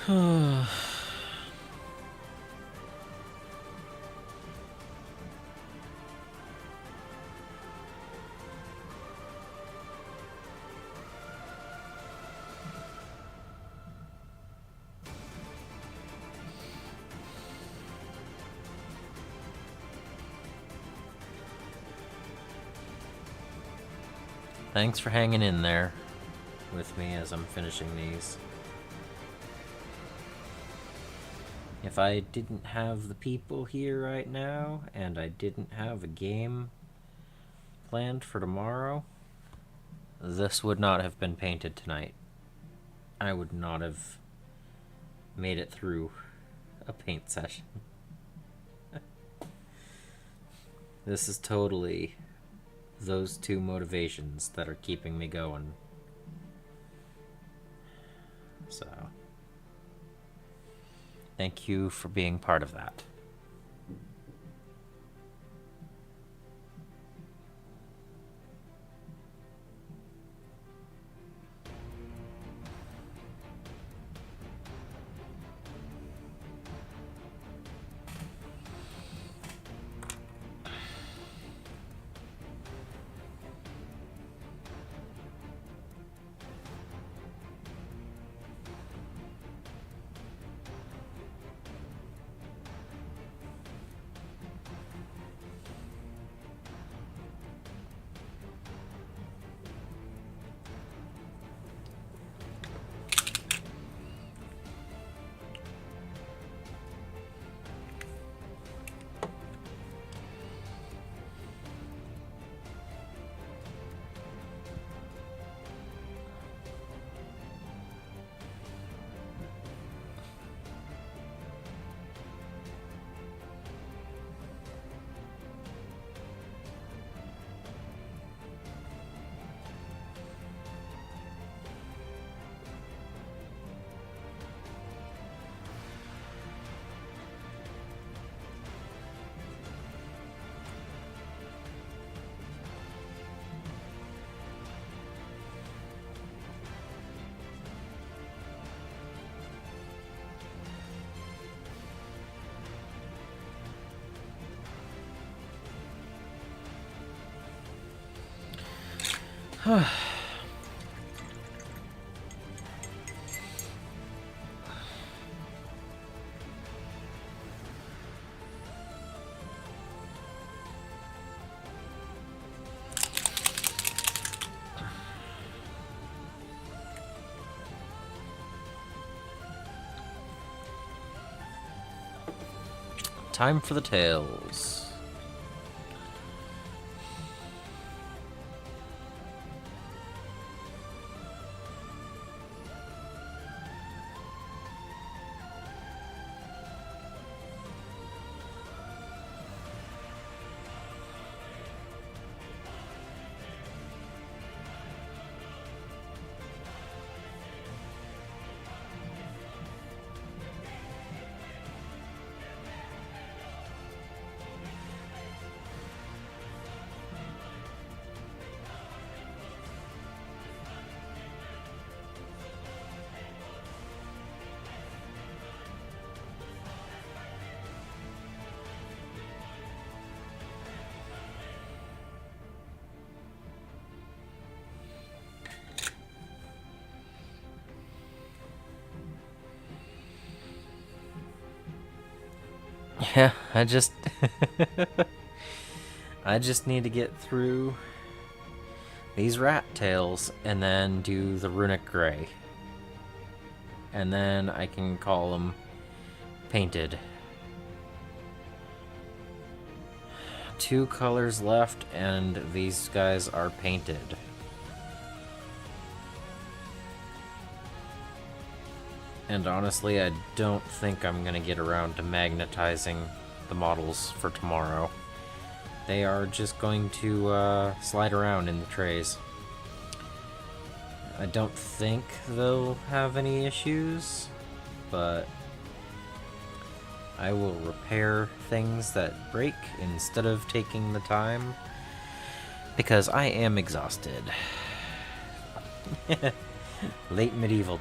Thanks for hanging in there with me as I'm finishing these. If I didn't have the people here right now, and I didn't have a game planned for tomorrow, this would not have been painted tonight. I would not have made it through a paint session. This is totally those two motivations that are keeping me going. So, thank you for being part of that. Time for the tails. Yeah, I just need to get through these rat tails and then do the runic gray. And then I can call them painted. 2 colors left and these guys are painted. And honestly, I don't think I'm gonna get around to magnetizing the models for tomorrow. They are just going to slide around in the trays. I don't think they'll have any issues, but I will repair things that break instead of taking the time, because I am exhausted. Late medieval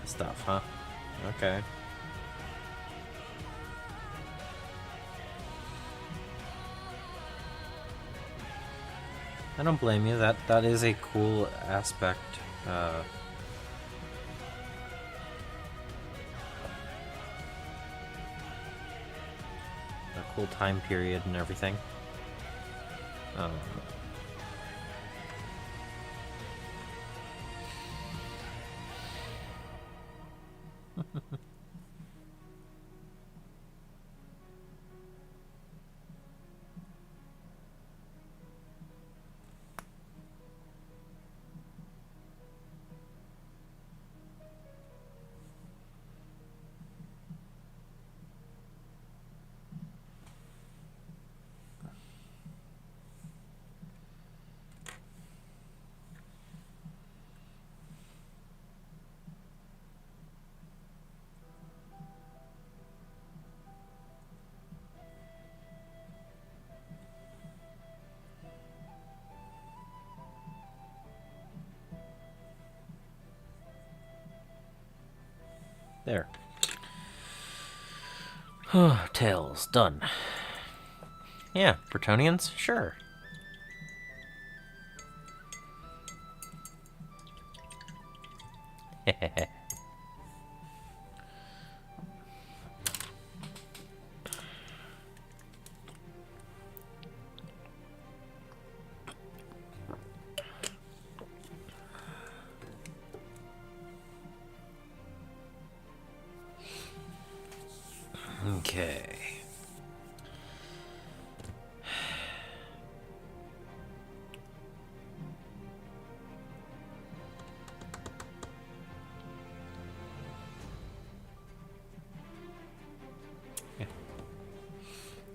stuff, huh? Okay. I don't blame you. That is a cool aspect. A cool time period and everything. Um, there. Tails, done. Yeah, Bretonians? Sure. Okay.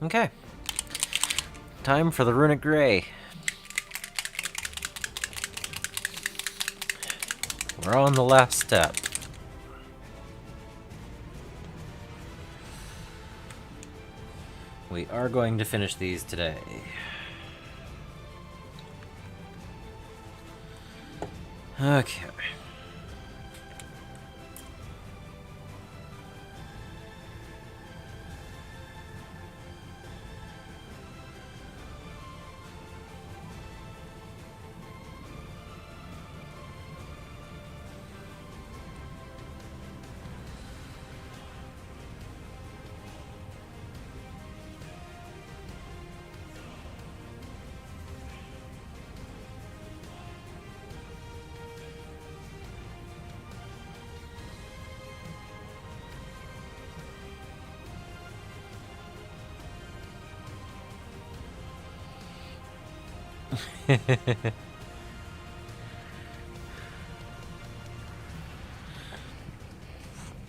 Okay. Time for the Runic Grey. We're on the last step. We are going to finish these today. Okay.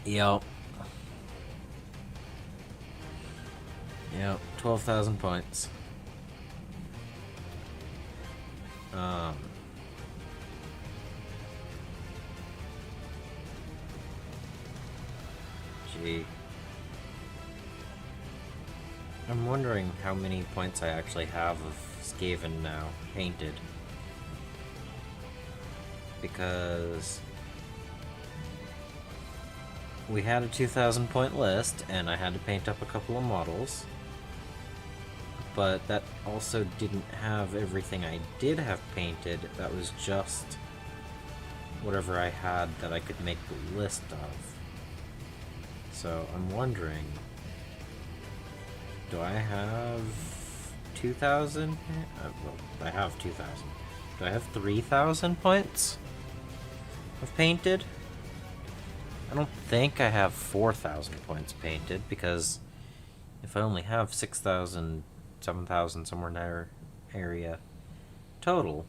Yep. Yep, 12,000 points. Gee. I'm wondering how many points I actually have of Skaven now painted. Because we had a 2,000 point list and I had to paint up a couple of models. But that also didn't have everything I did have painted. That was just whatever I had that I could make the list of. So I'm wondering, do I have 2,000? Well, I have 2,000. Do I have 3,000 points of painted? I don't think I have 4,000 points painted, because if I only have 6,000, 7,000, somewhere in that area total,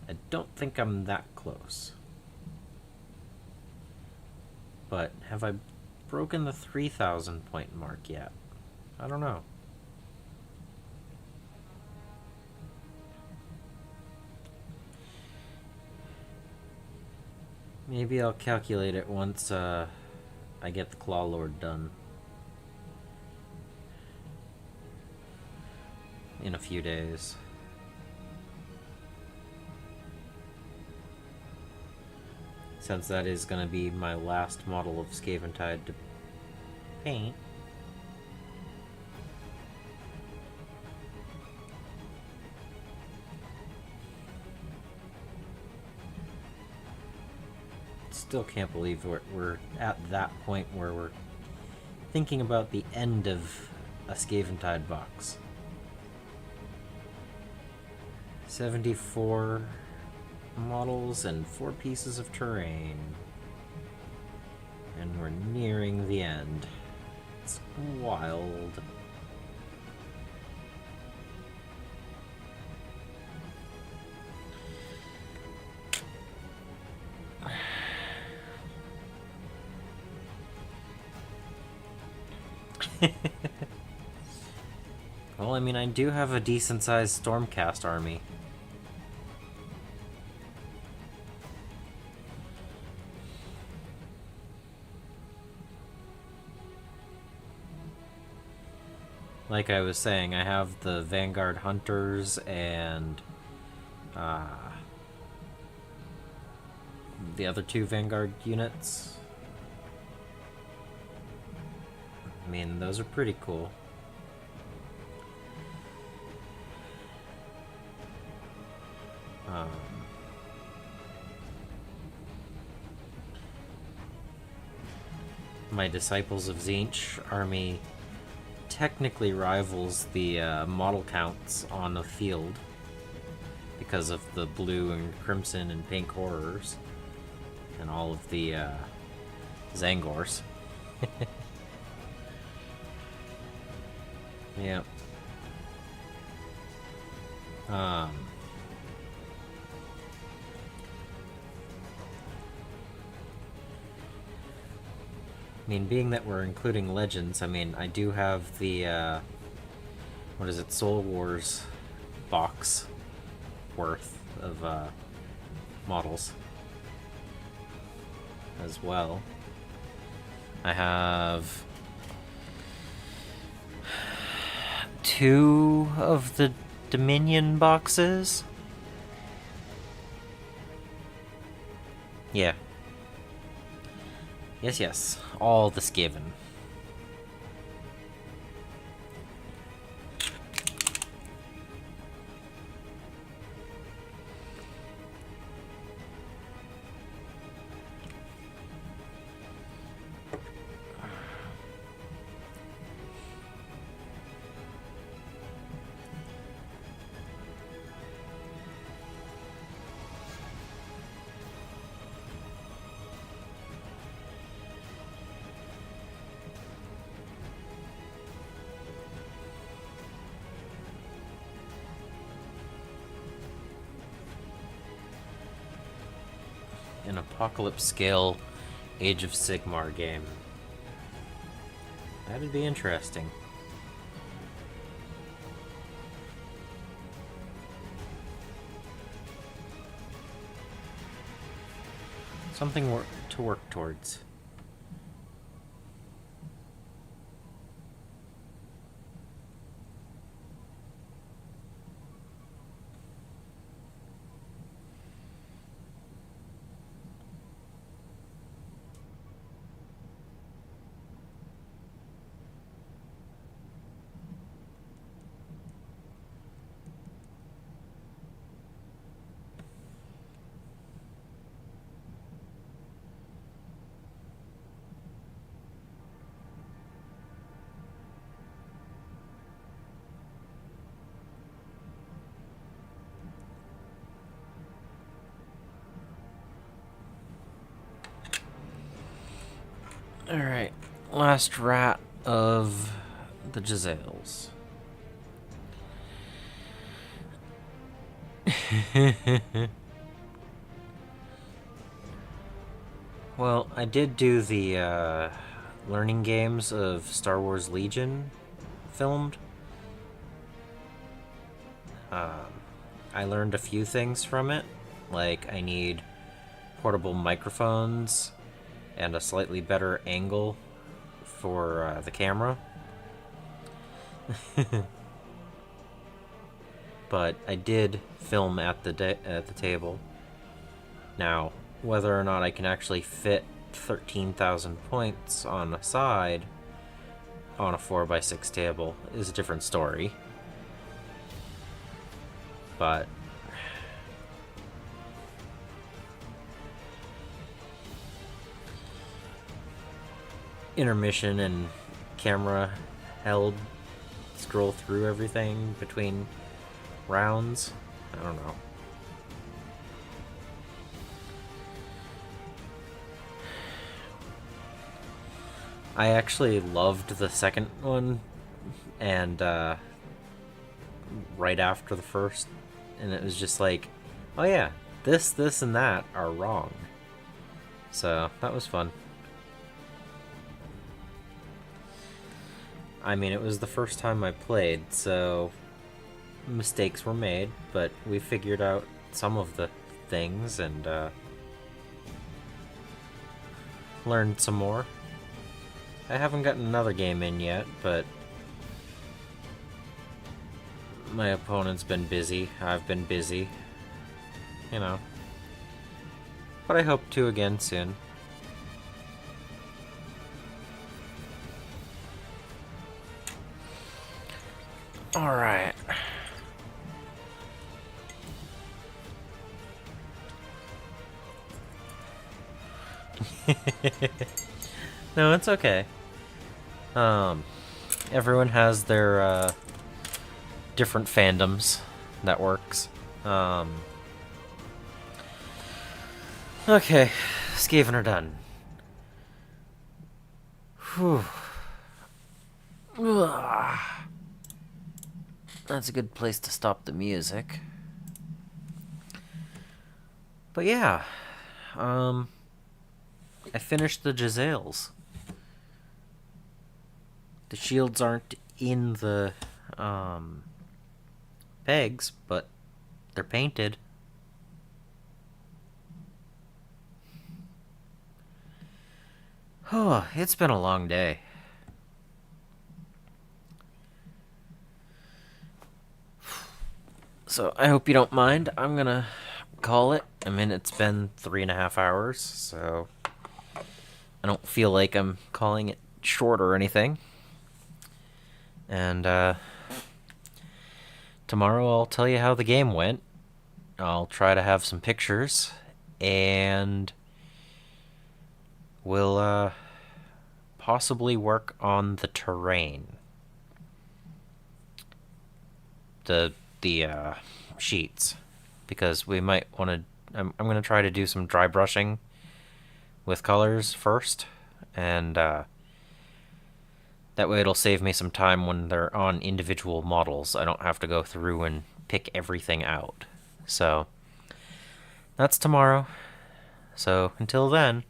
I don't think I'm that close. But have I broken the 3,000 point mark yet? I don't know. Maybe I'll calculate it once I get the Claw Lord done. In a few days. since that is going to be my last model of Skaventide to paint. Still can't believe we're at that point where we're thinking about the end of a Skaventide box. 74 models and 4 pieces of terrain. And we're nearing the end. It's wild. Well, I mean, I do have a decent-sized Stormcast army. Like I was saying, I have the Vanguard Hunters and the other 2 Vanguard units. I mean, those are pretty cool. My Disciples of Tzeentch army technically rivals the model counts on the field because of the blue and crimson and pink horrors and all of the Zangors. Yep. I mean, being that we're including Legends, I mean, I do have the, what is it, Soul Wars box worth of, models as well. I have 2 of the Dominion boxes. Yeah. Yes, all the Skaven. An apocalypse scale Age of Sigmar game. That'd be interesting. Something to work towards. Alright, last rat of the Jezzails. Well, I did do the learning games of Star Wars Legion filmed. I learned a few things from it, like I need portable microphones and a slightly better angle for the camera. But I did film at the table. Now, whether or not I can actually fit 13,000 points on a side on a 4x6 table is a different story. But intermission and camera held scroll through everything between rounds. I don't know. I actually loved the second one, and right after the first, and it was just like, oh yeah, this, and that are wrong. So that was fun. I mean, it was the first time I played, so mistakes were made, but we figured out some of the things and learned some more. I haven't gotten another game in yet, but my opponent's been busy. I've been busy. You know. But I hope to again soon. Alright. No, it's okay. Everyone has their different fandoms. That works. Okay, Skaven are done. Whew. Ugh. That's a good place to stop the music. But yeah, I finished the Jezzails. The shields aren't in the pegs, but they're painted. Oh, it's been a long day. So I hope you don't mind. I'm gonna call it. I mean, it's been 3.5 hours, so I don't feel like I'm calling it short or anything. And tomorrow I'll tell you how the game went. I'll try to have some pictures, and we'll possibly work on the terrain. The sheets, because we might want to. I'm going to try to do some dry brushing with colors first, and that way it'll save me some time when they're on individual models. I don't have to go through and pick everything out. So that's tomorrow. So until then,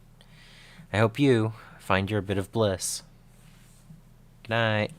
I hope you find your bit of bliss. Good night.